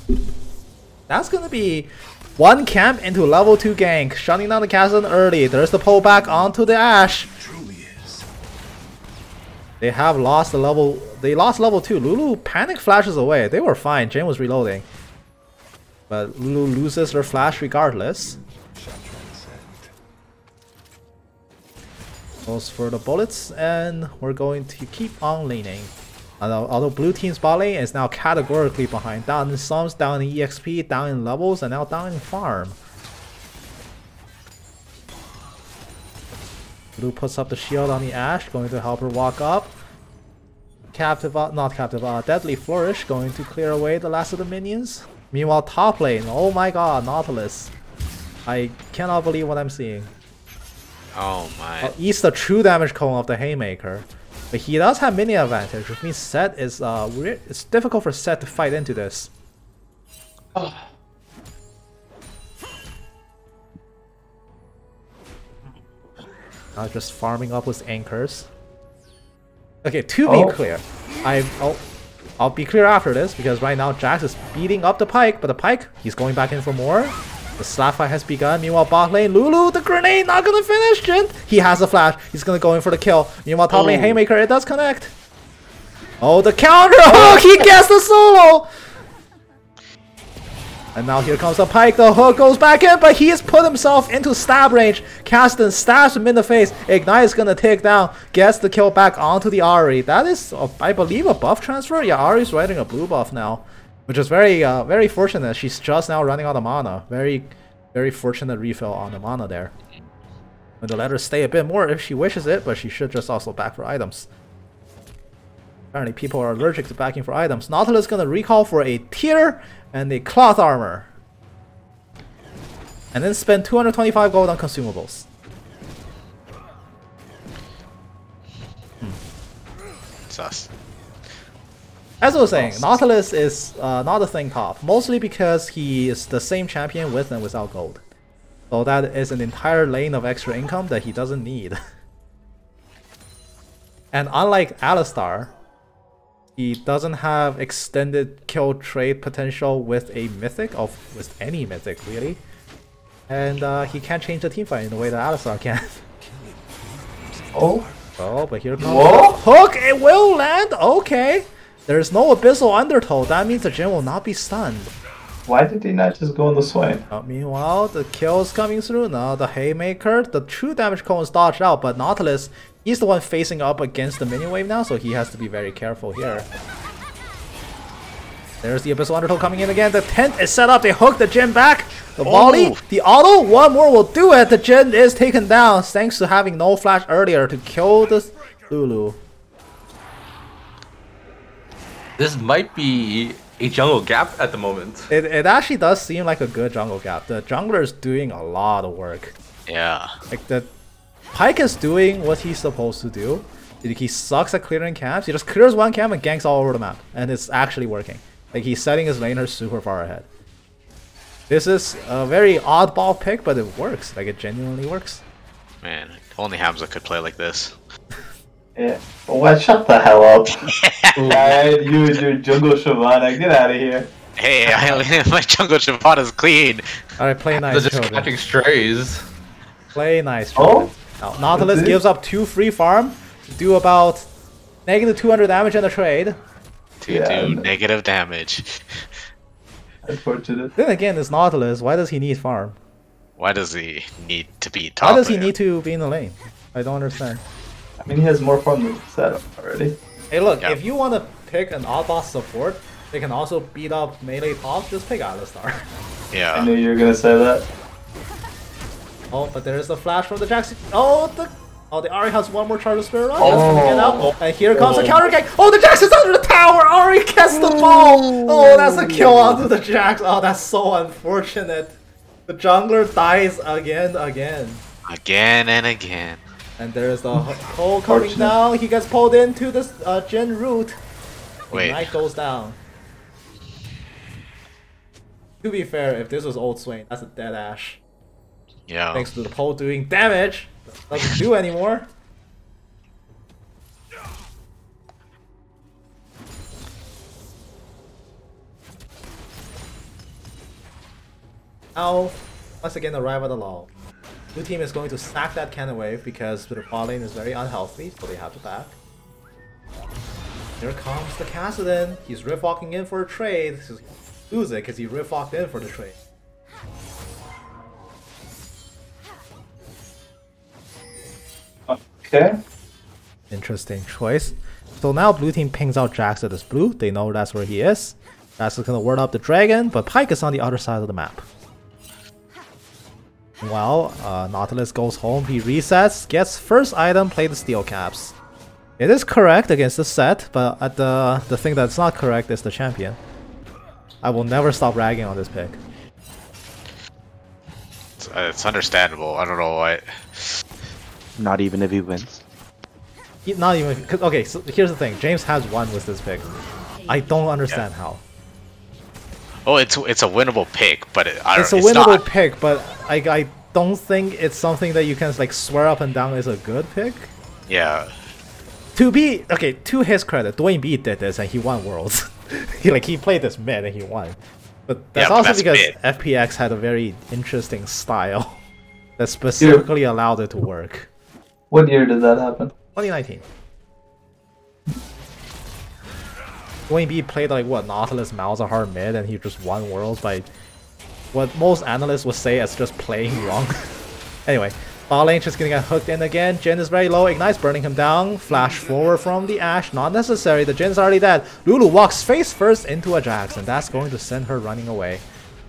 That's gonna be... 1 camp into level 2 gank. Shutting down the castle early. There's the pullback onto the Ashe. They have lost the level... They lost level 2. Lulu panic flashes away. They were fine. Jane was reloading. But Lulu loses her flash regardless. Goes for the bullets, and we're going to keep on laning. Although blue team's bot lane is now categorically behind. Down in sums, down in EXP, down in levels, and now down in farm. Blue puts up the shield on the Ashe, going to help her walk up. Deadly Flourish going to clear away the last of the minions. Meanwhile, top lane, oh my god, Nautilus. I cannot believe what I'm seeing. Oh my. He's the true damage cone of the Haymaker. But he does have minion advantage, which means Set is weird. It's difficult for Set to fight into this. Now just farming up with anchors. Okay, to be clear, I'll be clear after this, because right now Jax is beating up the Pyke, but the Pyke, he's going back in for more. The slap fight has begun. Meanwhile, bot lane, Lulu, the grenade, not gonna finish, Jin. He has a flash. He's gonna go in for the kill. Meanwhile, top lane Haymaker, it does connect. Oh, the counter hook! He gets the solo! And now here comes the Pyke. The hook goes back in, but he has put himself into stab range. Caston stabs him in the face. Ignite is gonna take down. Gets the kill back onto the Ahri. That is, I believe, a buff transfer. Yeah, Ahri's riding a blue buff now, which is very, very fortunate. She's just now running out of mana. Very, very fortunate refill on the mana there. And to let her stay a bit more if she wishes it, but she should just also back for items. Apparently, people are allergic to backing for items. Nautilus is gonna recall for a tier and a cloth armor, and then spend 225 gold on consumables. Sus. As I was saying, Nautilus is not a thing top, mostly because he is the same champion with and without gold. So that is an entire lane of extra income that he doesn't need. And unlike Alistar, he doesn't have extended kill trade potential with a mythic, or with any mythic really. And he can't change the teamfight in the way that Alistar can. Oh, but here comes the hook! It will land! Okay! There's no Abyssal Undertow, that means the Jin will not be stunned. Why did he not just go in the swing? Meanwhile, the kill is coming through now. The Haymaker, the true damage cone is dodged out, but Nautilus, he's the one facing up against the minion wave now, so he has to be very careful here. There's the Abyssal Undertow coming in again. The tent is set up. They hook the Jin back. The volley, the auto, one more will do it. The Jin is taken down thanks to having no flash earlier to kill the Lulu. This might be a jungle gap at the moment. It actually does seem like a good jungle gap. The jungler is doing a lot of work. Yeah. Like the Pyke is doing what he's supposed to do. He sucks at clearing camps. He just clears one camp and ganks all over the map. And it's actually working. Like he's setting his laner super far ahead. This is a very oddball pick, but it works. Like it genuinely works. Man, only Hamza could play like this. Yeah. Well, shut the hell up. Alright, use your jungle Shyvana. Get out of here. Hey, my jungle Shyvana is clean. Alright, play nice, They're just children. catching strays. Play nice, children. Now, Nautilus gives up 2 free farm to do about negative 200 damage in the trade. To do negative damage. Unfortunate. Then again, it's Nautilus. Why does he need farm? Why does he need to be top? Why does he need to be in the lane? I don't understand. I mean, he has more farm than set already. Hey, look, if you want to pick an oddball support, they can also beat up melee tops, just pick Alistar. Yeah. I knew you were gonna say that. Oh, but there's the flash from the Jackson. Oh, the Ahri has one more charge of Spirit Run. Get out. And here comes the counter kick. Oh, the Jackson's under the tower. Ahri gets the ball. Oh, that's a kill onto the Jax. Oh, that's so unfortunate. The jungler dies again. Again and again. And there's the hole coming down. He gets pulled into this Jin root. Wait. Ignite goes down. To be fair, if this was Old Swain, that's a dead Ashe. Yeah. Thanks to the pole doing damage. Doesn't do anymore. Now, once again, arrive at the lull. Blue team is going to sack that cannon wave because the bot lane is very unhealthy, so they have to back. Here comes the Kassadin. He's rift walking in for a trade. So he lose it because he rift walked in for the trade. Okay. Interesting choice. So now blue team pings out Jax at this blue. They know that's where he is. Jax is gonna ward up the dragon, but Pyke is on the other side of the map. Well, Nautilus goes home, he resets, gets first item, play the steel caps. It is correct against the set, but the thing that's not correct is the champion. I will never stop ragging on this pick. It's understandable. I don't know why. Not even if he wins. Not even. Okay, so here's the thing. James has won with this pick. I don't understand how. Oh, it's a winnable pick, but It's a winnable pick, but I don't think it's something that you can like swear up and down is a good pick. Yeah. To his credit, Dwayne B did this and he won Worlds. he played this mid and he won. But that's also because mid. FPX had a very interesting style that specifically allowed it to work. What year did that happen? 2019. Dwayne B played like what, Nautilus Malzahar mid and he just won Worlds by what most analysts would say as just playing wrong. Anyway, bot lane just gonna get hooked in again. Jhin is very low, Ignite's burning him down. Flash forward from the Ashe, not necessary, the Jin's already dead. Lulu walks face first into a Jax and that's going to send her running away.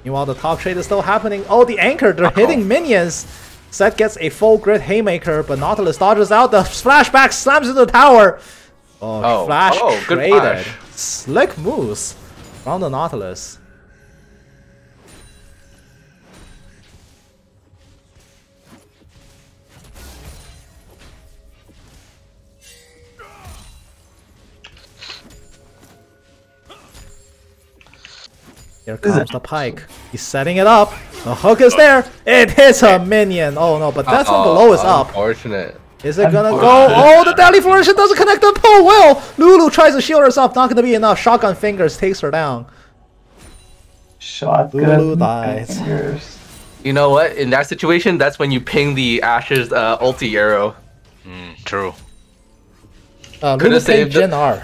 Meanwhile, the top trade is still happening. Oh, the anchor, they're hitting minions. Set gets a full grid haymaker, but Nautilus dodges out. The flashback slams into the tower. Oh, flash traded. Flash. Slick moves from the Nautilus. Here comes the Pyke. He's setting it up. The hook is there. It hits a minion. Oh no, but that's one below is up. Unfortunate. Is it gonna go? Oh, the Deadly Flourish doesn't connect the pull. Well, Lulu tries to shield herself. Not gonna be enough. Shotgun Fingers takes her down. Shotgun Lulu dies. Fingers. You know what? In that situation, that's when you ping the Ashe's ulti arrow. True. Lulu pinged Jhin R.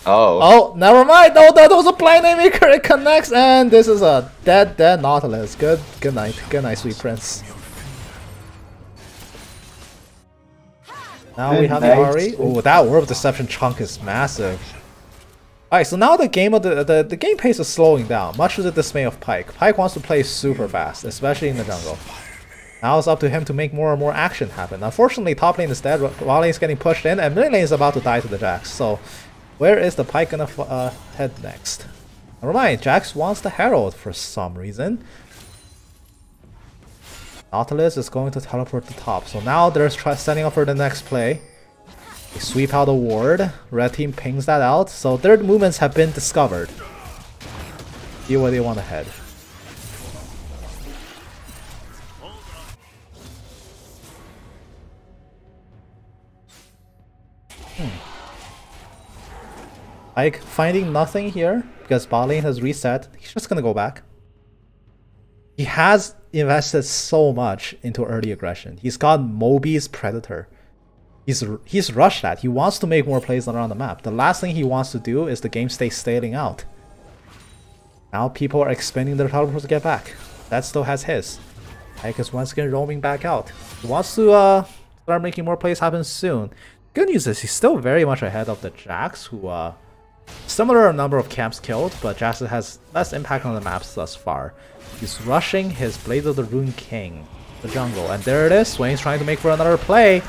Oh, never mind. No, that was a blind maker. It connects, and this is a dead Nautilus. Good night, sweet prince. Now we have the Ahri. Oh, that Orb of Deception chunk is massive. Alright, so now the game of the game pace is slowing down, much to the dismay of Pyke. Pyke wants to play super fast, especially in the jungle. Now it's up to him to make more and more action happen. Unfortunately, top lane is dead, while lane is getting pushed in, and mid lane is about to die to the Jax. So, where is the Pyke gonna head next? Never mind, Jax wants the Herald for some reason. Nautilus is going to teleport to top, so now they're setting up for the next play. They sweep out a ward, red team pings that out, so their movements have been discovered. See where they want to head. Ike finding nothing here because bot lane has reset. He's just gonna go back. He has invested so much into early aggression. He's got Moby's Predator. He's rushed that. He wants to make more plays around the map. The last thing he wants to do is the game stay staling out. Now people are expending their teleports to get back. That still has his. Ike is once again roaming back out. He wants to start making more plays happen soon. Good news is he's still very much ahead of the Jax, who similar number of camps killed, but Jax has less impact on the maps thus far. He's rushing his Blade of the Rune King, the jungle, and there it is. Swain's trying to make for another play.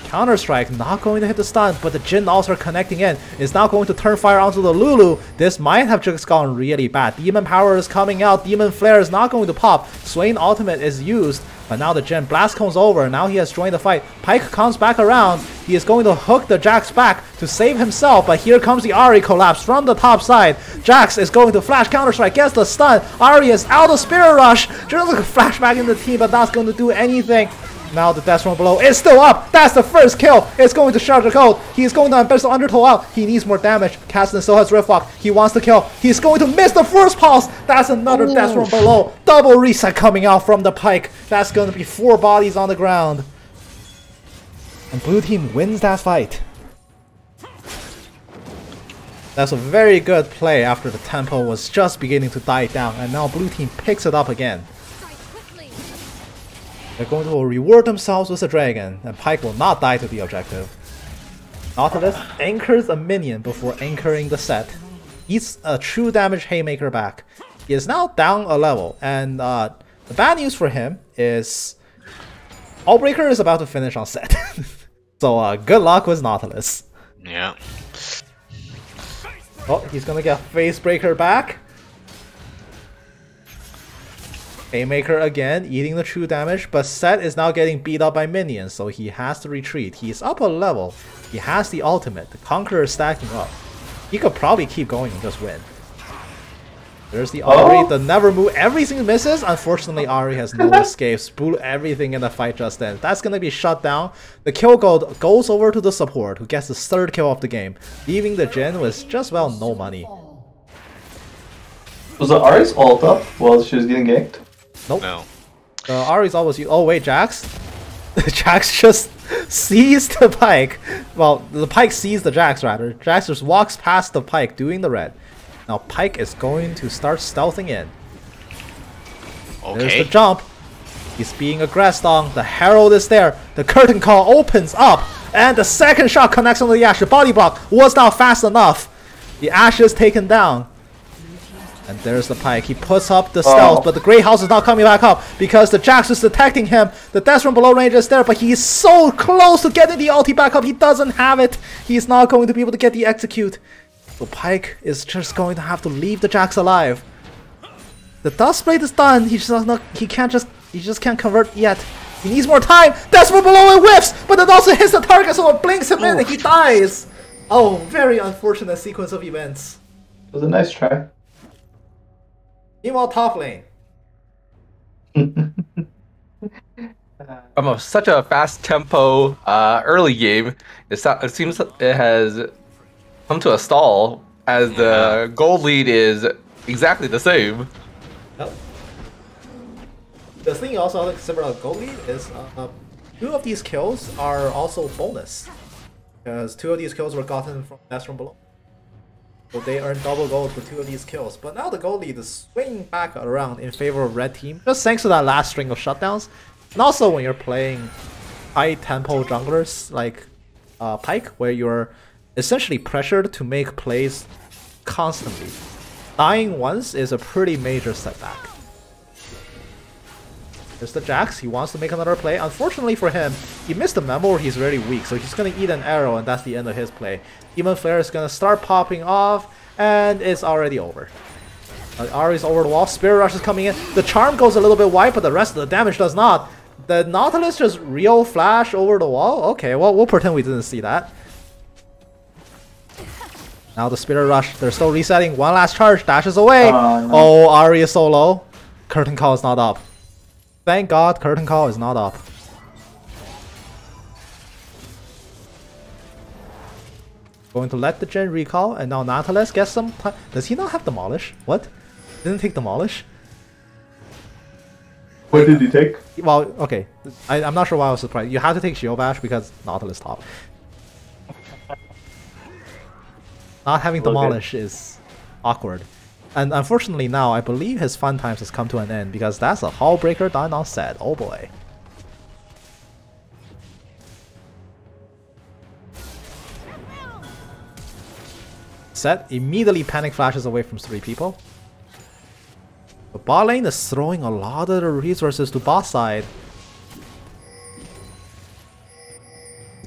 Counter-strike, not going to hit the stun, but the Jhin also connecting in. Is now going to turn fire onto the Lulu. This might have just gone really bad. Demon Power is coming out. Demon Flare is not going to pop. Swain ultimate is used, but now the Jhin Blast comes over. Now he has joined the fight. Pyke comes back around. He is going to hook the Jax back to save himself, but here comes the Ahri collapse from the top side. Jax is going to flash Counter-strike, gets the stun. Ahri is out of Spirit Rush. Just a flashback in the team, but not going to do anything. Now the death from below is still up. That's the first kill. It's going to charge the code. He is going to embezzle Undertow out. He needs more damage. Kasten still has Riftlock. He wants to kill. He's going to miss the first pulse. That's another death from below. Double reset coming out from the Pyke. That's going to be 4 bodies on the ground. And blue team wins that fight. That's a very good play after the tempo was just beginning to die down. And now blue team picks it up again. They're going to reward themselves with a dragon, and Pyke will not die to the objective. Nautilus anchors a minion before anchoring the set. Eats a true damage Haymaker back. He is now down a level, and the bad news for him is Allbreaker is about to finish on set. So good luck with Nautilus. Yeah. Oh, he's gonna get Facebreaker back. Haymaker again, eating the true damage, but Set is now getting beat up by minions, so he has to retreat. He's up a level. He has the ultimate. The Conqueror is stacking up. He could probably keep going and just win. There's the Ahri, the never move. Everything misses. Unfortunately, Ahri has no escapes. Blew everything in the fight just then. That's gonna be shut down. The kill gold goes over to the support, who gets the third kill of the game, leaving the Jhin with just well no money. Was the Ahri's ult up while she was getting ganked? Nope. No. Ahri's always oh wait, Jax? Jax just sees the Pyke. Well, the Pyke sees the Jax rather. Jax just walks past the Pyke doing the red. Now Pyke is going to start stealthing in. Okay. There's the jump. He's being aggressed on. The Herald is there. The curtain call opens up. And the second shot connects onto the Ashe. The body block was not fast enough. The Ashe is taken down. And there's the Pyke. He puts up the stealth, but the Grey House is not coming back up because the Jax is detecting him. The Death from below range is there, but he's so close to getting the ulti back up. He doesn't have it. He's not going to be able to get the execute. So Pyke is just going to have to leave the Jax alive. The Dust Blade is done. He just can't convert yet. He needs more time. Death from below, it whiffs, but it also hits the target, so it blinks him in and he dies. Oh, very unfortunate sequence of events. It was a nice try. Meanwhile, top lane. From such a fast tempo early game, it seems it has come to a stall as the gold lead is exactly the same. Yep. The thing you also have to consider about gold lead is 2 of these kills are also bonus. Because 2 of these kills were gotten from Death from below. So they earn double gold for 2 of these kills. But now the gold lead is swinging back around in favor of red team, just thanks to that last string of shutdowns. And also when you're playing high tempo junglers like Pyke, where you're essentially pressured to make plays constantly. Dying once is a pretty major setback. There's the Jax. He wants to make another play. Unfortunately for him, he missed the memo where he's very weak, so he's going to eat an arrow, and that's the end of his play. Demon Flare is going to start popping off, and it's already over. Ahri's over the wall. Spirit Rush is coming in. The charm goes a little bit wide, but the rest of the damage does not. The Nautilus just real flash over the wall? Okay, well, we'll pretend we didn't see that. Now the Spirit Rush, they're still resetting. One last charge, dashes away. No. Oh, Ahri is so low. Curtain Call is not up. Thank God, Curtain Call is not up. Going to let the Jhin recall, and now Nautilus gets some time. Does he not have Demolish? What? Didn't take Demolish? What did he take? Well, okay. I'm not sure why I was surprised. You have to take Shield Bash because Nautilus top. Not having Demolish is awkward. And unfortunately now, I believe his fun times has come to an end because that's a Hull Breaker done on set. Oh boy. Set immediately panic flashes away from 3 people. The bot lane is throwing a lot of the resources to bot side.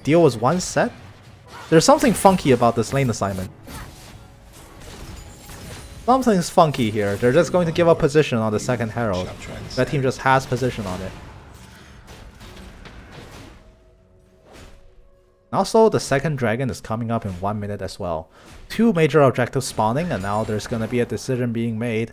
Deal was 1 set. There's something funky about this lane assignment. Something's funky here. They're just going to give up position on the second Herald. That team just has position on it. Also, the second dragon is coming up in 1 minute as well. 2 major objectives spawning, and now there's gonna be a decision being made.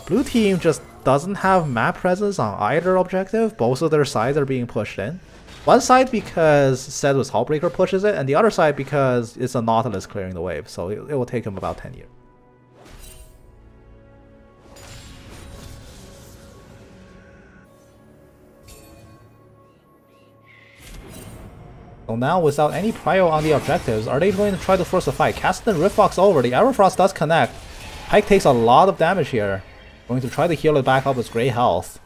Blue team just doesn't have map presence on either objective. Both of their sides are being pushed in. One side because Sed's Hullbreaker pushes it, and the other side because it's a Nautilus clearing the wave, so it will take him about 10 years. So now, without any prio on the objectives, are they going to try to force a fight? Casting the Riftbox over, the Everfrost does connect. Pyke takes a lot of damage here. Going to try to heal it back up with great health.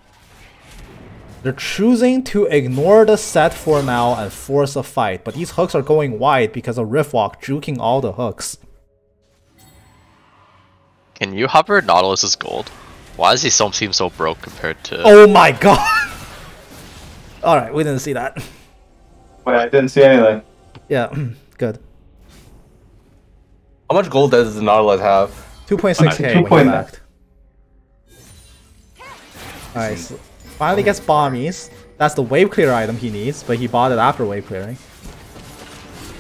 They're choosing to ignore the set for now and force a fight, but these hooks are going wide because of Riftwalk juking all the hooks. Can you hover Nautilus's gold? Why does he seem so broke compared to... Oh my god! Alright, we didn't see that. Wait, I didn't see anything. Yeah, good. How much gold does the Nautilus have? 2.6k when backed. Alright, so finally gets bombies. That's the wave clear item he needs, but he bought it after wave clearing.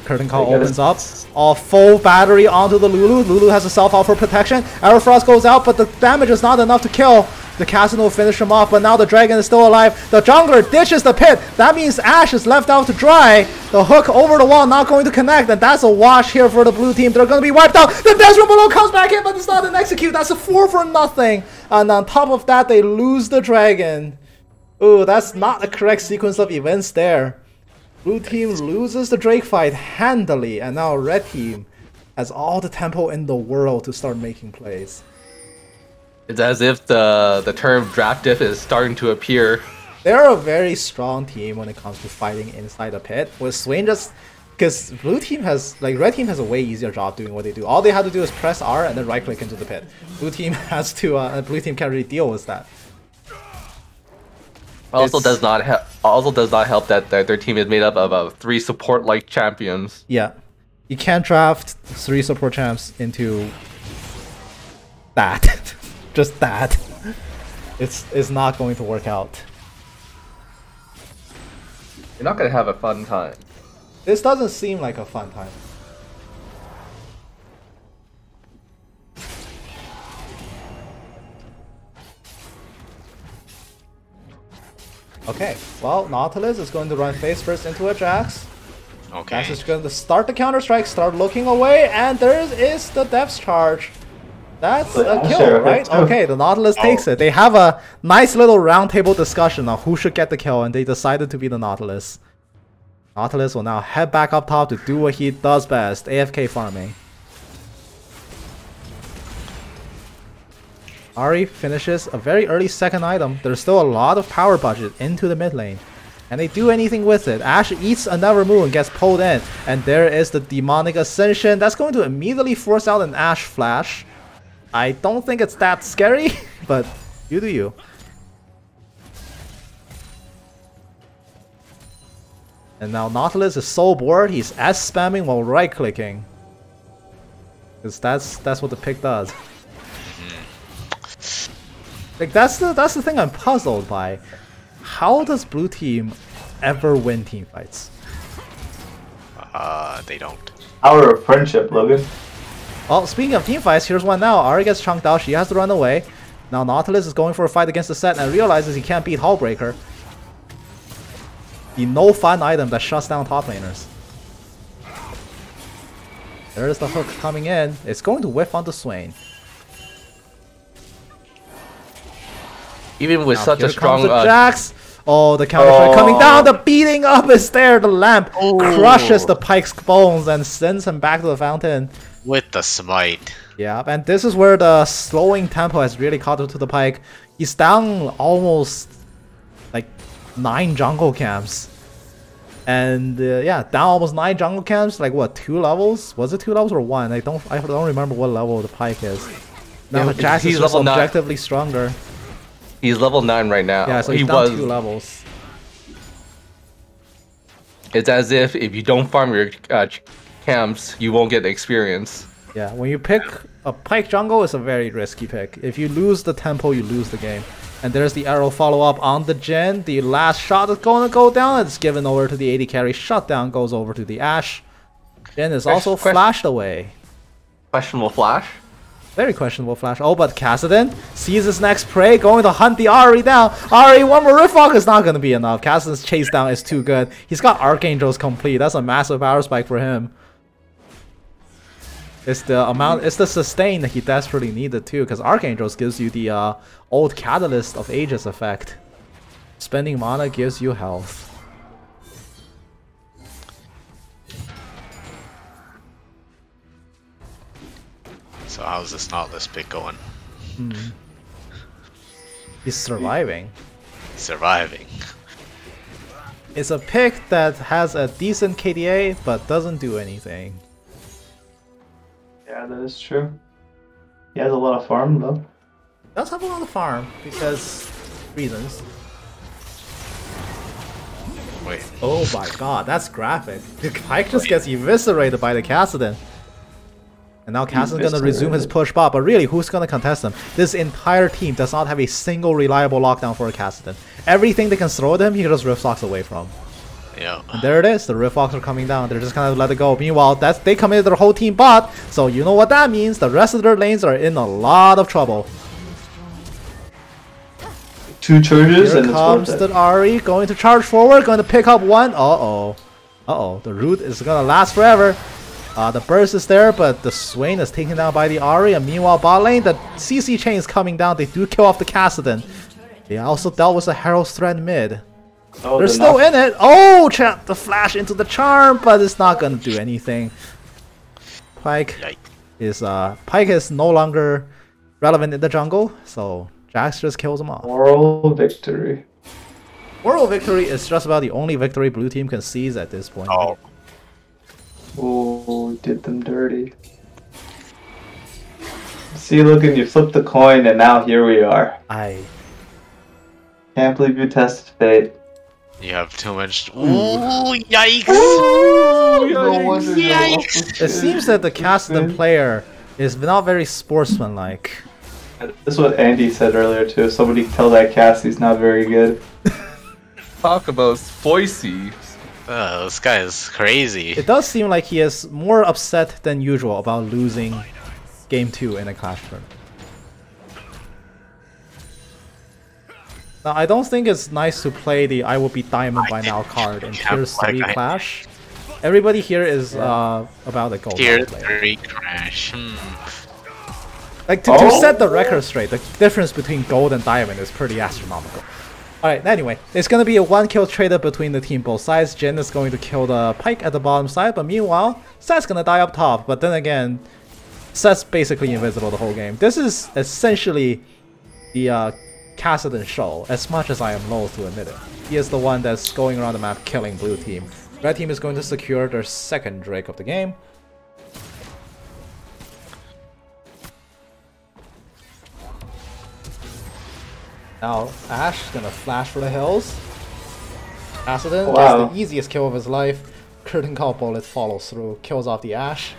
Curtain Call opens up. All full battery onto the Lulu. Lulu has a self-out for protection. Aerofrost goes out, but the damage is not enough to kill. The Casino will finish him off, but now the dragon is still alive. The jungler ditches the pit. That means Ashe is left out to dry. The hook over the wall not going to connect, and that's a wash here for the blue team. They're going to be wiped out. The Desert Below comes back in, but it's not an execute. That's a 4 for nothing. And on top of that, they lose the dragon. Ooh, that's not the correct sequence of events there. Blue team loses the Drake fight handily, and now red team has all the tempo in the world to start making plays. It's as if the term draft diff is starting to appear. They're a very strong team when it comes to fighting inside the pit. With Swain just... Because blue team has... Like, red team has a way easier job doing what they do. All they have to do is press R and then right click into the pit. Blue team has to... blue team can't really deal with that. Also does not help that their team is made up of 3 support-like champions. Yeah. You can't draft 3 support champs into... that. Just that. It's not going to work out. You're not gonna have a fun time. This doesn't seem like a fun time. Okay, well, Nautilus is going to run face first into a Jax. Okay. Jax is going to start the counter-strike, start looking away, and there is the depth charge. That's a kill, right? Okay, the Nautilus takes it. They have a nice little roundtable discussion on who should get the kill, and they decided to be the Nautilus. Nautilus will now head back up top to do what he does best, AFK farming. Ahri finishes a very early second item. There's still a lot of power budget into the mid lane. And they do anything with it. Ashe eats another move and gets pulled in. And there is the Demonic Ascension. That's going to immediately force out an Ashe flash. I don't think it's that scary, but you do you. And now Nautilus is so bored, he's S spamming while right clicking. Because that's what the pick does. Like that's the thing I'm puzzled by. How does blue team ever win team fights? They don't. Hour of friendship, Logan. Well, speaking of team fights, here's one now. Ahri gets chunked out, she has to run away. Now Nautilus is going for a fight against the set and realizes he can't beat Hullbreaker. The no fun item that shuts down top laners. There's the hook coming in. It's going to whiff onto Swain. Even with such a strong Jax. Oh, the counter strike coming down. The beating up is there. The lamp crushes the Pike's bones and sends him back to the fountain. With the smite. Yeah, and this is where the slowing tempo has really caught up to the Pike. He's down almost like 9 jungle camps. And yeah, down almost 9 jungle camps. Like what, 2 levels? Was it 2 levels or 1? I don't remember what level the Pike is. Now the Jax is just objectively stronger. He's level 9 right now. Yeah, so he's down 2 levels. It's as if you don't farm your camps, you won't get experience. Yeah, when you pick a Pike jungle, it's a very risky pick. If you lose the tempo, you lose the game. And there's the arrow follow-up on the Jhin. The last shot is going to go down. It's given over to the AD carry. Shutdown goes over to the Ashe. Jhin is also flashed away. Questionable flash? Very questionable flash. Oh, but Kassadin sees his next prey, going to hunt the Ahri down. Ahri, one more Riftwalk is not going to be enough. Kassadin's chase down is too good. He's got Archangels complete. That's a massive power spike for him. It's the sustain that he desperately needed too, because Archangels gives you the old Catalyst of Aegis effect. Spending mana gives you health. So how's this Nautilus pick going? He's surviving. surviving. It's a pick that has a decent KDA, but doesn't do anything. Yeah, that is true. He has a lot of farm though. Does have a lot of farm, because reasons. Wait. Oh my god, that's graphic. The Pike just gets eviscerated by the Kassadin. And now Kassadin's gonna resume his push bot, but really, who's gonna contest him? This entire team does not have a single reliable lockdown for a Kassadin. Everything they can throw at him, he just Rift Locks away from. Yeah. And there it is, the Rift Locks are coming down, they're just gonna let it go. Meanwhile, they committed their whole team bot, so you know what that means, the rest of their lanes are in a lot of trouble. 2 charges Here and comes it's the Ari, going to charge forward, going to pick up one. Uh-oh. Uh-oh, the root is gonna last forever. The burst is there, but the Swain is taken down by the Ari, and meanwhile bot lane, the CC chain is coming down, they do kill off the Kassadin. They also dealt with the Herald's threat mid. Oh, they're still in it. Oh, chat the flash into the charm, but it's not gonna do anything. Pike is no longer relevant in the jungle, so Jax just kills him off. Moral victory. Moral victory is just about the only victory blue team can seize at this point. Oh, did them dirty. See, look, and you flip the coin, and now here we are. I can't believe you tested fate. You have too much. Ooh, yikes! Ooh, no wonder yikes! It seems that the Kassadin player is not very sportsmanlike. That's what Andy said earlier too. Somebody tell that Cassie's not very good. Talk about Foisey. This guy is crazy. It does seem like he is more upset than usual about losing Game 2 in a Clash tournament. Now, I don't think it's nice to play the I will be diamond by now card in Tier 3 Clash. Everybody here is about the gold. Tier 3 Crash. Like, to set the record straight, the difference between gold and diamond is pretty astronomical. Alright, anyway, it's going to be a 1-kill trade-up between the team both sides. Jin is going to kill the Pike at the bottom side, but meanwhile, Set's going to die up top. But then again, Set's basically invisible the whole game. This is essentially the Kassadin show, as much as I am loath to admit it. He is the one that's going around the map killing blue team. Red team is going to secure their second Drake of the game. Now, Ashe is gonna flash for the hills. Kassadin gets the easiest kill of his life. Curtain Call Bullet follows through, kills off the Ashe.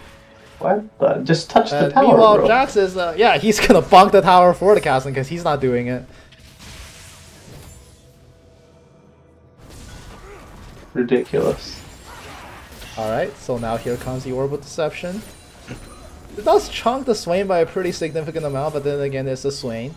What? Just touch the tower, meanwhile, bro. Jax is, yeah, he's gonna bonk the tower for the Kassadin because he's not doing it. Ridiculous. Alright, so now here comes the Orb of Deception. It does chunk the Swain by a pretty significant amount, but then again, it's a Swain.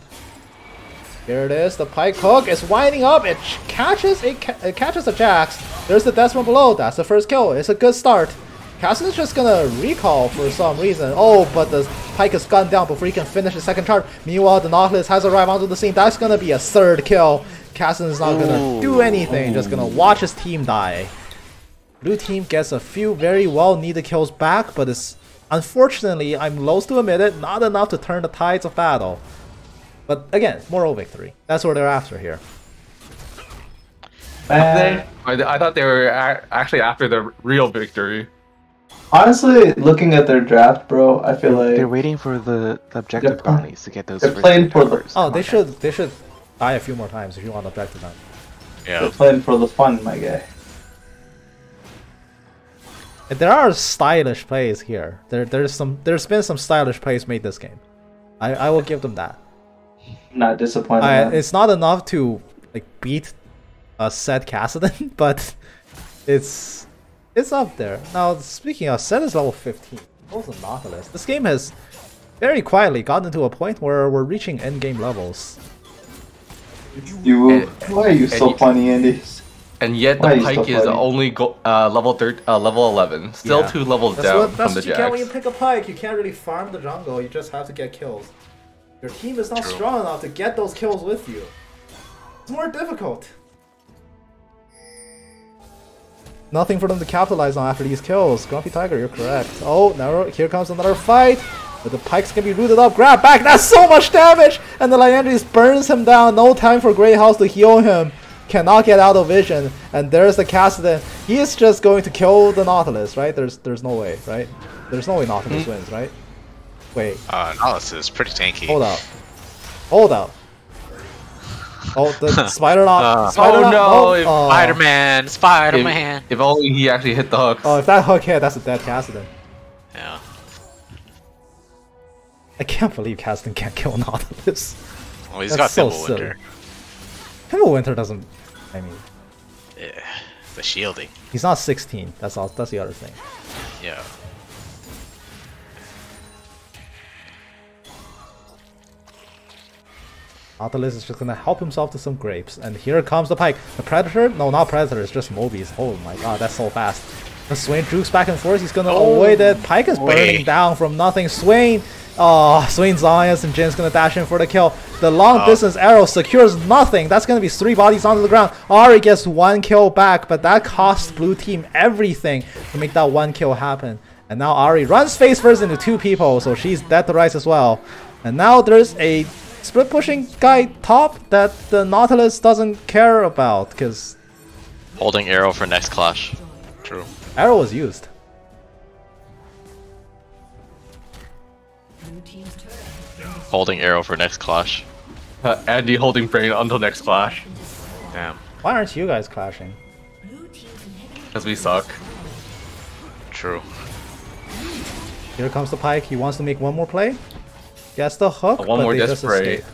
Here it is, the Pike hook is winding up, it catches a Jax. There's the Desmond below, that's the first kill, it's a good start. Kassadin's just gonna recall for some reason. Oh, but the Pike is gunned down before he can finish the second charge. Meanwhile, the Nautilus has arrived onto the scene, that's gonna be a third kill. Kassadin's not gonna do anything, just gonna watch his team die. Blue team gets a few very well needed kills back, but it's unfortunately, I'm loath to admit it, not enough to turn the tides of battle. But again, moral victory. That's what they're after here. I thought they were actually after the real victory. Honestly, looking at their draft, bro, I feel like they're waiting for the objective bounties to get those. They're playing for the. Oh, they should die a few more times if you want objective bounty. Yeah. They're playing for the fun, my guy. There are stylish plays here. There's been some stylish plays made this game. I will give them that. I'm not disappointed. It's not enough to like beat a Set Kassadin, but it's up there. Now speaking of, Set is level 15. Also Nautilus. This game has very quietly gotten to a point where we're reaching endgame levels. Why are you so funny, Andy? And yet the Pike is only level 11, still 2 levels down from the Jax. You can't when you pick a Pike. You can't really farm the jungle. You just have to get kills. Your team is not strong enough to get those kills with you. It's more difficult. Nothing for them to capitalize on after these kills. Grumpy Tiger, you're correct. Oh, now here comes another fight. But the Pike's gonna be rooted up, grab back, that's so much damage! And the Liandry's burns him down, no time for Grey House to heal him. Cannot get out of vision, and there's the Kassadin. He is just going to kill the Nautilus, right? There's no way, right? There's no way Nautilus wins, right? Wait. Nautilus is pretty tanky. Hold up. Hold up. Oh, the spider knot. Spider-Man, Spider-Man. If only he actually hit the hook. Oh, if that hook hit, that's a dead Kassadin. Yeah. I can't believe Kassadin can't kill Nautilus. Well, he's got so Thimblewinter. Thimblewinter doesn't. I mean, Yeah, the shielding. he's not 16. That's all. That's the other thing. Yeah. Nautilus is just gonna help himself to some grapes, and here comes the Pike. The Predator? No, not Predator. It's just Mobius. Oh my god, that's so fast. The Swain jukes back and forth. He's gonna avoid it. Pike is burning down from nothing. Swain. Oh, Swain Zayas and Jin's gonna dash in for the kill. The long distance arrow secures nothing. That's gonna be 3 bodies onto the ground. Ari gets 1 kill back, but that costs blue team everything to make that 1 kill happen. And now Ari runs face first into 2 people, so she's dead to rights as well. And now there's a split pushing guy top that the Nautilus doesn't care about, because Holding arrow for next clash. True. arrow was used. Holding arrow for next clash. Andy holding brain until next clash. Damn. Why aren't you guys clashing? Because we suck. True. Here comes the Pike. He wants to make one more play. Gets the hook, One but more they just desperate. escape.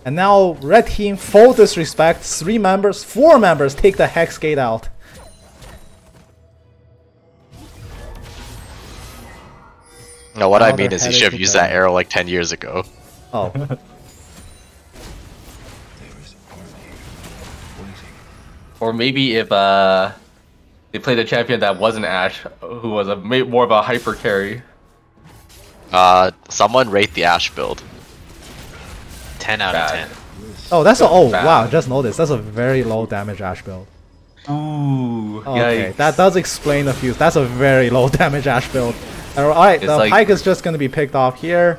And now red team, full disrespect. 4 members take the Hex Gate out. No, what Now I mean they're is he headed should have to used the- that arrow like 10 years ago. Oh. Or maybe if they played a champion that wasn't Ashe, who was more of a hyper carry. Someone rate the Ashe build. 10 out of 10. Oh, that's a, oh Bad. wow, just noticed. That's a very low damage Ashe build. Ooh, Okay, yikes. that does explain a few. That's a very low damage Ashe build. Alright, the like- Pike is just gonna be picked off here.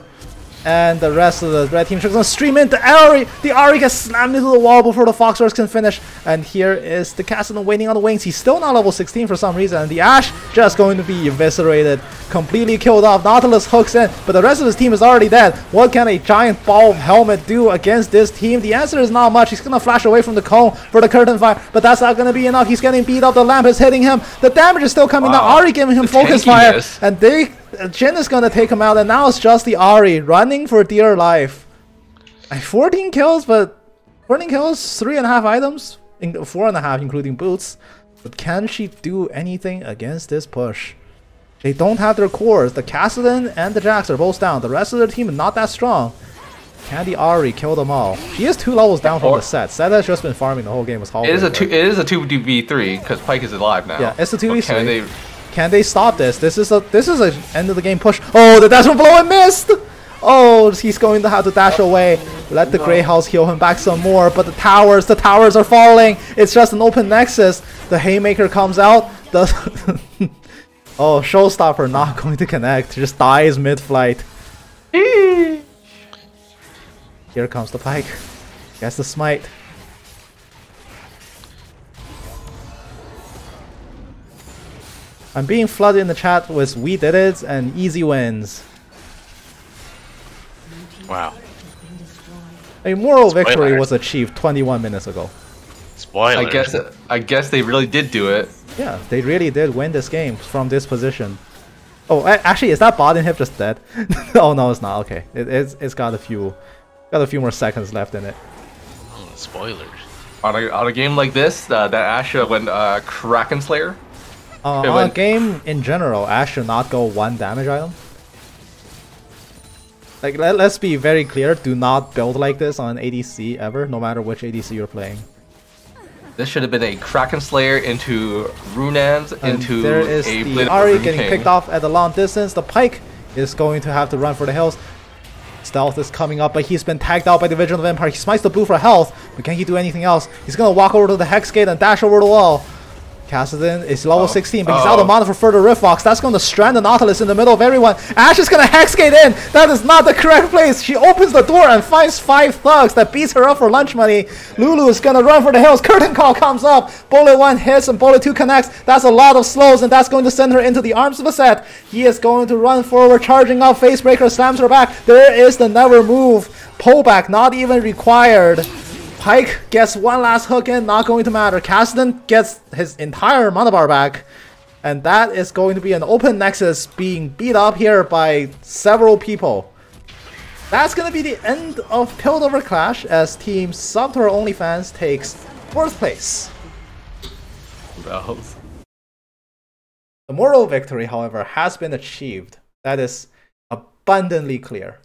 And the rest of the red team is gonna stream into Ari. The Ari gets slammed into the wall before the Foxhorse can finish. And here is the Kassadin waiting on the wings. He's still not level 16 for some reason. And the Ashe just going to be eviscerated, completely killed off. Nautilus hooks in, but the rest of his team is already dead. What can a giant ball of helmet do against this team? The answer is not much. He's gonna flash away from the cone for the curtain fire, but that's not gonna be enough. He's getting beat up. The lamp is hitting him. The damage is still coming down. Ari giving him The focus fire, tankiness. and Jin is gonna take him out, and now it's just the Ari running for dear life. 14 kills, but 14 kills, 3.5 items, 4.5 including boots. But can she do anything against this push? They don't have their cores. The Kassadin and the Jax are both down. The rest of their team is not that strong. Can the Ari kill them all? She is 2 levels down from the set. Set has just been farming the whole game. It is a 2v3 because Pike is alive now. Yeah, it's a But 2v3. Can they stop this? This is a end of the game push. Oh, the dash from below and missed. Oh, he's going to have to dash away. Let the Grey House heal him back some more. But the towers are falling. It's just an open nexus. The Haymaker comes out. The oh, Showstopper not going to connect. Just dies mid-flight. Here comes the Pike. Gets the smite. I'm being flooded in the chat with "we did it" and "easy wins." Wow. A moral victory Spoilers. was achieved 21 minutes ago. Spoiler. I guess they really did do it. Yeah, they really did win this game from this position. Oh, actually, is that bot inhib just dead? Oh no, it's not. Okay, it's got a few more seconds left in it. Oh, spoilers. On a game like this, that Ashe went Kraken Slayer. On a game in general, Ashe should not go 1 damage item. Like, let's be very clear, do not build like this on ADC ever, no matter which ADC you're playing. This should have been a Kraken Slayer into Runans And into there is a the Blade Ari Rune getting King. picked off at the long distance. The Pike is going to have to run for the hills. Stealth is coming up, but he's been tagged out by the Vigilant Vampire. He smites the blue for health, but can he do anything else? He's gonna walk over to the Hex Gate and dash over the wall. Kassadin is level 16, but he's out of mana for further Rift Fox. That's going to strand the Nautilus in the middle of everyone. Ashe is going to Hexgate in. That is not the correct place. She opens the door and finds 5 thugs that beats her up for lunch money. Lulu is going to run for the hills. Curtain Call comes up. Bullet 1 hits and Bullet 2 connects. That's a lot of slows, and that's going to send her into the arms of a set. He is going to run forward, charging up. Facebreaker slams her back. There is the never move. Pullback not even required. Pyke gets one last hook in, not going to matter. Kassadin gets his entire mana bar back, and that is going to be an open nexus being beat up here by several people. That's going to be the end of Piltover Clash as Team Sub to Our OnlyFans takes 4th place. No. The moral victory, however, has been achieved. That is abundantly clear.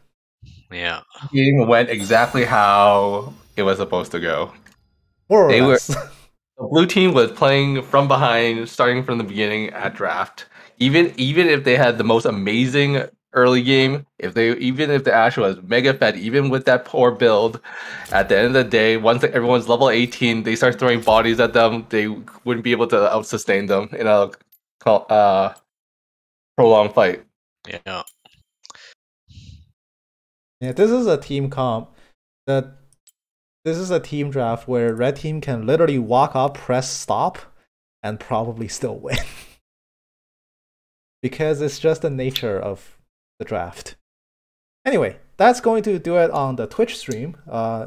Yeah. The game went exactly how it was supposed to go. More or less. The blue team was playing from behind, starting from the beginning at draft. Even if they had the most amazing early game, even if the Ashe was mega fed, even with that poor build, at the end of the day, once everyone's level 18, they start throwing bodies at them. They wouldn't be able to out-sustain them in a prolonged fight. Yeah. Yeah, this is a team comp that. This is a team draft where red team can literally walk up, press stop, and probably still win. Because it's just the nature of the draft. Anyway, that's going to do it on the Twitch stream.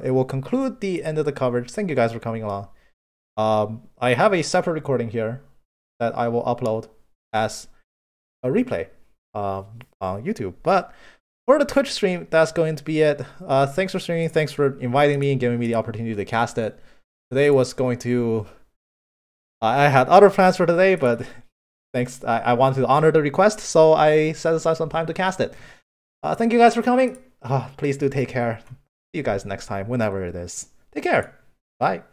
It will conclude the end of the coverage. Thank you guys for coming along. I have a separate recording here that I will upload as a replay on YouTube. But for the Twitch stream, that's going to be it. Thanks for streaming. Thanks for inviting me and giving me the opportunity to cast it. Today was going to... I had other plans for today, but thanks. I wanted to honor the request, so I set aside some time to cast it. Thank you guys for coming. Please do take care. See you guys next time, whenever it is. Take care. Bye.